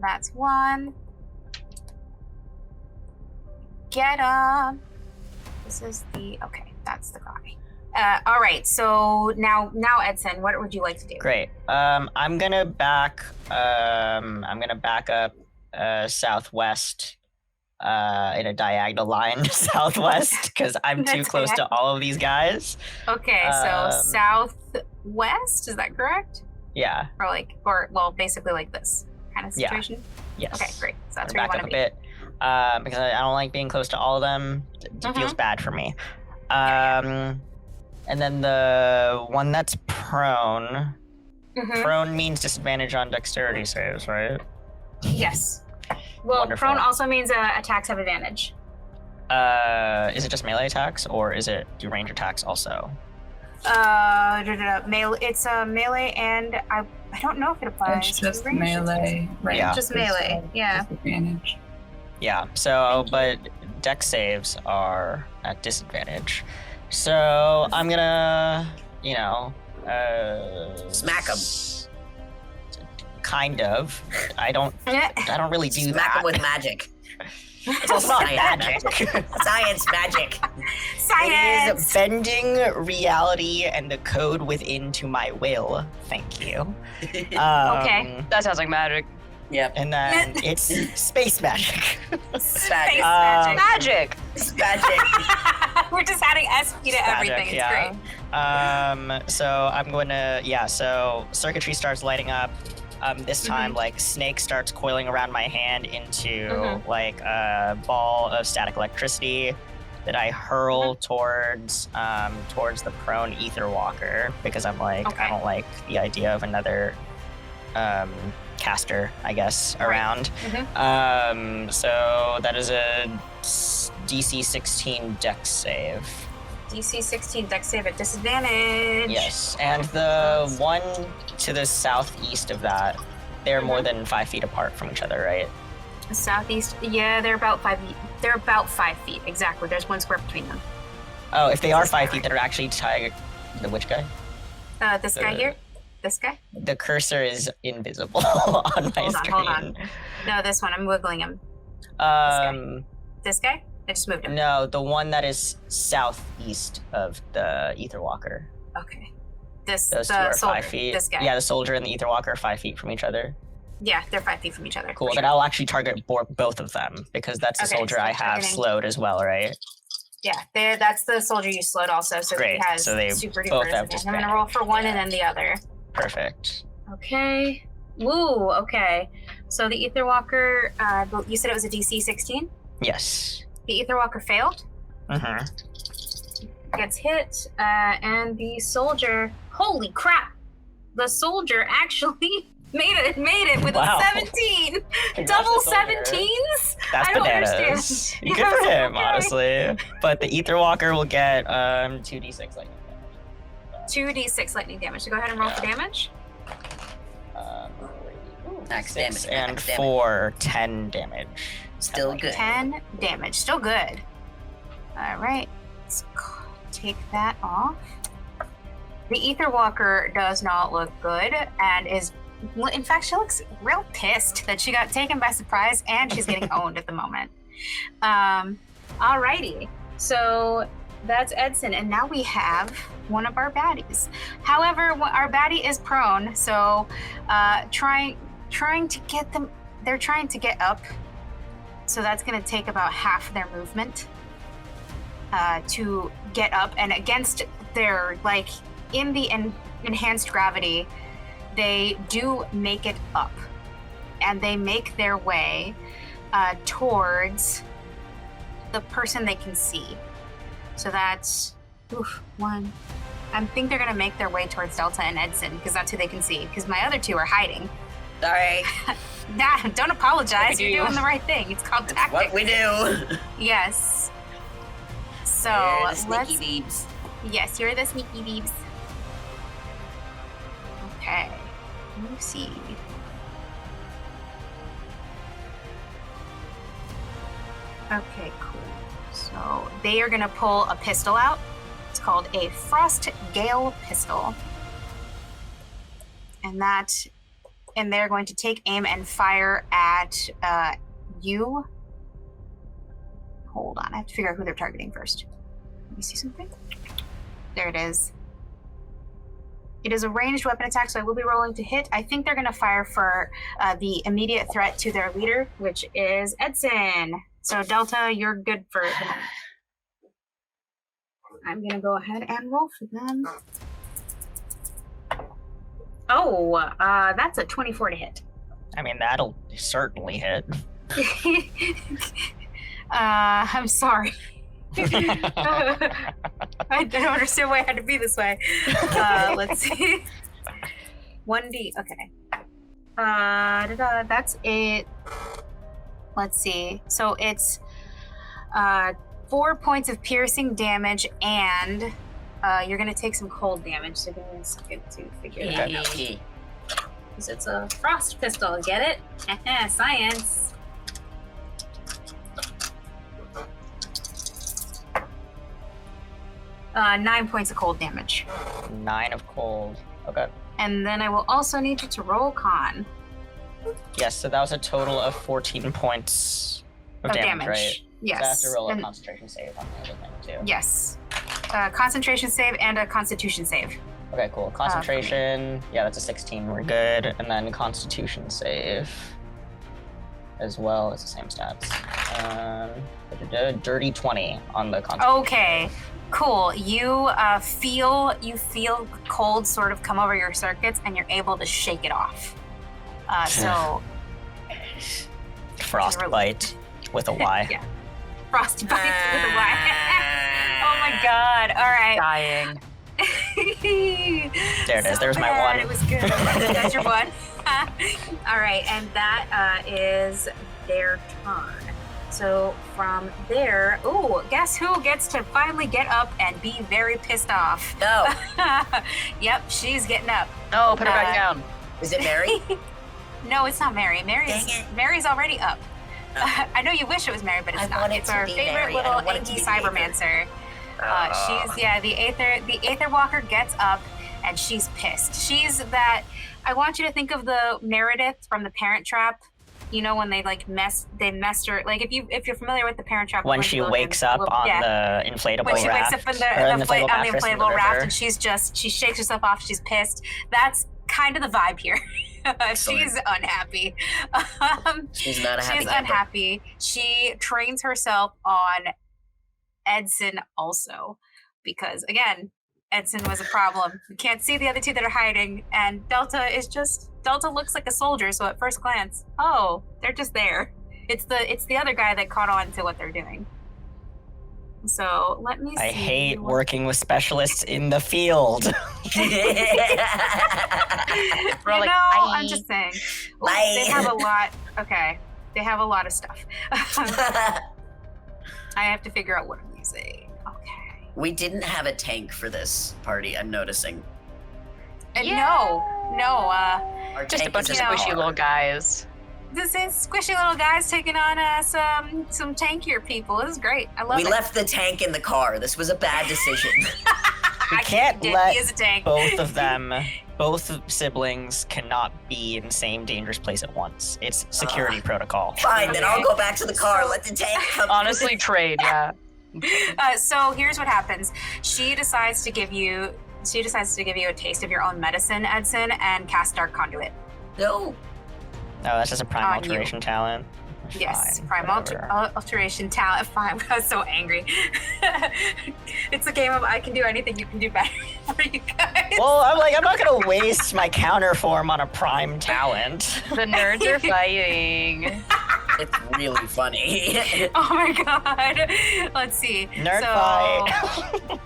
That's 1. Get him. This is okay, that's the guy. All right, so now Edson, what would you like to do? Great. I'm gonna back up southwest in a diagonal line southwest because I'm too That's close okay. to all of these guys. Okay, so Um, southwest, is that correct? Yeah. Or basically like this kind of Yeah. situation? Yes. Okay, great. So that's I'm where you back want up to a be. bit because I don't like being close to all of them. It feels bad for me. And then the one that's prone. Mhm. Prone means disadvantage on dexterity saves, right? Yes. Well, Wonderful. prone also means attacks have advantage. Is it just melee attacks, or do range attacks also? Melee. It's melee, and I don't know if it applies. It's to just range. melee. Range Yeah. Just is, melee, yeah. Disadvantage. Yeah. So, but dex saves are at disadvantage. So I'm gonna, Smack 'em. Kind of. I don't really do Smack that. him with magic. It's not Science. magic. Science magic. It Science. is bending reality and the code within to my will. Thank you. Okay. That sounds like magic. Yep. And then it's space magic. Space Magic. magic. Magic! Magic. We're just adding SP to everything. It's great. So I'm going to, so circuitry starts lighting up. This time, like, snake starts coiling around my hand into, like, a ball of static electricity that I hurl towards the prone ether walker, because I'm like, I don't like the idea of another caster, I guess, around. So that is a DC 16 dex save. DC 16 dex save at disadvantage. Yes, and the one to the southeast of that, they're more than 5 feet apart from each other, right? Southeast, yeah, they're about 5 feet. They're about 5 feet, exactly. There's 1 square between them. Oh, if they are 5 feet, then are actually the which guy? This guy here? This guy? The cursor is invisible on my screen. Hold on. No, this one. I'm wiggling him. This guy? I just moved him. No, the one that is southeast of the ether walker. Okay. Those two are soldier. 5 feet. This guy. Yeah, the soldier and the ether walker are 5 feet from each other. Yeah, they're 5 feet from each other. Cool. for Then sure. I'll actually target both of them, because that's the Okay, soldier so I have targeting- slowed as well, right? Yeah, that's the soldier you slowed also, so Great, he has so they super both duper have disadvantage. I'm gonna roll for one and then the other. Perfect. Okay. Woo, okay. So the Ether Walker, you said it was a DC 16? Yes. The Ether Walker failed, Mm-hmm. gets hit, and the soldier, holy crap! The soldier actually made it with Wow. a 17! Congrats Double to soldier. 17s? That's I don't bananas. understand. Good for Yes, him, okay. honestly. But the ether walker will get 2d6 lightning damage. 2d6 lightning damage. So go ahead and roll for Yeah. damage. Max 6 damage, and max damage. 4, 10 damage. Still 10 good. 10 damage. Still good. All right. Let's take that off. The Ether Walker does not look good and is, in fact, she looks real pissed that she got taken by surprise and she's getting owned at the moment. Alrighty. So that's Edson. And now we have one of our baddies. However, our baddie is prone. So trying to get them, they're trying to get up. So that's going to take about half their movement to get up. And against their, like, in the enhanced gravity, they do make it up. And they make their way towards the person they can see. So that's, one. I think they're going to make their way towards Delta and Edson, because that's who they can see. Because my other two are hiding. Sorry. Nah, don't apologize. We You're do. doing the right thing. It's called It's tactics. what we do. Yes. So We're the let's. sneaky beebs. Yes, you're the sneaky beebs. Okay. Let me see. Okay, cool. So they are gonna pull a pistol out. It's called a Frost Gale pistol. And they're going to take aim and fire at you. Hold on, I have to figure out who they're targeting first. Let me see something. There it is. It is a ranged weapon attack, so I will be rolling to hit. I think they're going to fire for the immediate threat to their leader, which is Edson. So Delta, you're good for the moment. I'm going to go ahead and roll for them. Oh, that's a 24 to hit. I mean, that'll certainly hit. I'm sorry. I don't understand why it had to be this way. Let's see. 1d. Okay. That's it. Let's see. So it's 4 points of piercing damage, and you're gonna take some cold damage. So give me a second to figure that out. Because it's a frost pistol. Get it? Science. Uh, 9 points of cold damage. 9 of cold. Okay. And then I will also need you to roll con. Yes, so that was a total of 14 points of damage, right? Yes. So I have to roll a And- concentration save on the other thing, too. Yes. Concentration save and a constitution save. Okay, cool. Concentration, yeah, that's a 16. We're good. And then constitution save as well. It's the same stats. Dirty 20 on the constitution. Okay. Cool. You feel cold sort of come over your circuits, and you're able to shake it off. So Frostbite with a Y. yeah, frostbite with a Y. Oh my god! All right. Dying. There it is. So There's my bad, one. It was good. That's your one. All right, and that is their turn. So from there, guess who gets to finally get up and be very pissed off? No. Yep, she's getting up. No, put her back down. Is it Mary? No, it's not Mary. Dang it. Mary's already up. Oh. I know you wish it was Mary, but it's I not. want it It's to our be favorite Mary. I little don't want it to Angie be the Aether. Cybermancer. She's the Aether Walker gets up and she's pissed. She's that. I want you to think of the Meredith from The Parent Trap. You know when they messed her. Like if you're familiar with The Parent Trap. When she wakes up on the inflatable when she raft. wakes up on the mattress in inflatable the raft, river. and she shakes herself off. She's pissed. That's kind of the vibe here. She's unhappy. She's not a happy She's camper. unhappy. She trains herself on Edson also, because again, Edson was a problem. You can't see the other two that are hiding, and Delta looks like a soldier. So at first glance, oh, they're just there. It's the other guy that caught on to what they're doing. So let me see. I hate working with specialists in the field. We're all like, I'm "Bye." just saying. Ooh, Bye. they have a lot. Okay, they have a lot of stuff. I have to figure out what I'm using. Okay. We didn't have a tank for this party, I'm noticing. No. Our Just a tank bunch is of in the squishy car. little guys. This is squishy little guys taking on some tankier people. This is great. I love We it. left the tank in the car. This was a bad decision. We can't He let is a tank. both of them, both siblings cannot be in the same dangerous place at once. It's security protocol. Fine, then I'll Okay. go back to the car. Let the tank come. Honestly, trade, yeah. So here's what happens. She decides to give you a taste of your own medicine, Edson, and cast Dark Conduit. No. No, that's just a prime On you. alteration talent. Yes, Fine, prime whatever. alteration talent. Fine. I was so angry. It's a game of I can do anything, you can do better for you guys. Well, I'm not gonna waste my counter form on a prime talent. The nerds are fighting. It's really funny. Oh my god. Let's see. Nerd so, fight.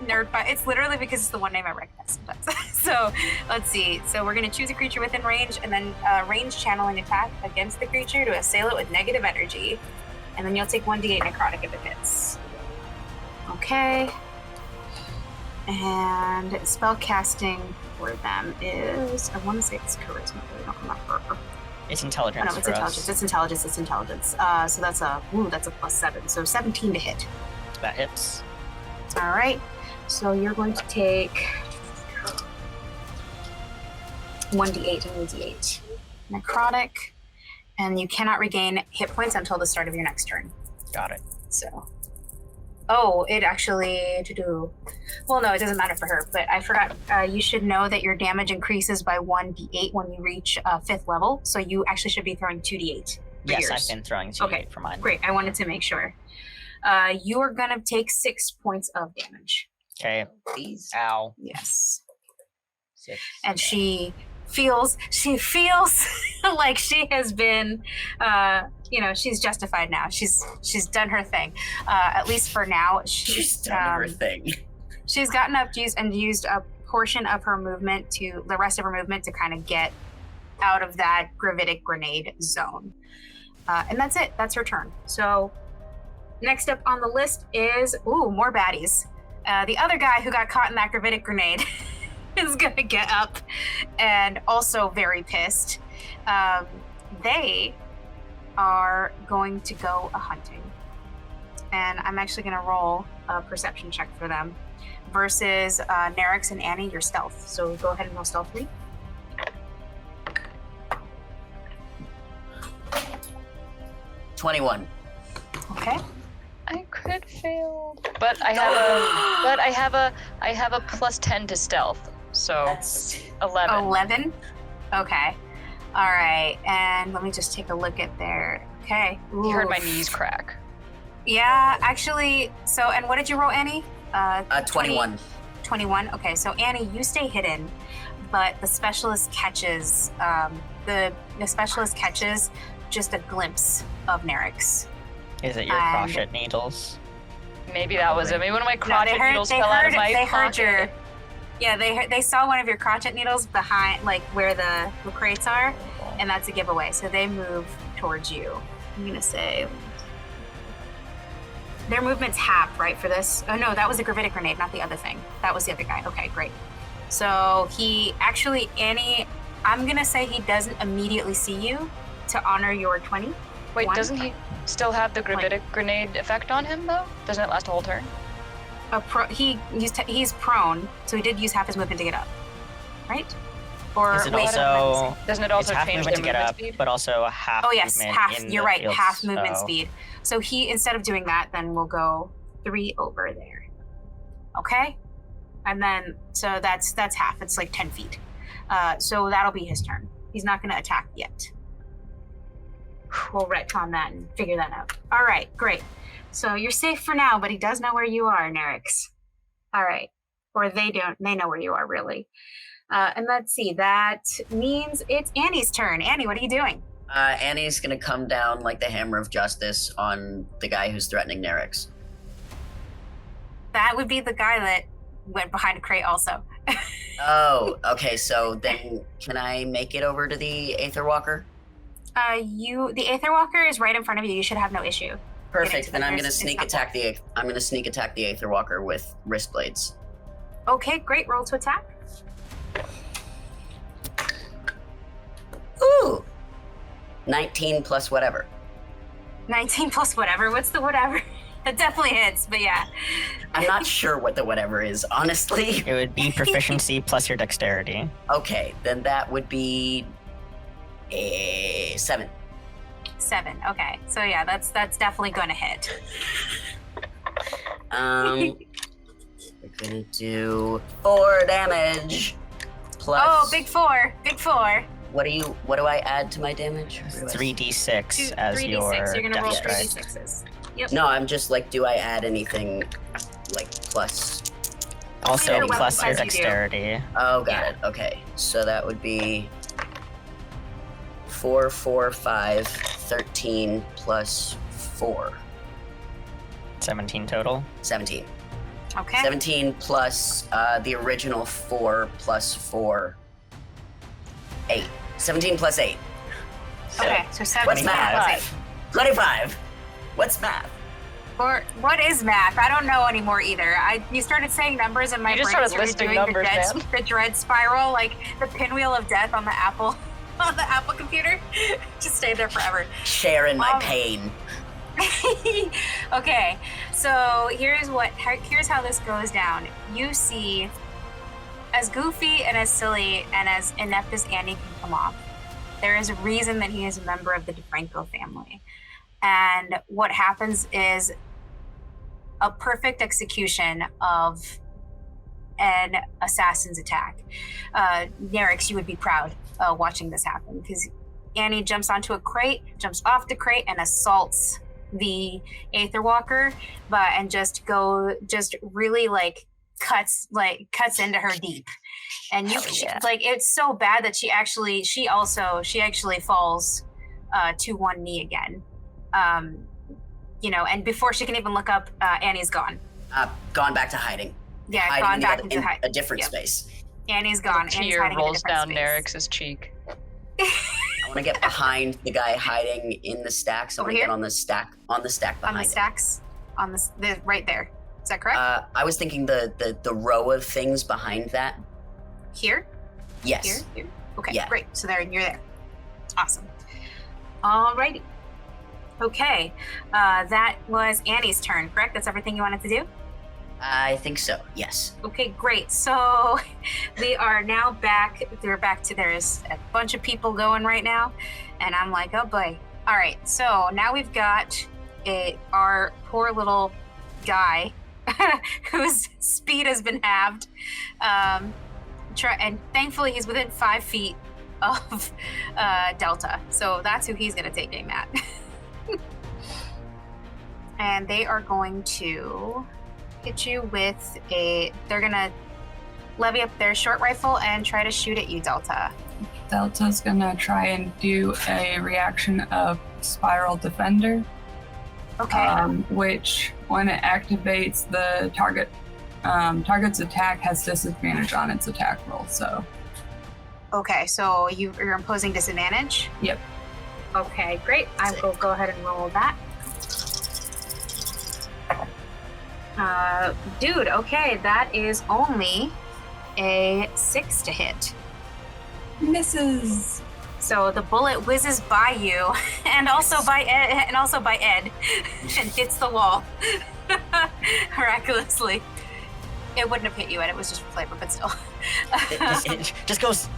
Nerd fight. It's literally because it's the one name I recognize sometimes. So let's see. So we're gonna choose a creature within range, and then range channeling attack against the creature to assail it with negative energy, and then you'll take 1d8 necrotic if it hits. Okay. And spell casting for them is, I want to say it's charisma, but I don't remember. It's intelligence. No, it's for intelligence. us. It's intelligence. It's intelligence. So that's a +7. So 17 to hit. That hits. All right. So you're going to take 1d8 and 1d8 necrotic, and you cannot regain hit points until the start of your next turn. Got it. So, it actually well, no, it doesn't matter for her. But I forgot. You should know that your damage increases by 1d8 when you reach 5th level. So you actually should be throwing 2d8. for Yes, yours. I've been throwing 2 Okay, for mine. Great. I wanted to make sure. You are gonna take 6 points of damage. Okay. Please. Ow. Yes. 6. And she feels like she has been she's justified now. She's done her thing, at least for now. She's done her thing. she's gotten up and used a portion of her movement the rest of her movement to kind of get out of that gravitic grenade zone. And that's it. That's her turn. So next up on the list is, more baddies. The other guy who got caught in that gravitic grenade is going to get up and also very pissed. They are going to go a-hunting. And I'm actually going to roll a perception check for them versus Nerix and Annie, your stealth. So go ahead and roll stealth for me. 21. Okay. I crit failed, but I have a plus 10 to stealth, so That's 11. 11? Okay. All right. And let me just take a look at their. Okay. You heard my Oof. knees crack. Yeah, actually. So, and what did you roll, Annie? 21. 21. Okay, so Annie, you stay hidden, but the specialist catches. The specialist catches just a glimpse of Nerix. Is it your And- crochet needles? Maybe that was it. Maybe one of my crotchet needles they fell out of heard, my they heard pocket. your. Yeah, they saw one of your crotchet needles behind, like where the crates are, and that's a giveaway. So they move towards you. I'm gonna say their movement's half, right, for this? Oh no, that was a gravitic grenade, not the other thing. That was the other guy. Okay, great. So he actually, Annie, I'm gonna say he doesn't immediately see you to honor your 20. Wait, One. doesn't he still have the gravitic grenade effect on him, though? Doesn't it last a whole turn? He's prone, so he did use half his movement to get up, right? Or Is it wait, also Doesn't it it's also half change movement their to get movement up, speed? but also half oh yes, movement half. in You're the right, field, half movement so- speed. So he, instead of doing that, then we'll go 3 over there. Okay, and then so that's half. It's like 10 feet. So that'll be his turn. He's not going to attack yet. We'll retcon that and figure that out. All right, great. So you're safe for now, but he does know where you are, Nerix. All right. Or they don't. They know where you are, really. And let's see. That means it's Annie's turn. Annie, what are you doing? Annie's gonna come down like the hammer of justice on the guy who's threatening Nerix. That would be the guy that went behind a crate also. Oh, okay. So then, can I make it over to the Aether Walker? The Aether Walker is right in front of you. You should have no issue. Perfect. Then I'm gonna It's sneak not attack the. I'm gonna sneak attack the Aether Walker with wrist blades. Okay, great. Roll to attack. Ooh. 19 plus whatever. 19 plus whatever. What's the whatever? That definitely hits, but yeah. I'm not sure what the whatever is, honestly. It would be proficiency plus your dexterity. Okay, then that would be a 7. 7. Okay. So yeah, that's definitely going to hit. We're gonna do 4 damage. Plus. Oh, big 4. Big 4. What do I add to my damage? 3d6 as 3d6. your You're going to roll death strike. 3d6s. Yep. No, I'm just like, do I add anything like plus? Also Your plus weapon your plus you do. dexterity. Oh, got it. Okay, so that would be 4, 4, 5, 13 plus 4. 17 total. 17. Okay. 17 plus the original 4 plus 4. 8. 17 plus 8. Okay. So 7 What's plus math? 8. 25. What's math? Or what is math? I don't know anymore either. You started saying numbers and my You just brain started listing doing numbers, the dread spiral, like the pinwheel of death on the Apple computer. Just stayed there forever. Sharing my pain. Okay, so here's how this goes down. You see, as goofy and as silly and as inept as Andy can come off, there is a reason that he is a member of the DeFranco family. And what happens is a perfect execution of an assassin's attack. Nerix, you would be proud watching this happen because Annie jumps onto a crate, jumps off the crate, and assaults the Aether Walker, and just really cuts into her deep. And it's so bad that she actually falls to one knee again. And before she can even look up, Annie's gone. Gone back to hiding. Yeah, hiding gone in back the into other- in a different space. Annie's gone. Annie's Tear hiding in a rolls different down space. Nerix's cheek. I want to get behind the guy hiding in the stacks. I Over want to get here? on the stack behind On the him. stacks, on the right there. Is that correct? I was thinking the row of things behind that. Here? Yes. Here? Okay, Yeah. great. So there, you're there. Awesome. Alrighty. Okay, that was Annie's turn, correct? That's everything you wanted to do? I think so. Yes. Okay, great. So we are now back. We're back to there's a bunch of people going right now, and I'm like, oh boy. All right. So now we've got our poor little guy whose speed has been halved, and thankfully he's within 5 feet of Delta. So that's who he's going to take aim at. And they are going to hit you with they're gonna levy up their short rifle and try to shoot at you, Delta. Delta's gonna try and do a reaction of Spiral Defender, Okay. which when it activates, the target's attack has disadvantage on its attack roll. So Okay, so you're imposing disadvantage? Yep. Okay, great. I will go ahead and roll that. Dude, okay, that is only a 6 to hit. misses. So the bullet whizzes by you, and also by Ed, and hits the wall. Miraculously. It wouldn't have hit you, Ed. It was just for flavor, but still. It just goes,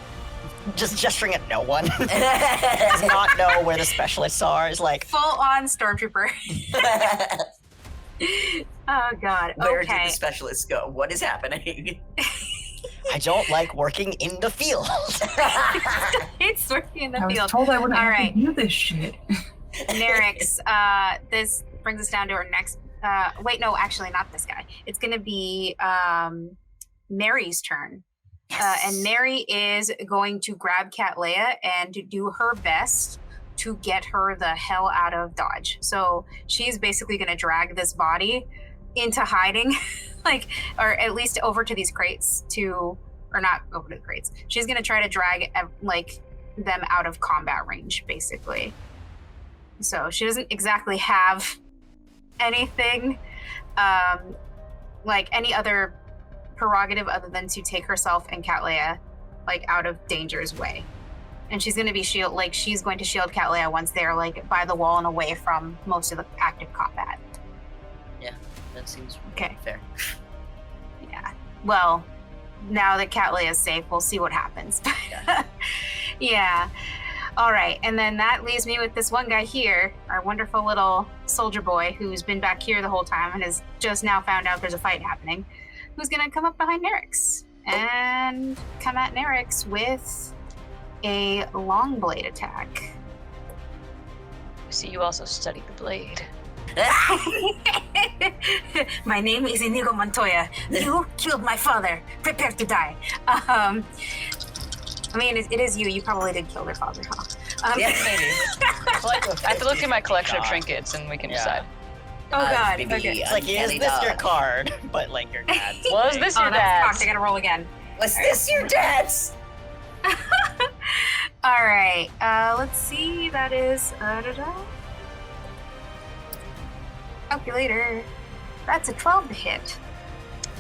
just gesturing at no one. Does not know where the specialists are. Is like, Full-on stormtrooper. Oh God. Where did Okay. the specialists go? What is happening? I don't like working in the field. It's working in the I was field. told I wouldn't All have right. to do this shit. Nerix, this brings us down to our next. Wait, no, actually, not this guy. It's going to be Mary's turn. And Mary is going to grab Cat Leia and do her best to get her the hell out of Dodge. So she's basically going to drag this body into hiding, or at least over to these crates or not over to the crates. She's going to try to drag them out of combat range, basically. So she doesn't exactly have anything, any other prerogative other than to take herself and Cat Leia, out of danger's way. And she's going to be she's going to shield Cat Leia once they're by the wall and away from most of the active combat. That seems Okay. fair. Yeah. Well, now that Cat Leia is safe, we'll see what happens. Yeah. All right. And then that leaves me with this one guy here, our wonderful little soldier boy who's been back here the whole time and has just now found out there's a fight happening, who's going to come up behind Nerix and come at Nerix with a long blade attack. See, you also studied the blade. My name is Inigo Montoya. You killed my father. Prepare to die. I mean, it is you. You probably did kill their father, huh? Yeah. maybe. I have to look through my collection of God. trinkets and we can Yeah. decide. Oh God. Maybe Okay. It's like, is uncanny this your dodge. card? But your dad's. Was this Oh, your that's dad's? cocked. I gotta roll again. Was this your dad's? All right. Let's see. That is. Calculator. That's a 12 to hit.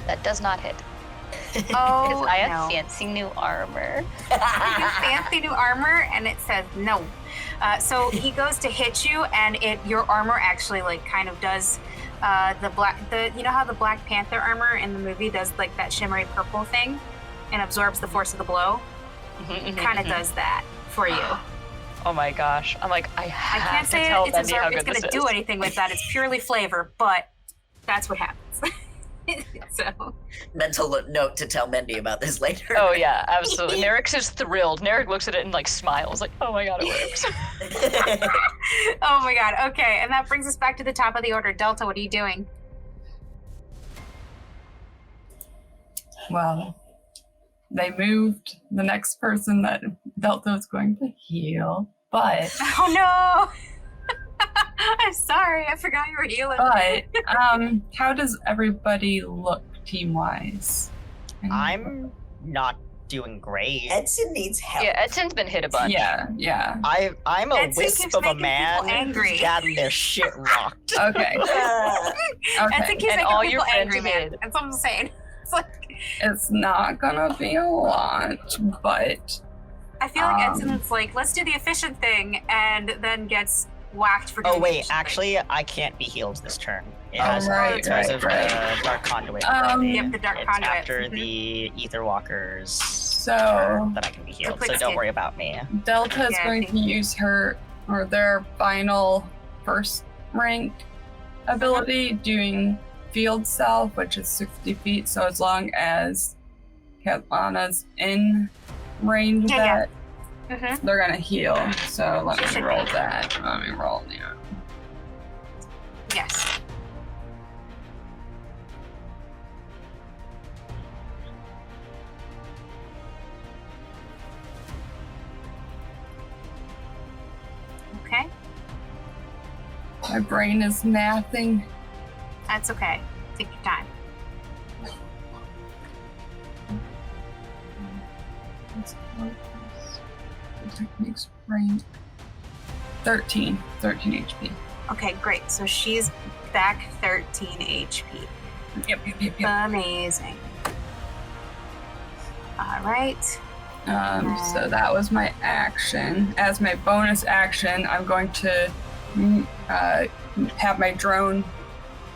That does not hit. Oh, Because I have no. fancy new armor. Fancy new armor, and it says no. So he goes to hit you, and your armor actually kind of does you know how the Black Panther armor in the movie does that shimmery purple thing and absorbs the force of the blow? It kind of does that for you. Oh my gosh. I'm like, I I have can't to say tell it's Bendy how going good this to is. do anything with that. It's purely flavor, but that's what happens. So Mental note to tell Mendy about this later. Oh yeah, absolutely. Nerix is thrilled. Nerix looks at it and smiles oh my god, it works. oh my god. Okay, and that brings us back to the top of the order. Delta, what are you doing? Well, they moved the next person that Delta was going to heal, but Oh no! I'm sorry, I forgot you were healing. but how does everybody look team-wise? I'm not doing great. Edson needs help. Yeah, Edson's been hit a bunch. Yeah. I'm a Edson wisp keeps of a making man people angry. who's gotten their shit rocked. Okay. Edson Okay. keeps And making all people your friends angry, man. did. That's what I'm saying. It's like, It's not gonna be a lot, but I feel like Edson's like, let's do the efficient thing, and then gets whacked for doing Oh the wait, efficient thing. actually, I can't be healed this turn. It Oh, has right, because of right. the Dark Conduit. Yep, the Dark it's Conduit. after Mhm. the Ether Walkers so that I can be healed, quick so don't skin. worry about me. Delta is Yeah, I going think- to use their final first ranked ability, doing Field Self, which is 60 feet. So as long as Katlana's in range of Yeah, that, Mhm. they're gonna heal. So let She me should roll be. that. Let me roll now. Yes. Okay, My brain is mathing. that's okay. Take your time. Techniques brain. 13 HP. Okay, great. So she's back 13 HP. Yep. Amazing. All right. So that was my action. As my bonus action, I'm going to have my drone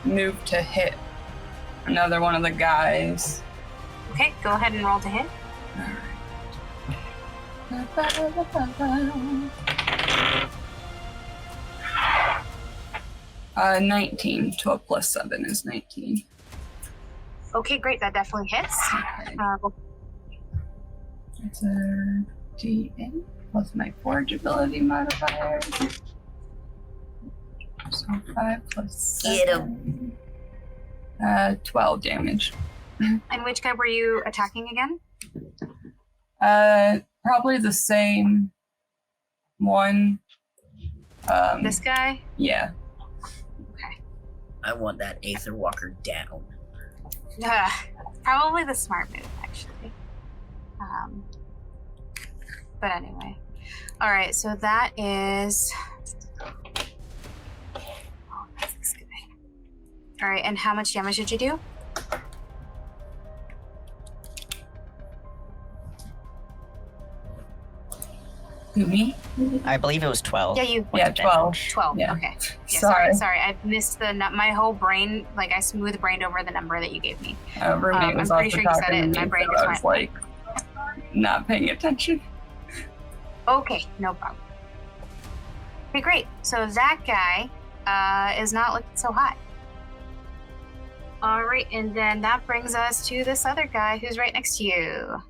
move to hit another one of the guys. Okay, go ahead and roll to hit. 19 to a plus 7 is 19. Okay, great. That definitely hits. Okay. It's a D8 plus my forge ability modifier. So 5 plus 7. Get 12 damage. And which guy were you attacking again? Probably the same one. This guy? Yeah. I want that Aether Walker down. Probably the smart move, actually. But anyway. All right, so that is... Oh, that's this guy. All right, and how much damage did you do? Who, me? I believe it was 12. Yeah, you... Yeah, 12. 12, Yeah. okay. Yeah, Sorry. sorry. I missed my whole brain, like I smooth brained over the number that you gave me. Roommate was I'm also pretty sure you said talking it to and me, my brain so just I was went- like not paying attention. Okay, no problem. Okay, great. So that guy is not looking so hot. All right, and then that brings us to this other guy who's right next to you.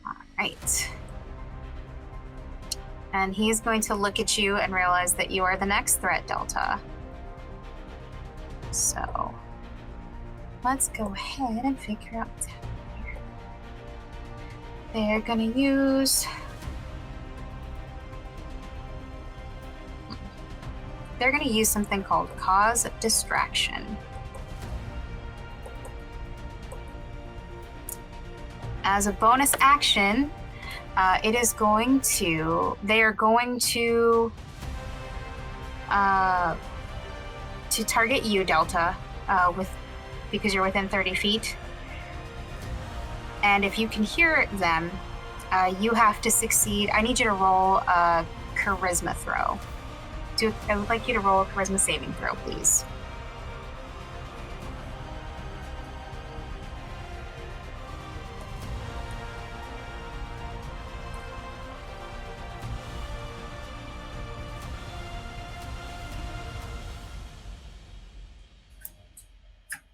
All right. And he's going to look at you and realize that you are the next threat, Delta. So let's go ahead and figure out what's happening here. They're gonna use... They're gonna use something called Cause Distraction. As a bonus action, they are going to target you, Delta, because you're within 30 feet. And if you can hear them, you have to succeed. I need you to roll a charisma throw. I would like you to roll a charisma saving throw, please.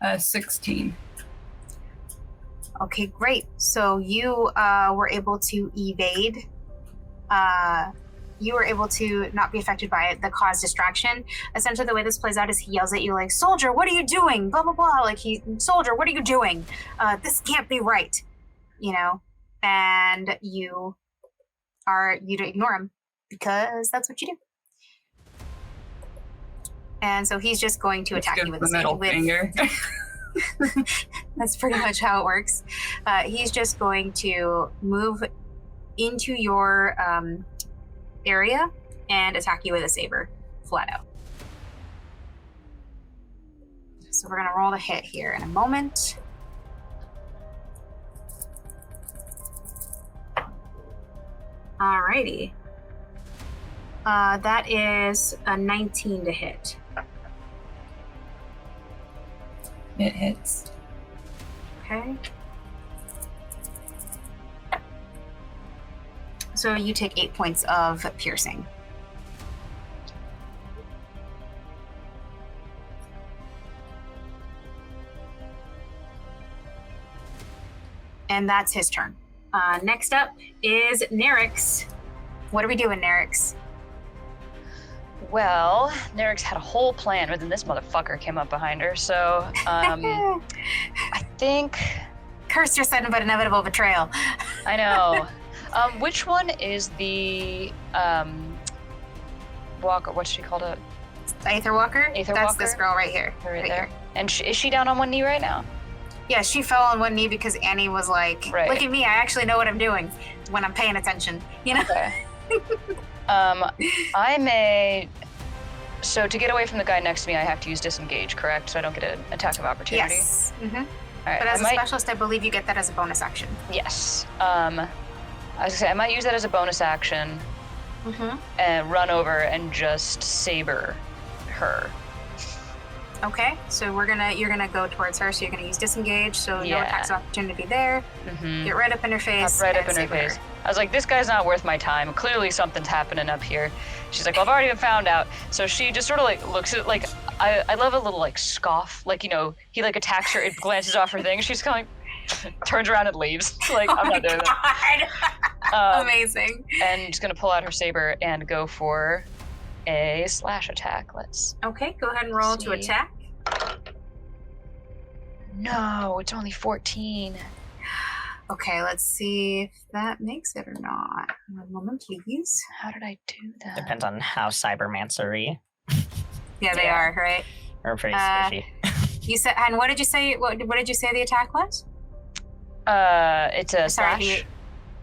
Uh, 16. Okay, great. So you were able to evade. You were able to not be affected by it, the cause distraction. Essentially, the way this plays out is he yells at you like, "Soldier, what are you doing?" Blah blah blah. Like "Soldier, what are you doing? This can't be right," you know. And you don't ignore him because that's what you do. And so he's just going to Let's attack give you with the middle finger. That's pretty much how it works. He's just going to move into your area and attack you with a saber, flat out. So we're gonna roll the hit here in a moment. Alrighty. That is a 19 to hit. It hits. Okay. So you take 8 points of piercing. And that's his turn. Next up is Nerix. What are we doing, Nerix? Well, Nerix had a whole plan, but then this motherfucker came up behind her. So, I think... Curse your sudden but inevitable betrayal. I know. Which one is the walker? What's she called? Aether Walker? Aether That's Walker? this girl right here. Right there. And is she down on one knee right now? Yeah, she fell on one knee because Annie was like, Right. look at me, I actually know what I'm doing when I'm paying attention, you know? Okay. I may... So to get away from the guy next to me, I have to use disengage, correct? So I don't get an attack of opportunity? Yes. Mm-hmm. All right, But as I a specialist, I believe you get that as a bonus action. Yes. I was gonna say, I might use that as a bonus action Mm-hmm. and run over and just saber her. Okay, so you're gonna go towards her, so you're gonna use disengage, so Yeah. no attacks of opportunity there. Mm-hmm. Get right up in her face. Right up and in her saber face. I was like, this guy's not worth my time. Clearly something's happening up here. She's like, well, I've already been found out. So she just sort of like looks at, like, I love a little like scoff. Like, you know, he like attacks her, it glances off her thing. She's kind of like, turns around and leaves. Like, I'm not doing that. Amazing. And just gonna pull out her saber and go for a slash attack. Let's. Okay, go ahead and roll to See. attack. No, it's only 14. Okay, let's see if that makes it or not. One moment, please. How did I do that? Depends on how cybermancery. Yeah, they Yeah. are, right? Or pretty Uh, squishy. You said, and what did you say? What did you say the attack was? It's a Sorry, slash.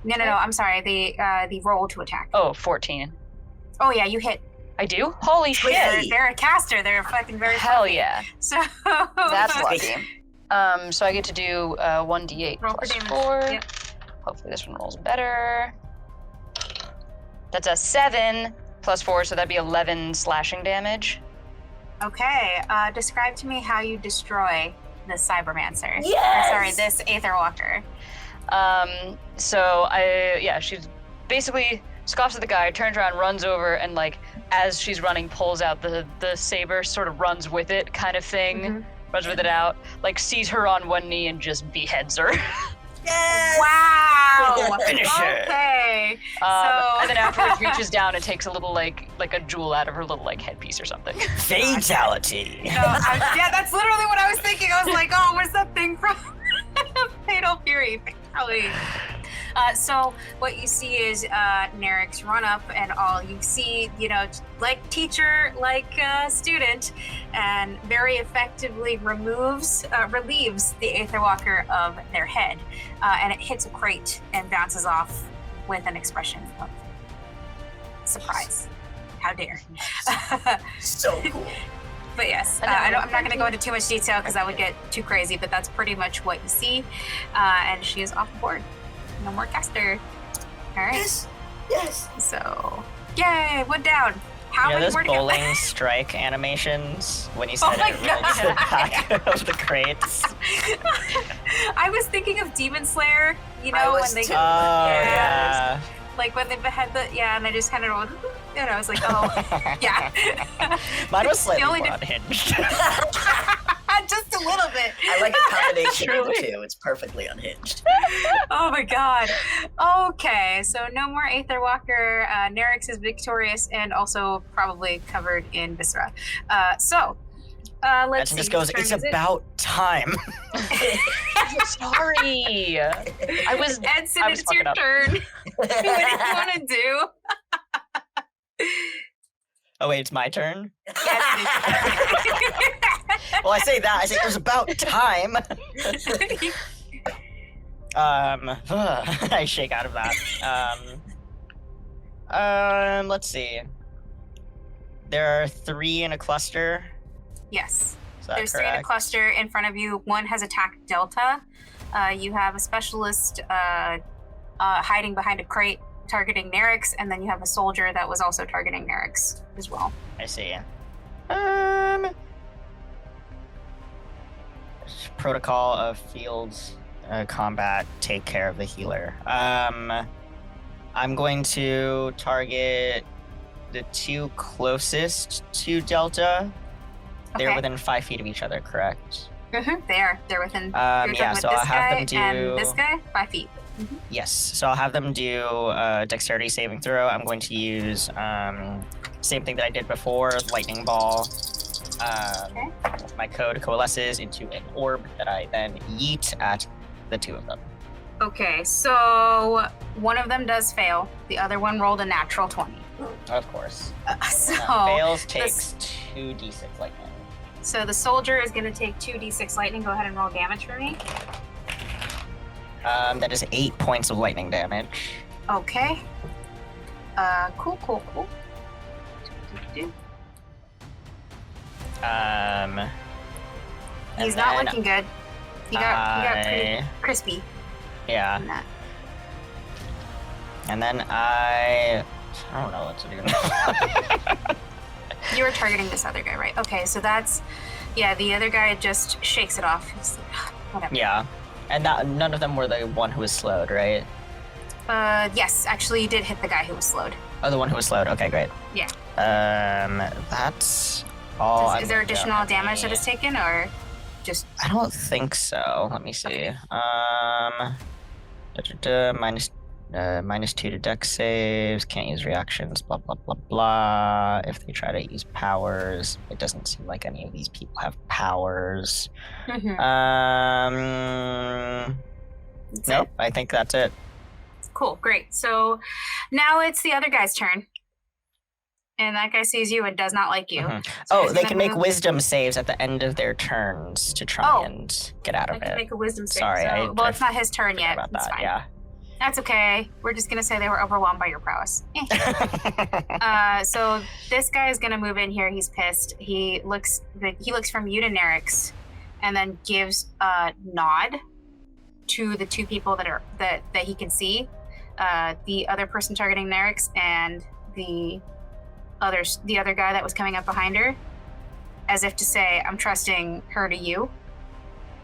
No. I'm sorry. The roll to attack. Oh, 14. Oh yeah, you hit. I do? Holy shit. They're a caster. They're fucking very. Hell fluffy. yeah. So That's lucky. So I get to do 1d8 Roll for plus damage. 4. Yep. Hopefully this one rolls better. That's a 7 plus 4, so that'd be 11 slashing damage. Okay. Describe to me how you destroy this Cybermancer. Yes! Or, sorry, this Aether Walker. So she basically scoffs at the guy, turns around, runs over, and like as she's running, pulls out the saber, sort of runs with it, kind of thing. Mhm. Runs with it out, like sees her on one knee and just beheads her. Yes! Wow. Finish her. Okay. And then afterwards reaches down and takes a little like a jewel out of her little like headpiece or something. Fatality. No, yeah, that's literally what I was thinking. I was like, oh, where's that thing from? Fatal Fury. Fatality. So what you see is Nerix run up, and all you see, like teacher, like student, and very effectively relieves the Aether Walker of their head, and it hits a crate and bounces off with an expression of surprise. How dare! So cool. But yes, I'm not going to go into too much detail because that would get too crazy. But that's pretty much what you see, and she is off the board. No more caster. All right. Yes. So, yay, one down. How many Those more to go? bowling strike animations when you said Oh my it rolled to the back of the crates. I was thinking of Demon Slayer. I was when they too. Yeah. like when they behead and they just kind of rolled. And I was like, oh, yeah. Mine was slightly The only more unhinged. Just a little bit. I like a combination of the Truly. two. It's perfectly unhinged. Oh my god. Okay, so no more Aether Walker. Nerix is victorious and also probably covered in viscera. Let's And see. just goes, whose it's turn is it?" about time. Sorry. Edson, I was it's your fucking up. turn. What do you want to do? Oh wait, it's my turn? Yes, it is. Well, I say that. I say it was about time. I shake out of that. Let's see. There are 3 in a cluster. Yes. Is that There's 3 in a correct? cluster in front of you. One has attacked Delta. You have a specialist hiding behind a crate targeting Nerix, and then you have a soldier that was also targeting Nerix as well. I see. Protocol of fields combat. Take care of the healer. I'm going to target the 2 closest to Delta. They're Okay. within 5 feet of each other, correct? Mm-hmm. They're within. You're Yeah, talking so with I'll this have guy them do. and this guy 5 feet. Yes, so I'll have them do dexterity saving throw. I'm going to use same thing that I did before, lightning ball. My code coalesces into an orb that I then yeet at the 2 of them. Okay, so one of them does fail. The other one rolled a natural 20. Of course. So Fails takes 2d6 lightning. So the soldier is going to take 2d6 lightning. Go ahead and roll damage for me. That is 8 points of lightning damage. Okay. Cool. He's and not then looking good. He got pretty crispy Yeah, in that. and then I don't know what to do. You were targeting this other guy, right? Okay, so that's... Yeah, the other guy just shakes it off. He's like, whatever. Yeah, and none of them were the one who was slowed, right? Yes, actually you did hit the guy who was slowed. Oh, the one who was slowed. Okay, great. Yeah. That's all. Is there additional damage that is taken, or just... I don't think so. Let me see. -2 to dex saves. Can't use reactions. Blah blah blah blah. If they try to use powers, it doesn't seem like any of these people have powers. Mhm. That's Nope. it. I think that's it. Cool, great. So now it's the other guy's turn. And that guy sees you and does not like you. Mhm. So Oh, he's they gonna can make move- wisdom saves at the end of their turns to try Oh. and get out I of can it. make a wisdom save. Sorry, so, well, it's not his turn Forgot yet. about It's that. fine. Yeah. That's okay. We're just gonna say they were overwhelmed by your prowess. So this guy is gonna move in here. He's pissed. He looks from you to Nerix, and then gives a nod to the 2 people that he can see. The other person targeting Nerix and the other guy that was coming up behind her, as if to say, "I'm trusting her to you,"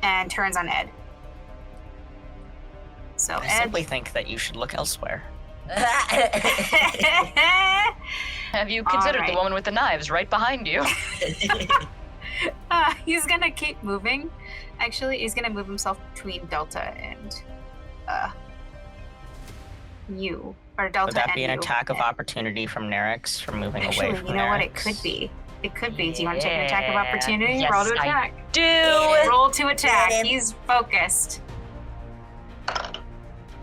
and turns on Ed. So I Ed. simply think that you should look elsewhere. Have you considered Alright. the woman with the knives right behind you? He's gonna keep moving. Actually, he's gonna move himself between Delta and you, or Delta. Would that and be an you. attack of opportunity from Nerix for moving Actually, away from you know what? It Nerix? could be. It could be. Do you want to take an attack of opportunity? Yes, Roll to I attack. Do. Roll to attack. Get him. He's focused.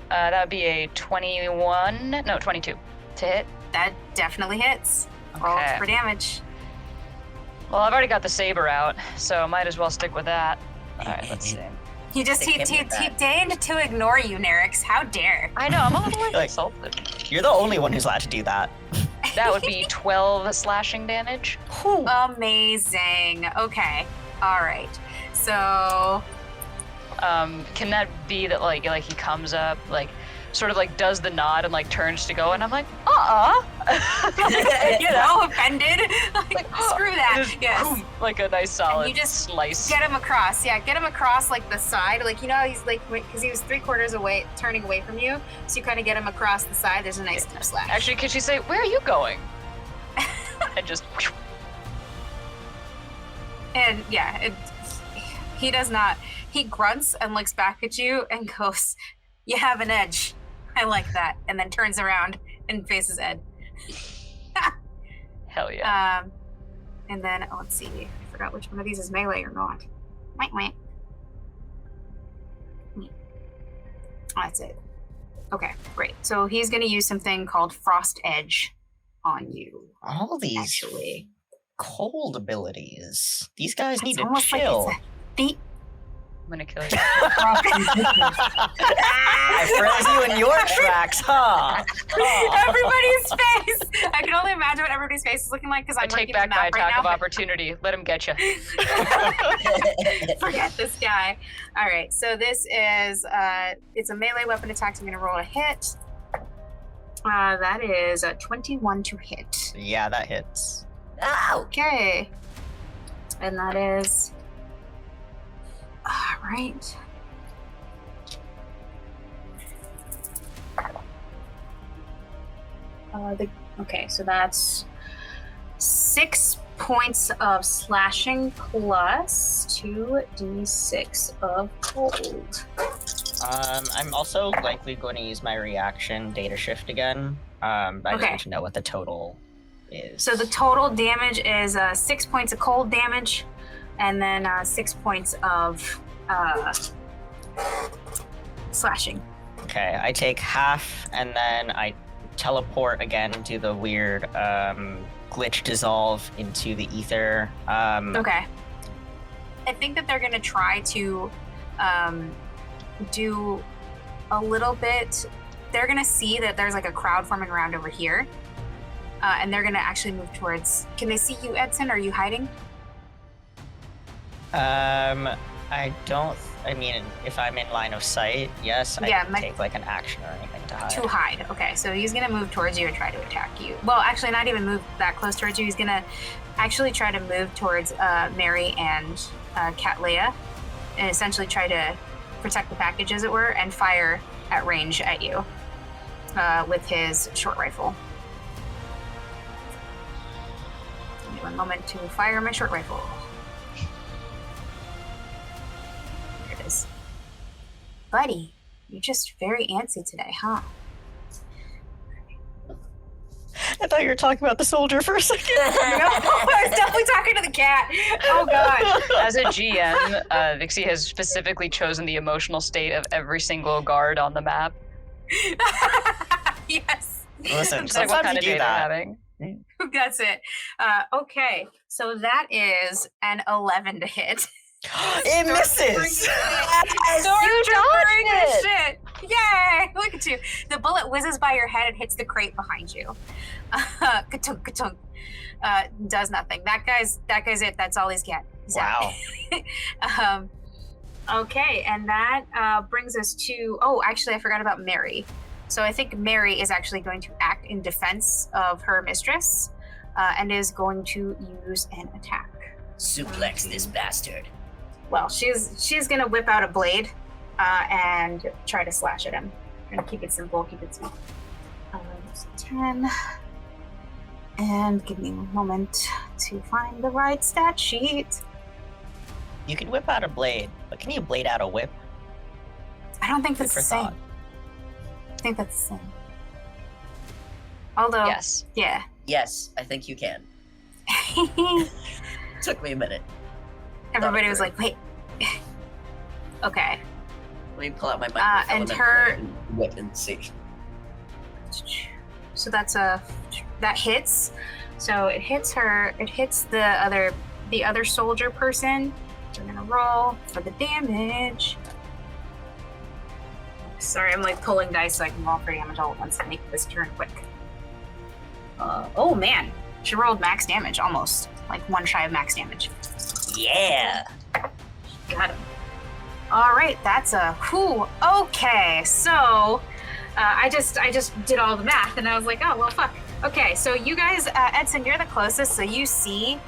That would be a 22 to hit. That definitely hits. Roll Okay. for damage. Well, I've already got the saber out, so might as well stick with that. All right, let's see. He just Stick him he with that. deigned to ignore you, Nerix. How dare? I know, I'm a little Like- insulted. You're the only one who's allowed to do that. That would be 12 slashing damage. Amazing. Okay. All right. So Can that be that like he comes up, like sort of like does the nod and like turns to go, and I'm like, you know, offended. Like, screw that. Just Yes. boom, like a nice solid you just slice. Get him across. Yeah, get him across like the side. Like, you know, he's like, because he was 3/4 away, turning away from you. So you kind of get him across the side. There's a nice deep slash. Actually, could she say, "Where are you going?" And just And yeah, he does not. He grunts and looks back at you and goes, "You have an edge. I like that." And then turns around and faces Ed. hell yeah. And then let's see. I forgot which one of these is melee or not. Wait. That's it. Okay, great. So he's going to use something called Frost Edge on you. All these Actually, cold abilities. These guys need It's to almost chill. like it's I'm gonna kill you. I froze you in your tracks, huh? everybody's face. I can only imagine what everybody's face is looking like because I I'm take working back the my map right attack now. of opportunity. Let him get you. Forget this guy. All right, so this is it's a melee weapon attack. So I'm gonna roll a hit. That is a 21 to hit. Yeah, that hits. Ow! Okay, and that is all right. Okay, so that's 6 points of slashing plus 2d6 of cold. I'm also likely going to use my reaction data shift again. But I just Okay. need to know what the total is. So the total damage is 6 points of cold damage, and then 6 points of slashing. Okay, I take half, and then I teleport again to the weird glitch dissolve into the ether. Okay. I think that they're going to try to do a little bit. They're going to see that there's like a crowd forming around over here. And they're going to actually move towards. Can they see you, Edson? Are you hiding? I don't. I mean, if I'm in line of sight, yes, I Yeah, can my- take like an action or anything to hide. To hide. Okay, so he's going to move towards you and try to attack you. Well, actually, not even move that close towards you. He's going to actually try to move towards Mary and Cat Leia and essentially try to protect the package, as it were, and fire at range at you with his short rifle. Give me one moment to fire my short rifle. There it is. Buddy, you're just very antsy today, huh? I thought you were talking about the soldier for a second. No, I was definitely talking to the cat. Oh god. As a GM, Vixie has specifically chosen the emotional state of every single guard on the map. Yes. Listen, It's like what sometimes kind you of do day they're that. having. That's it. Okay, so that is an 11 to hit. It misses. Stormtrooper this shit. Yay! Look at you. The bullet whizzes by your head and hits the crate behind you. Ka-tunk, ka-tunk. Does nothing. That guy's it. That's all he's got. He's out. Wow. Okay, and that brings us to. Oh, actually, I forgot about Mary. So I think Mary is actually going to act in defense of her mistress, and is going to use an attack. Suplex this bastard. Well, she's gonna whip out a blade and try to slash at him. Gonna keep it simple, keep it small. So 10. And give me a moment to find the right stat sheet. You can whip out a blade, but can you blade out a whip? I don't think Food that's for the same. thought. I think that's the same. Although, Yes. yeah. Yes, I think you can. Took me a minute. Everybody was like, wait. Okay. Let me pull out my and microphone her- and whip and see. So that hits. So it hits her. It hits the other soldier person. So we're gonna roll for the damage. Sorry, I'm like pulling dice so I can roll for damage all at once and make this turn quick. Oh man, she rolled max damage almost, like one shy of max damage. Yeah. Got him. All right, that's a whew. Okay, so I just did all the math and I was like, oh well, fuck. Okay, so you guys, Edson, you're the closest, so you see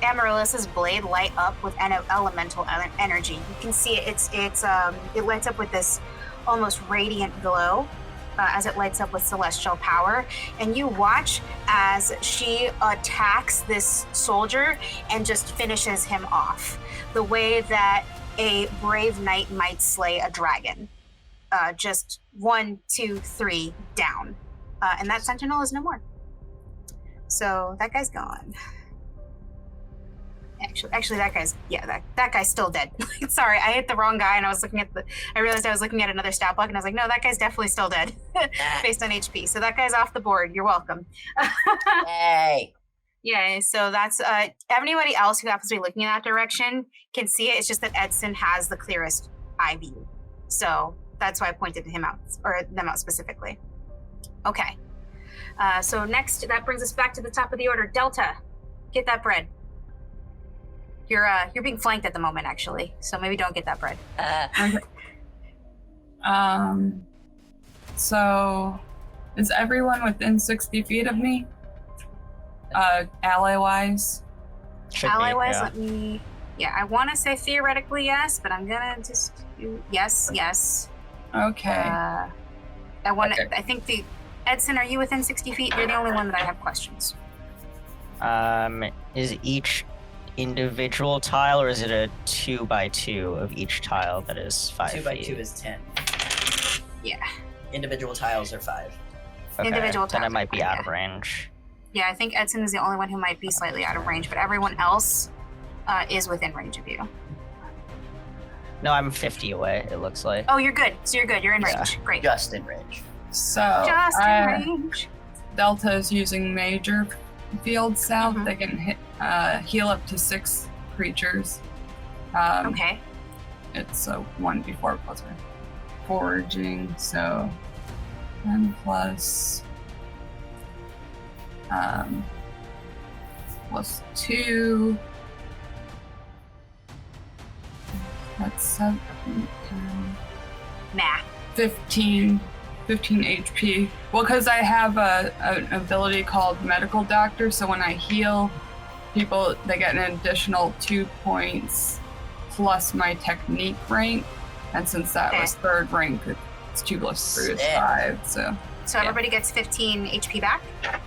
Amaryllis's blade light up with elemental energy. You can see it lights up with this almost radiant glow as it lights up with celestial power. And you watch as she attacks this soldier and just finishes him off, the way that a brave knight might slay a dragon. Just 1, 2, 3 down, and that sentinel is no more. So that guy's gone. Actually, that guy's still dead. Sorry, I hit the wrong guy, and I realized I was looking at another stat block, and I was like, no, that guy's definitely still dead, based on HP. So that guy's off the board. You're welcome. Hey. Yeah, so that's anybody else who happens to be looking in that direction can see it. It's just that Edson has the clearest eye view. So that's why I pointed him out, or them out specifically. Okay. So next, that brings us back to the top of the order. Delta, get that bread. You're being flanked at the moment, actually. So maybe don't get that bread. So is everyone within 60 feet of me? Ally-wise? Ally-wise, let me... Yeah, I want to say theoretically yes, but I'm gonna just do yes. Okay. I think the... Edson, are you within 60 feet? You're the only one that I have questions. Is each individual tile, or is it a 2x2 of each tile that is 5 feet? 2x2 is 10. Yeah. Individual tiles are 5. Okay, Individual then tiles it might are be fine, out yeah. of range. Yeah, I think Edson is the only one who might be slightly out of range, but everyone else is within range of you. No, I'm 50 away, it looks like. Oh, you're good. So you're good. You're in Yeah. range. Great. Just in range. So Just in range. Delta is using major field south. Mhm. They can heal up to 6 creatures. Okay. It's a 1d4 plus foraging, so 10 plus plus 2. That's 7, 10, Nah. 15 HP. Well, because I have an ability called Medical Doctor, so when I heal people, they get an additional 2 points plus my technique rank. And since that was 3rd rank, it's 2 plus 3 is 5. So Everybody gets 15 HP back?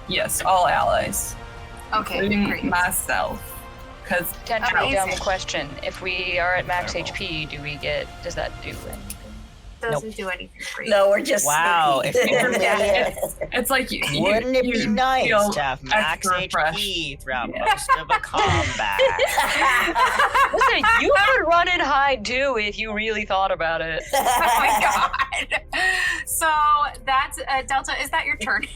yes, all allies, Okay, including great. myself. Because Potential Amazing. dumb question. If we are at max HP, does that do anything? Doesn't do anything for you. No, we're just Wow, sneaky. it's like you, Wouldn't it be you nice feel to have max extra fresh. HP throughout most of a combat? Listen, you could run and hide too if you really thought about it. Oh my god. So that's Delta, is that your turn?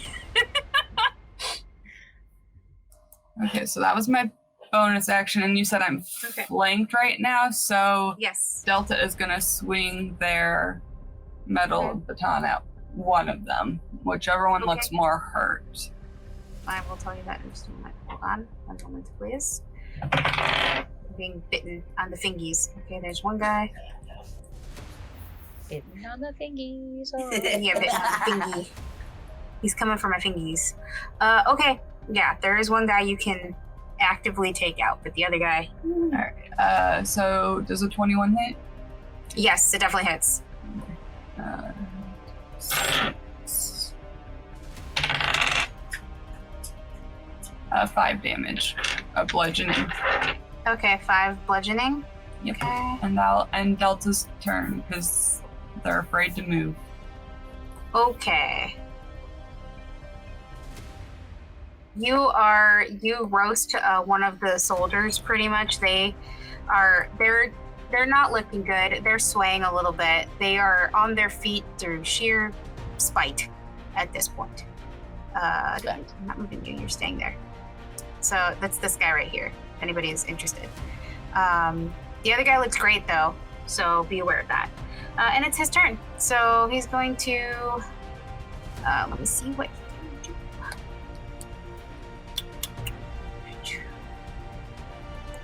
Okay, so that was my bonus action, and you said I'm Okay. flanked right now, so Yes. Delta is gonna swing their metal baton at one of them, whichever one looks Okay. more hurt. I will tell you that in just a moment. Hold on. 1 moment, please. Being bitten on the fingies. Okay, there's one guy. Bitten on the thingies. Yeah, bitten on the fingy. He's coming for my fingies. Okay. Yeah, there is one guy you can actively take out, but the other guy... Alright, so does a 21 hit? Yes, it definitely hits. 5 damage of bludgeoning. Okay, 5 bludgeoning. Yep. Okay. And that'll end Delta's turn because they're afraid to move. Okay. You roast one of the soldiers pretty much. They're not looking good. They're swaying a little bit. They are on their feet through sheer spite at this point. I'm not moving you, you're staying there. So that's this guy right here, if anybody is interested. The other guy looks great though, so be aware of that. And it's his turn. So he's going to, let me see what he can do.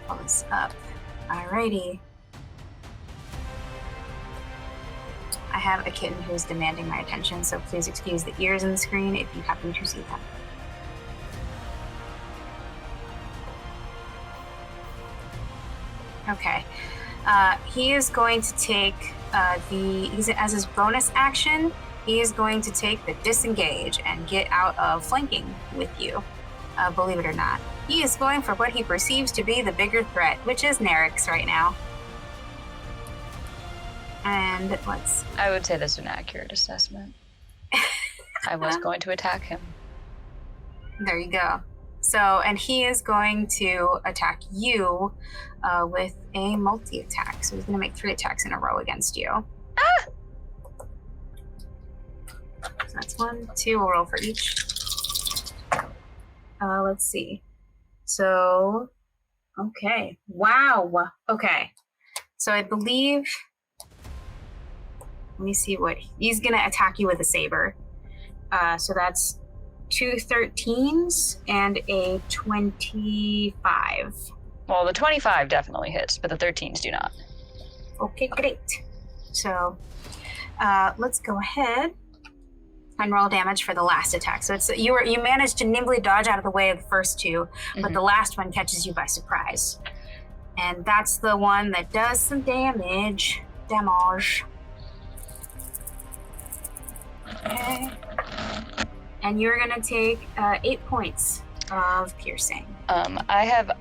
Pull this up. Alrighty. I have a kitten who is demanding my attention, so please excuse the ears in the screen if you happen to see them. Okay. He is going to take as his bonus action, he is going to take the disengage and get out of flanking with you. Believe it or not. He is going for what he perceives to be the bigger threat, which is Nerix right now. And let's... I would say that's an accurate assessment. I was going to attack him. There you go. So, and he is going to attack you with a multi-attack. So he's going to make 3 attacks in a row against you. So that's 1, 2. We'll roll for each. Let's see. So, okay. Wow. Okay. So I believe, let me see what, he's going to attack you with a saber. So that's 2 13s and a 25. Well, the 25 definitely hits, but the 13s do not. Okay, great. So let's go ahead and roll damage for the last attack. So it's you managed to nimbly dodge out of the way of the first two, but the last one catches you by surprise. And that's the one that does some damage. Okay. And you're gonna take 8 points of piercing. I have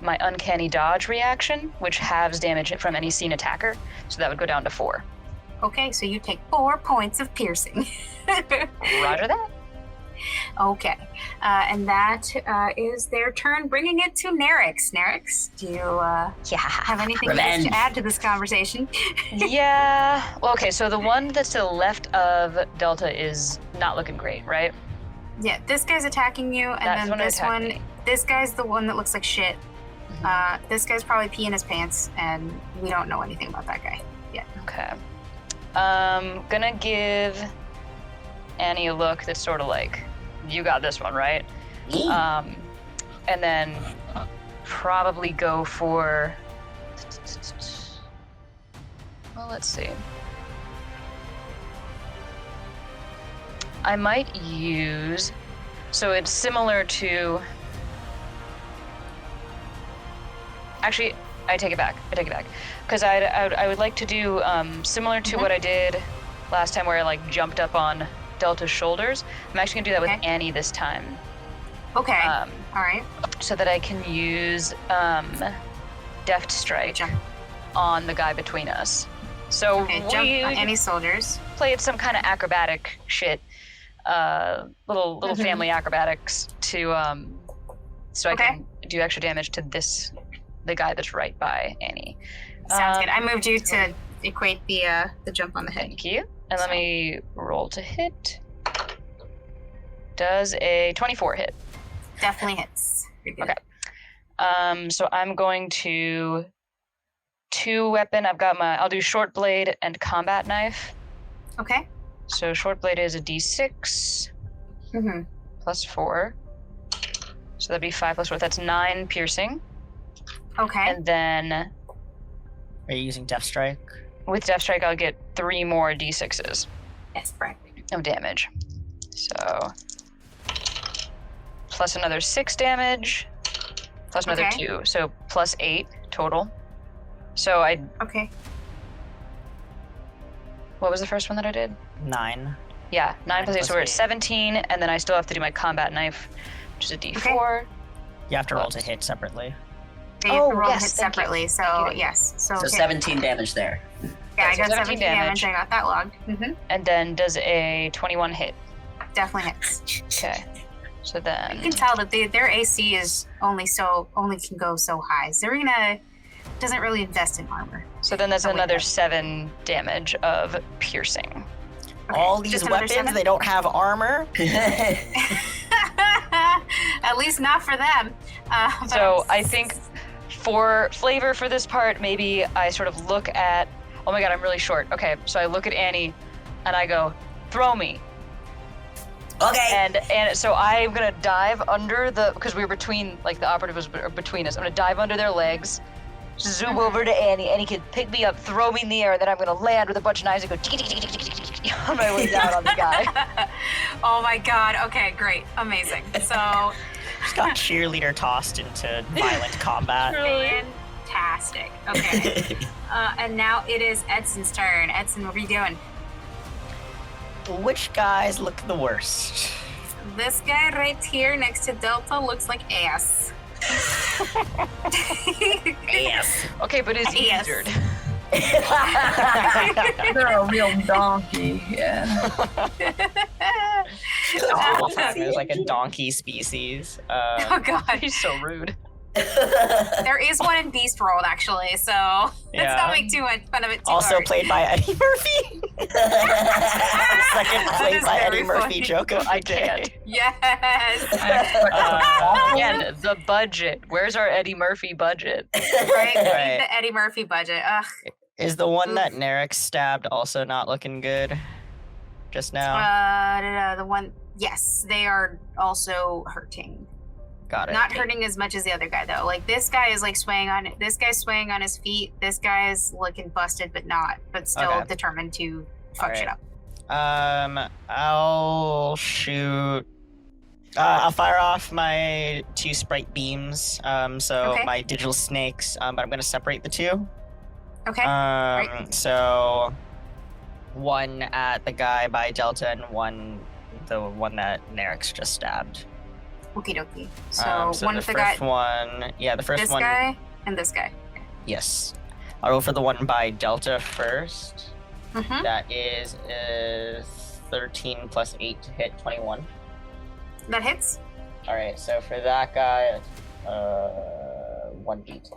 my uncanny dodge reaction, which halves damage from any seen attacker, so that would go down to 4. Okay, so you take 4 points of piercing. Roger that. Okay, and that is their turn, bringing it to Nerix. Nerix, do you have anything else to add to this conversation? Yeah. Well, okay, so the one that's to the left of Delta is not looking great, right? Yeah, this guy's attacking you, and That's then this one, me. this guy's the one that looks like shit. This guy's probably peeing his pants, and we don't know anything about that guy yet. Okay. Gonna give Annie a look that's sort of like, you got this one, right? And then probably go for, well, let's see. I might use, so it's similar to, actually, I take it back, because I would like to do similar to what I did last time, where I like jumped up on Delta's shoulders. I'm actually gonna do that with Annie this time. Okay. All right. So that I can use Deft Strike on the guy between us. So jump on any soldiers. Played some kind of acrobatic shit, little family acrobatics to so I can do extra damage to the guy that's right by Annie. Sounds good. I moved you to equate the jump on the head. Thank you. And let me roll to hit. Does a 24 hit? Definitely hits. Okay. So I'm going to 2-weapon. I'll do short blade and combat knife. Okay. So short blade is a d6 plus 4. So that'd be 5 plus 4. That's 9 piercing. Okay. And then, are you using Death Strike? With Death Strike, I'll get 3 more d6s. Yes, correct. Of damage. So plus another 6 damage, plus another 2, so plus 8 total. So Okay. What was the first one that I did? 9. Yeah, 9 plus 8, so we're at 17, and then I still have to do my combat knife, which is a d4. You have to roll to hit separately. They have to roll hit separately, so yes. So 17 damage there. Yeah, I got 17 damage. I got that logged. And then does a 21 hit? Definitely hits. Okay. So then you can tell that their AC is only can go so high. Zarina doesn't really invest in armor. So then that's another 7 damage of piercing. Okay, all these weapons, 7? They don't have armor? At least not for them. So I think for flavor for this part, maybe I sort of look at, oh my god, I'm really short. Okay, so I look at Annie and I go, throw me. Okay. And so I'm gonna dive under because we were between, like the operative was between us. I'm gonna dive under their legs, zoom over to Annie. Annie can pick me up, throw me in the air, then I'm gonna land with a bunch of knives and go on my way down on the guy. Oh my god, okay, great, amazing. So just got cheerleader tossed into violent combat. Fantastic. Okay. And now it is Edson's turn. Edson, what are you doing? Which guys look the worst? This guy right here next to Delta looks like ass. Ass. Okay, but is he injured? They're a real donkey, yeah. There's like a donkey species. Oh god, he's so rude. There is one in Beast World, actually, so let's not make too much fun of it too Also hard. played by Eddie Murphy. Second played is by Eddie very Murphy funny. joke of I the day. can't. Yes! Again, the budget. Where's our Eddie Murphy budget? Right? We need Right. the Eddie Murphy budget. Ugh. Is the one that Oof. Narek stabbed also not looking good? Just now? The one... Yes, they are also hurting. Got it. Not hurting as much as the other guy, though. Like, this guy is, like, swaying on... This guy's swaying on his feet. This guy is looking busted, but still Okay. determined to fuck shit Alright. up. I'll shoot. I'll fire off my 2 sprite beams. So Okay. my digital snakes. But I'm gonna separate the 2. Okay? So one at the guy by Delta and the one that Narek's just stabbed. Okie dokie. So, So one the of the guy... first one, yeah, the first This one. guy and this guy. Yes. I'll roll for the one by Delta first. Mm-hmm. That is 13 plus 8 to hit 21. That hits. All right, so for that guy, 1d10.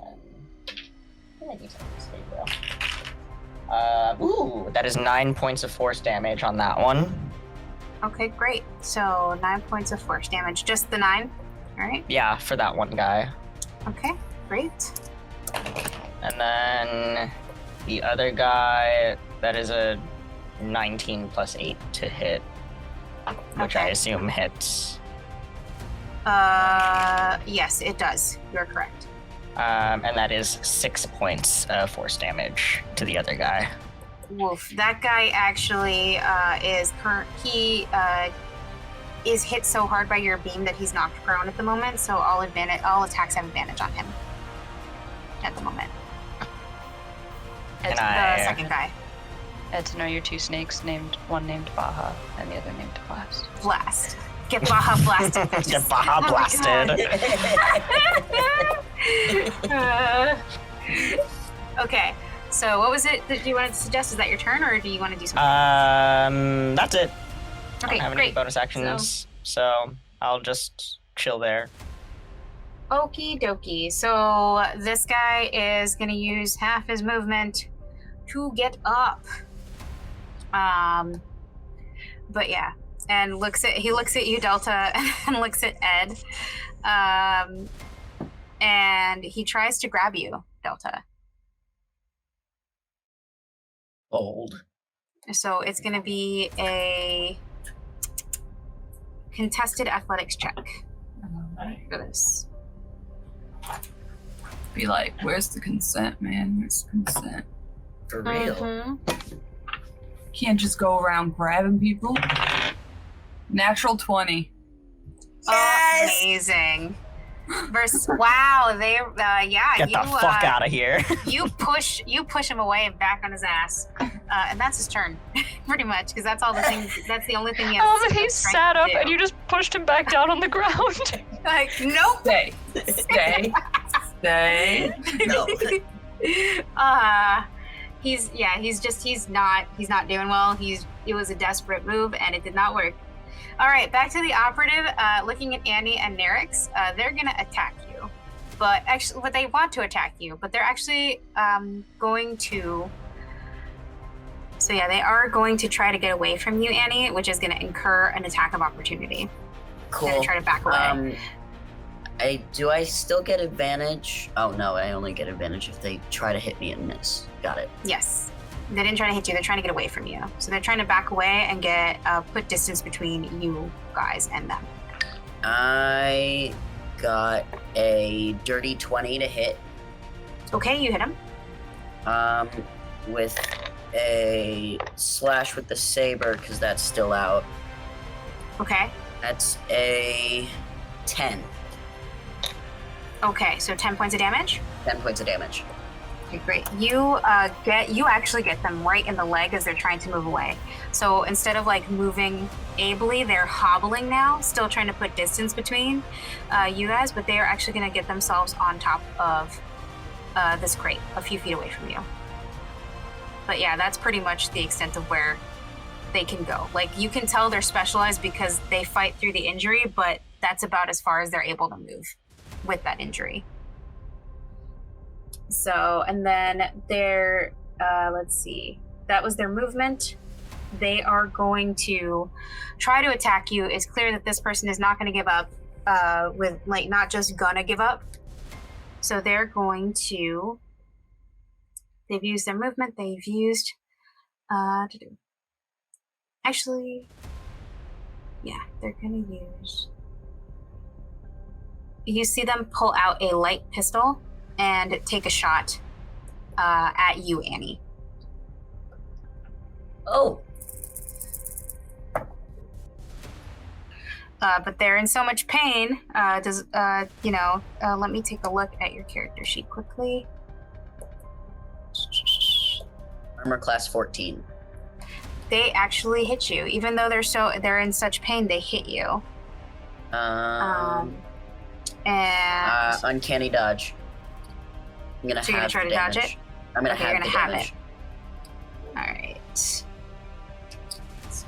Yeah, d10. There you go. Ooh, that is 9 points of force damage on that one. Okay, great. So 9 points of force damage. Just the 9? Alright. Yeah, for that one guy. Okay, great. And then the other guy, that is a 19 plus 8 to hit, which I Okay. assume hits. Yes, it does. You're correct. And that is 6 points of force damage to the other guy. Woof. That guy actually is hit so hard by your beam that he's knocked prone at the moment, so all attacks have advantage on him at the moment. Can It's I- the second guy. Had to know your 2 snakes, one named Baja and the other named Blast. Blast. Get Baja blasted. bitches. Get Baja Oh my blasted. Okay, so what was it that you wanted to suggest? Is that your turn, or do you want to do something? That's it. I Okay, don't have any great. bonus actions, so I'll just chill there. Okie dokie. So this guy is going to use half his movement to get up. But yeah, and he looks at you, Delta, and looks at Ed. And he tries to grab you, Delta. Bold. So it's going to be a contested athletics check for this. Be like, where's the consent, man? Where's the consent? For real. Mhm. Can't just go around grabbing people. Natural 20. Yes! Amazing. Versus, wow, they, yeah, Get you, the fuck out of here. you push him away and back on his ass, and that's his turn, pretty much, because that's all the thing. That's the only thing he has. Oh, but he strength sat to up do. and you just pushed him back down on the ground. Like, nope. Stay. Stay. Stay. No. He's not doing well. It was a desperate move and it did not work. All right, back to the operative. Looking at Annie and Nerix, they're gonna attack you, but they want to attack you, but they're actually going to. So yeah, they are going to try to get away from you, Annie, which is going to incur an attack of opportunity. Cool. And try to back away. Do I still get advantage? Oh no, I only get advantage if they try to hit me and miss. Got it. Yes. They didn't try to hit you. They're trying to get away from you. So they're trying to back away and get put distance between you guys and them. I got a dirty 20 to hit. Okay, you hit him. With a slash with the saber because that's still out. Okay. That's a 10. Okay, so 10 points of damage. 10 points of damage. Okay, great. You actually get them right in the leg as they're trying to move away. So instead of like moving ably, they're hobbling now, still trying to put distance between you guys, but they are actually going to get themselves on top of this crate, a few feet away from you. But yeah, that's pretty much the extent of where they can go. Like, you can tell they're specialized because they fight through the injury, but that's about as far as they're able to move with that injury. So, and then their, let's see, that was their movement. They are going to try to attack you. It's clear that this person is not going to give up, with like not just gonna give up. So they're going to, they've used their movement. They've used, actually, yeah, they're going to use, you see them pull out a light pistol and take a shot at you, Annie. Oh. But they're in so much pain. Let me take a look at your character sheet quickly. Armor class 14. They actually hit you, even though they're in such pain. They hit you. And uncanny dodge. I'm gonna so you're gonna try to dodge it. I'm gonna okay, have you're gonna the have damage. it. All right. It's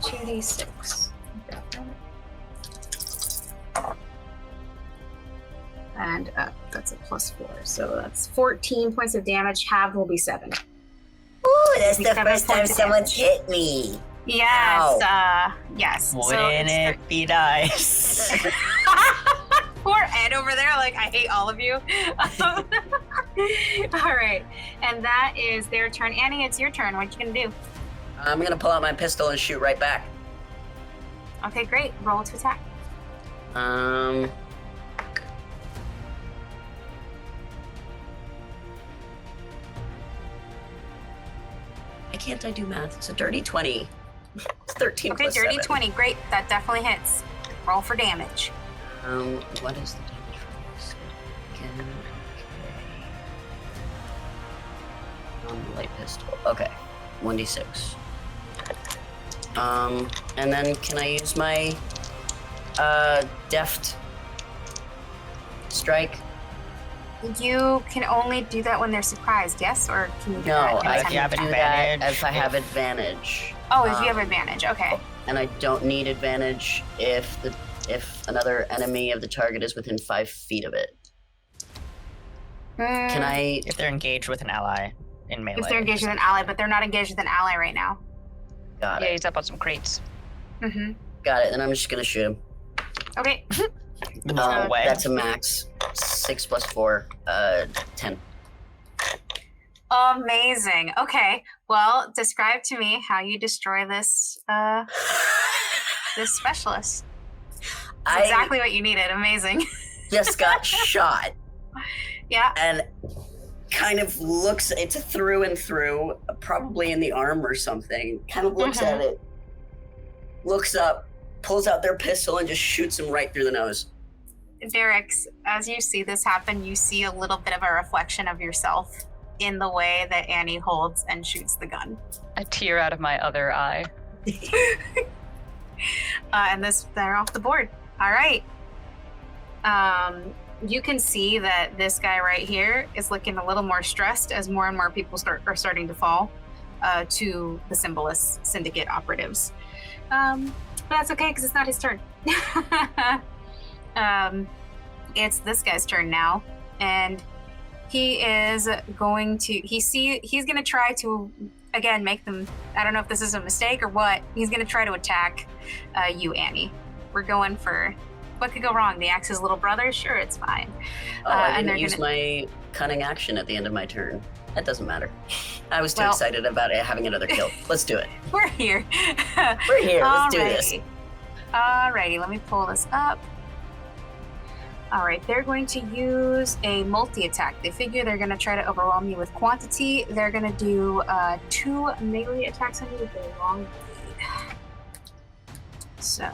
2d6. And that's a +4, so that's 14 points of damage. Halved will be 7. Ooh, that's the 7 first time points of someone's damage. hit me. Yes, Ow. yes. Wouldn't it be nice? Poor Ed over there, like, I hate all of you. All right, and that is their turn. Annie, it's your turn. What you gonna do? I'm gonna pull out my pistol and shoot right back. Okay, great. Roll to attack. Why can't I do math? It's a dirty 20. It's 13 Okay, plus dirty 7. 20. Great. That definitely hits. Roll for damage. What is the damage for this? Light pistol. Okay, 1d6. And then can I use my deft strike? You can only do that when they're surprised, yes? Or can you do No, that I anytime you have you can do attack? that if I have advantage. Oh, if you have advantage, okay. And I don't need advantage if another enemy of the target is within 5 feet of it. Can I? If they're engaged with an ally in melee. If they're engaged with an ally, but they're not engaged with an ally right now. Got Yeah, it. he's up on some crates. Mm-hmm. Got it. Then I'm just gonna shoot him. Okay. No way. That's a max. 6 plus 4, 10. Amazing. Okay. Well, describe to me how you destroy this this specialist. That's exactly what you needed. Amazing. Just got shot Yeah. and kind of looks. It's a through and through, probably in the arm or something. Kind of looks at it, looks up, pulls out their pistol, and just shoots him right through the nose. Derek, as you see this happen, you see a little bit of a reflection of yourself in the way that Annie holds and shoots the gun. A tear out of my other eye. And they're off the board. All right. You can see that this guy right here is looking a little more stressed as more and more people are starting to fall to the Cymbolis Syndicate operatives. But that's okay because it's not his turn. It's this guy's turn now, and he is going to he's going to try to again make them. I don't know if this is a mistake or what. He's going to try to attack you, Annie. We're going for what could go wrong. The Axe's little brother. Sure, it's fine. Oh, I and didn't they're use gonna- my cunning action at the end of my turn. That doesn't matter. I was too excited about it having another kill. Let's do it. We're here. We're here. Let's do this. Alrighty, let me pull this up. All right, they're going to use a multi-attack. They figure they're going to try to overwhelm you with quantity. They're going to do 2 melee attacks on you with a long blade. So...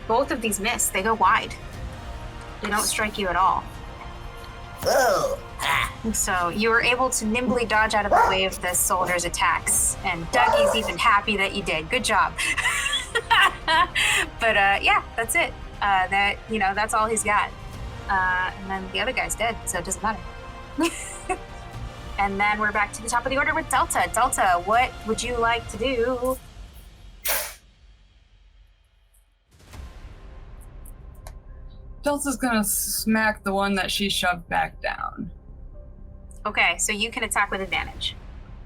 both of these miss. They go wide. They don't strike you at all. Whoa. So you were able to nimbly dodge out of the way of the soldier's attacks, and Dougie's even happy that you did. Good job. But yeah, that's it. That's all he's got. And then the other guy's dead, so it doesn't matter. And then we're back to the top of the order with Delta. Delta, what would you like to do? Delta's gonna smack the one that she shoved back down. Okay, so you can attack with advantage.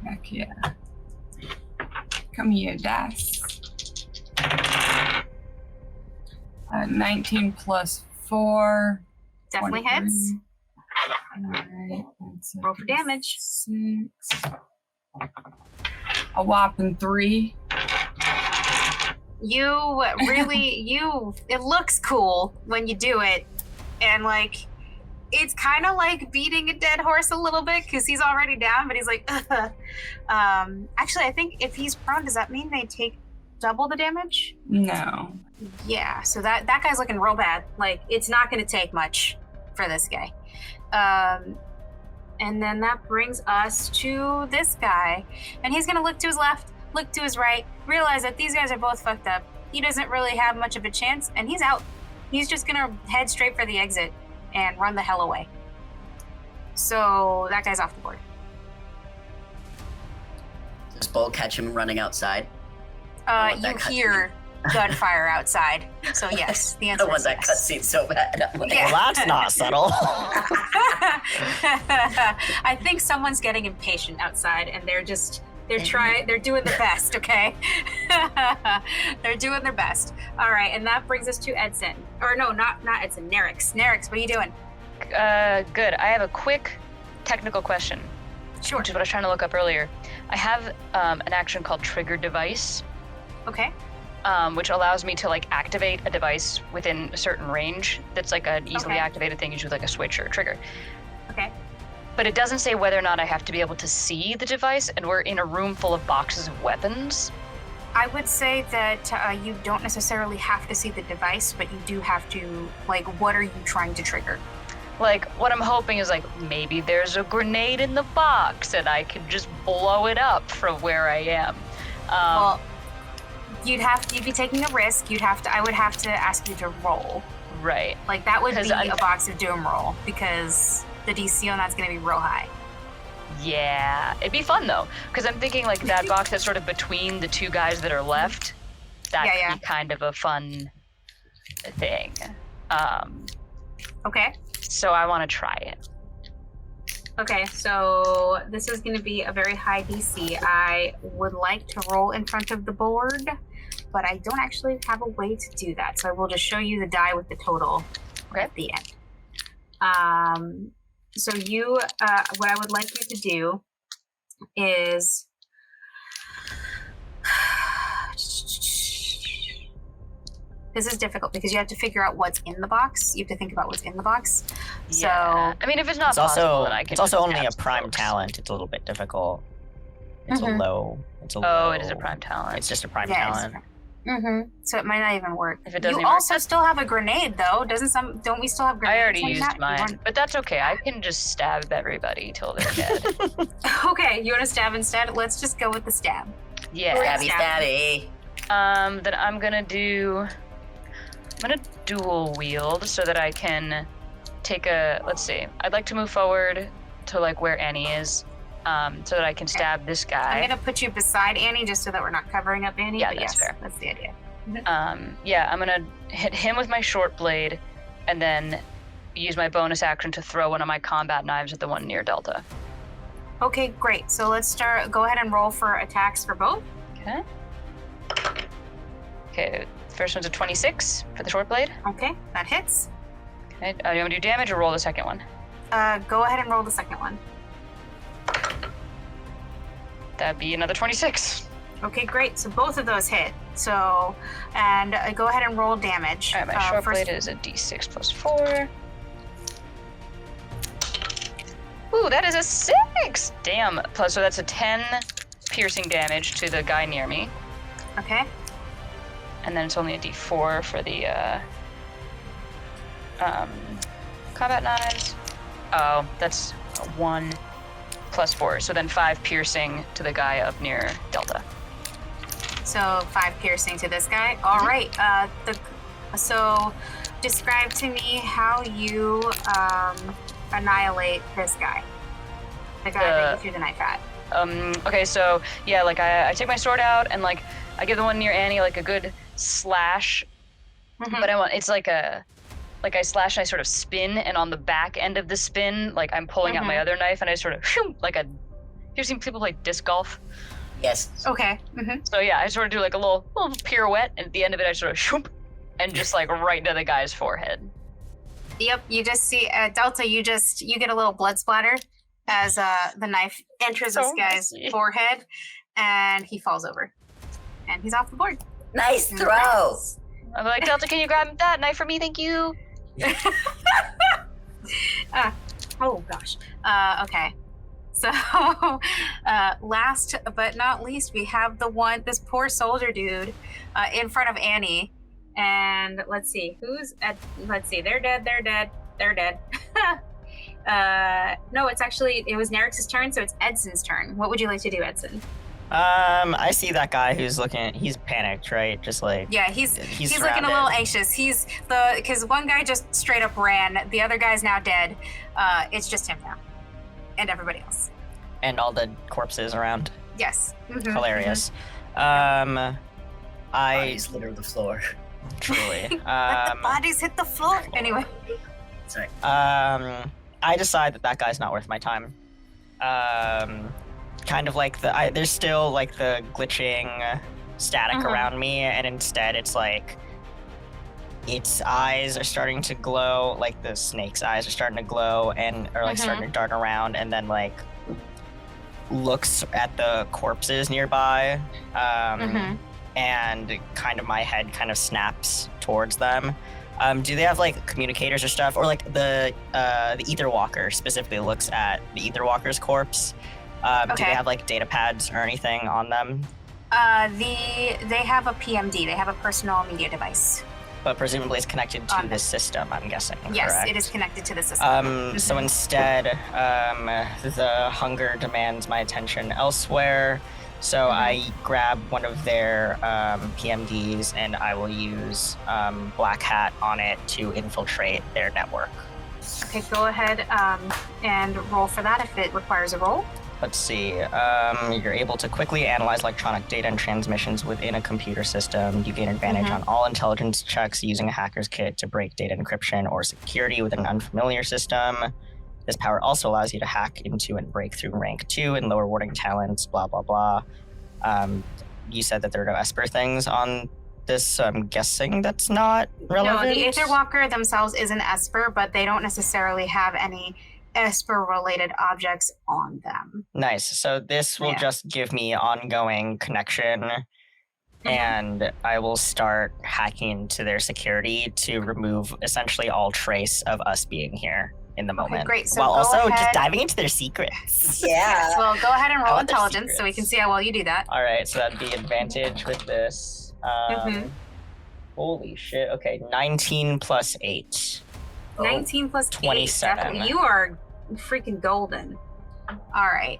Heck yeah. Come here, dice. 19 plus 4. Definitely 23. hits. Alright. Roll for damage. 6. A whopping 3. You really, it looks cool when you do it. And like, it's kind of like beating a dead horse a little bit because he's already down, but he's like, ugh. Actually, I think if he's prone, does that mean they take double the damage? No. Yeah, so that guy's looking real bad. Like, it's not going to take much for this guy. And then that brings us to this guy. And he's going to look to his left, look to his right, realize that these guys are both fucked up. He doesn't really have much of a chance, and he's out. He's just going to head straight for the exit and run the hell away. So that guy's off the board. Does Bull catch him running outside? You hear gunfire outside. So yes, the answer I want is that yes. cutscene so bad. I'm like, Yeah. Well, that's not subtle. I think someone's getting impatient outside, and they're doing their best, okay? They're doing their best. All right, and that brings us to Edson. Or no, not Edson, Nerix. Nerix, what are you doing? Good. I have a quick technical question, Sure. which is what I was trying to look up earlier. I have an action called Trigger Device, Okay. which allows me to like activate a device within a certain range. That's like an easily Okay. activated thing, usually like a switch or a trigger. Okay. But it doesn't say whether or not I have to be able to see the device, and we're in a room full of boxes of weapons. I would say that you don't necessarily have to see the device, but you do have to, like, what are you trying to trigger? Like, what I'm hoping is like maybe there's a grenade in the box and I can just blow it up from where I am. Well, you'd be taking a risk. I would have to ask you to roll. Right. Like, that would 'Cause be I'm- a box of doom roll, because the DC on that's going to be real high. Yeah, it'd be fun though, because I'm thinking like that box that's sort of between the two guys that are left. That Yeah, could be kind of a fun thing. Okay. So I want to try it. Okay, so this is going to be a very high DC. I would like to roll in front of the board, but I don't actually have a way to do that. So I will just show you the die with the total at the end. So you, what I would like you to do is, this is difficult because you have to figure out what's in the box. You have to think about what's in the box. Yeah. I mean, if it's not It's possible, also then I can. it's also just only stab a some prime folks. talent. It's a little bit difficult. It's Mhm. a low. It's a Oh, low. it is a prime talent. It's just a prime Yeah, talent. So it might not even work. If it doesn't You even work, also still have a grenade, though. Don't we still have grenades? I already like used that? You mine, want- but that's okay. I can just stab everybody till they're dead. Okay, you want to stab instead? Let's just go with the stab. Yeah. Stabby, Stab. stabby. Then I'm gonna dual wield so that I can take a. Let's see. I'd like to move forward to like where Annie is, so that I can stab this I'm guy. gonna put you beside Annie just so that we're not covering up Annie. Yeah, but that's yes, fair. that's the idea. Yeah, I'm gonna hit him with my short blade, and then use my bonus action to throw one of my combat knives at the one near Delta. Okay, great. So let's start. Go ahead and roll for attacks for both. Okay. Okay. First one's a 26 for the short blade. Okay, that hits. Okay. You want me to do damage or roll the second one? Go ahead and roll the second one. That'd be another 26. Okay, great. So both of those hit. So, and go ahead and roll damage. All right, my short first- blade is a d6 plus 4. Ooh, that is a 6! Damn. Plus, so that's a 10 piercing damage to the guy near me. Okay. And then it's only a d4 for the combat knives. Oh, that's 1 plus 4. So then 5 piercing to the guy up near Delta. So 5 piercing to this guy. All right. So describe to me how you annihilate this guy. The guy that you threw the knife at. Okay, so yeah, like I take my sword out and like I give the one near Annie like a good slash, Mhm. but it's like a like I slash, I sort of spin, and on the back end of the spin, like I'm pulling out my other knife, and I sort of like a. You've seen people play disc golf? Yes. Okay. So yeah, I sort of do like a little pirouette, and at the end of it, I sort of shoop, and just like right into the guy's forehead. Yep. You just see Delta. You get a little blood splatter as the knife enters this guy's forehead, and he falls over, and he's off the board. Nice throw. I'm like, Delta, can you grab that knife for me? Thank you. Oh gosh. Okay. So, last but not least, we have this poor soldier dude in front of Annie. And let's see, they're dead. No, it was Nerix's turn, so it's Edson's turn. What would you like to do, Edson? I see that guy who's he's panicked, right? Just like... Yeah, he's looking a little anxious. Because one guy just straight up ran, the other guy's now dead. It's just him now. And everybody else. And all the corpses around. Yes. Hilarious. Bodies litter the floor. Truly. Let the bodies hit the floor. Anyway. Sorry. I decide that guy's not worth my time. Kind of like there's still like the glitching static around me, and instead it's like its eyes are starting to glow, like the snake's eyes are starting to glow and are like starting to dart around, and then like looks at the corpses nearby, and kind of my head kind of snaps towards them. Do they have like communicators or stuff, or like the Ether Walker specifically looks at the Ether Walker's corpse? Do they have like data pads or anything on them? They have a PMD. They have a personal media device. But presumably it's connected to this system, I'm guessing. Yes, correct? It is connected to the system. So instead, the hunger demands my attention elsewhere. So I grab one of their PMDs, and I will use Black Hat on it to infiltrate their network. Okay, go ahead and roll for that if it requires a roll. Let's see. You're able to quickly analyze electronic data and transmissions within a computer system. You gain advantage on all intelligence checks using a hacker's kit to break data encryption or security within an unfamiliar system. This power also allows you to hack into and break through rank 2 and lower warding talents, blah, blah, blah. You said that there are no Esper things on this, so I'm guessing that's not relevant? No, the Aetherwalker themselves is an Esper, but they don't necessarily have any Esper-related objects on them. Nice. So this will just give me ongoing connection, and I will start hacking into their security to remove essentially all trace of us being here in the moment. Okay, great. So while also ahead. just diving into their secrets. Yeah. Yes, well, go ahead and roll I want their intelligence so we can see how well you do that. All right, so that'd be advantage with this. Holy shit. Okay, 19 plus 8. 19 plus 27. 8. Definitely. You are freaking golden. All right.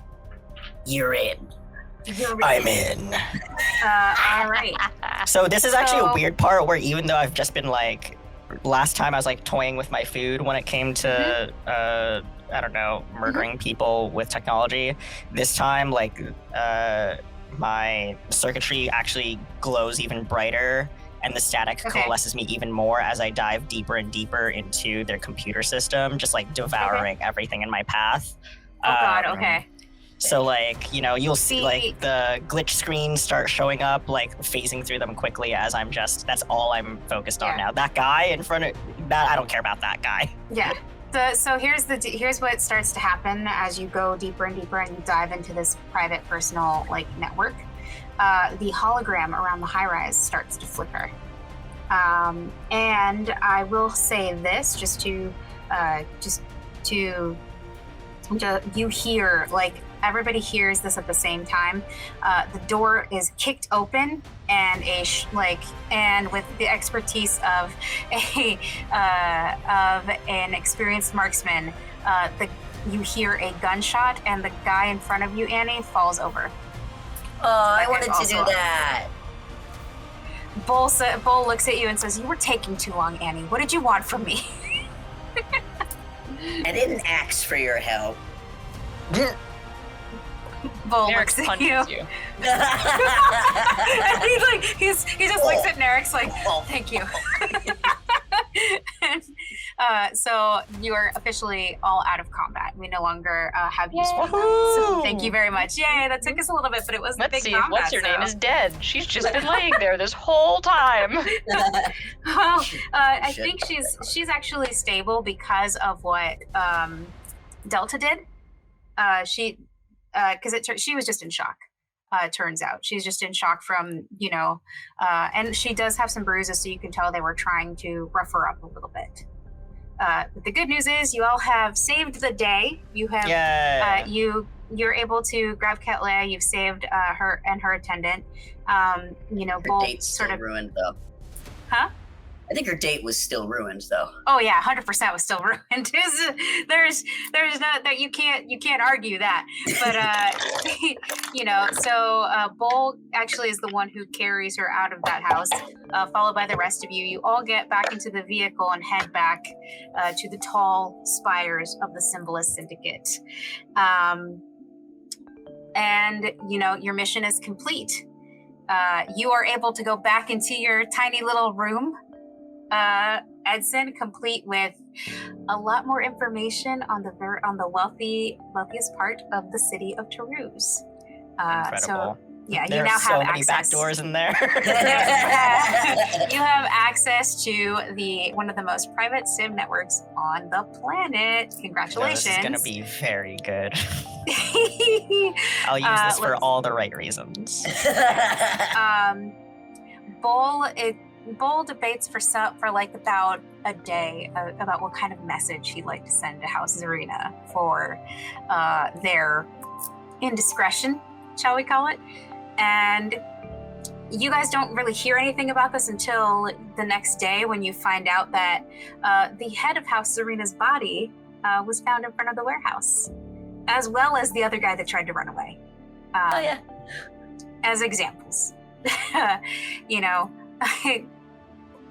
You're in. I'm in. All right. So this is actually a weird part where even though I've just been like, last time I was like toying with my food when it came to, I don't know, murdering people with technology. This time, like, my circuitry actually glows even brighter, and the static coalesces me even more as I dive deeper and deeper into their computer system, just like devouring everything in my path. Oh God, okay. So like, you know, you'll see like the glitch screens start showing up, like phasing through them quickly as I'm just, that's all I'm focused on now. That guy in front of that, I don't care about that guy. Yeah. So here's what starts to happen as you go deeper and deeper and you dive into this private personal like network. The hologram around the high rise starts to flicker. And I will say this just to you hear, like everybody hears this at the same time. The door is kicked open, and and with the expertise of an experienced marksman, you hear a gunshot, and the guy in front of you, Annie, falls over. Oh, I wanted to do that. Bull looks at you and says, "You were taking too long, Annie. What did you want from me?" I didn't ask for your help. Bull looks at you. And he just looks at Nerix like, "Thank you." So you are officially all out of combat. We no longer have use for them. So thank you very much. Yay, that took us a little bit, but it was Let's big see combat. if what's her name is dead. She's just been laying there this whole time. Well, I think she's actually stable because of what Delta did. She was just in shock. Turns out she's just in shock from and she does have some bruises, so you can tell they were trying to rough her up a little bit. But the good news is you all have saved the day. You have you're able to grab Ketlea. You've saved her and her attendant. Her both date's sort still of ruined, though. Huh? I think her date was still ruined, though. Oh yeah, 100% was still ruined. There's not that you can't argue that. But so Bull actually is the one who carries her out of that house, followed by the rest of you. You all get back into the vehicle and head back to the tall spires of the Cymbolis Syndicate. And your mission is complete. You are able to go back into your tiny little room, Edson, complete with a lot more information on the wealthiest part of the city of Toulouse. Incredible. So yeah, There you now are so have many back access. doors in there. You have access to one of the most private sim networks on the planet. Congratulations! This is gonna be very good. I'll use this for all the right reasons. Bull debates for like about a day about what kind of message he'd like to send to House Zarina for their indiscretion, shall we call it. And you guys don't really hear anything about this until the next day, when you find out that the head of House Zarina's body was found in front of the warehouse, as well as the other guy that tried to run away. Oh yeah. As examples.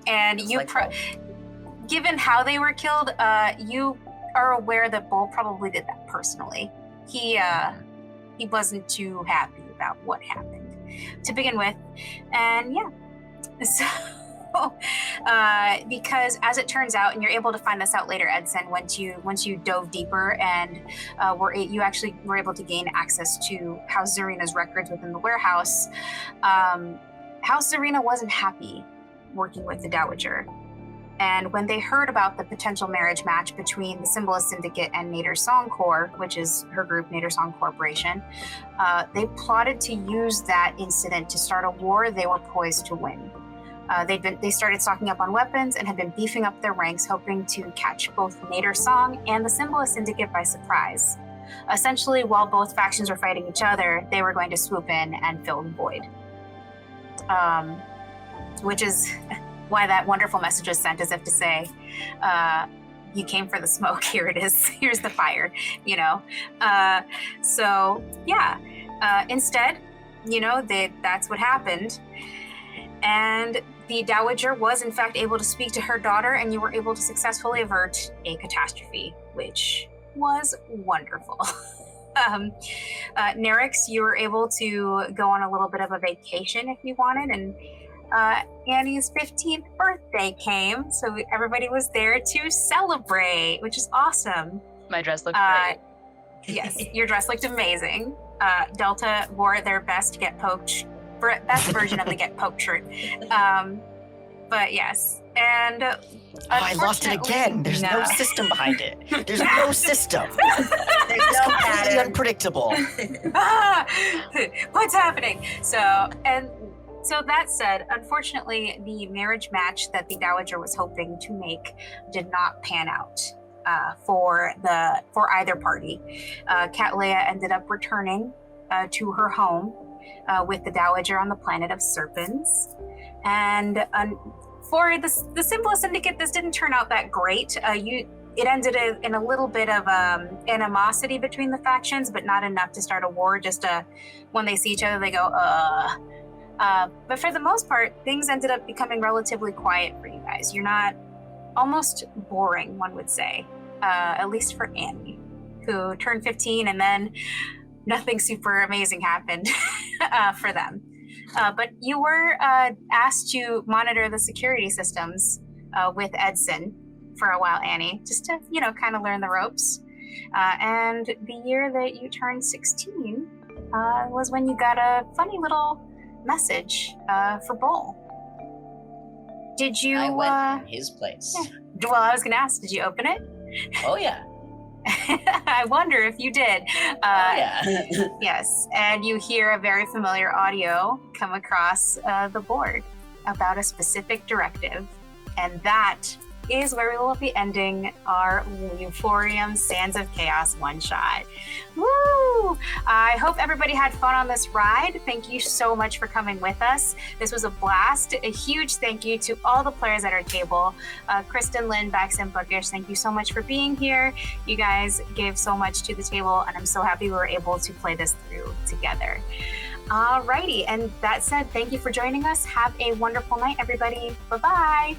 And you, given how they were killed, you are aware that Bull probably did that personally. He wasn't too happy about what happened to begin with, and so because as it turns out, and you're able to find this out later, Edson, once you dove deeper and you actually were able to gain access to House Zarina's records within the warehouse. House Zarina wasn't happy working with the Dowager. And when they heard about the potential marriage match between the Cymbolis Syndicate and Nader Song Corps, which is her group, Nader Song Corporation, they plotted to use that incident to start a war they were poised to win. They started stocking up on weapons and had been beefing up their ranks, hoping to catch both Nader Song and the Cymbolis Syndicate by surprise. Essentially, while both factions were fighting each other, they were going to swoop in and fill the void. Which is why that wonderful message was sent, as if to say, you came for the smoke, here it is, here's the fire, instead, that's what happened. And the Dowager was in fact able to speak to her daughter, and you were able to successfully avert a catastrophe, which was wonderful. Nerix, you were able to go on a little bit of a vacation if you wanted, and Annie's 15th birthday came, so everybody was there to celebrate, which is awesome. My dress looked great. Yes, your dress looked amazing. Delta wore their best best version of the Get Poked shirt. But yes, and I lost it again. There's no system behind it. There's no system. There's It's no completely pattern. unpredictable. What's happening? So that said, unfortunately, the marriage match that the Dowager was hoping to make did not pan out for either party. Ketlea ended up returning to her home with the Dowager on the planet of Serpents, and for the Cymbolis Syndicate, this didn't turn out that great. It ended in a little bit of animosity between the factions, but not enough to start a war. Just when they see each other, they go, But for the most part, things ended up becoming relatively quiet for you guys. You're not almost boring, one would say, at least for Annie, who turned 15 and then nothing super amazing happened for them. But you were asked to monitor the security systems with Edson. for a while, Annie, just to, kind of learn the ropes. And the year that you turned 16 was when you got a funny little message for Bull. Did you? I went in his place. Yeah. Well, I was going to ask, did you open it? Oh yeah. I wonder if you did. Oh yeah. Yes, and you hear a very familiar audio come across the board about a specific directive, and that is where we will be ending our Euphorium Sands of Chaos one-shot. Woo! I hope everybody had fun on this ride. Thank you so much for coming with us. This was a blast. A huge thank you to all the players at our table. Kristin, Lyn, Bex, and Bookish, thank you so much for being here. You guys gave so much to the table, and I'm so happy we were able to play this through together. Alrighty, and that said, thank you for joining us. Have a wonderful night, everybody. Bye-bye.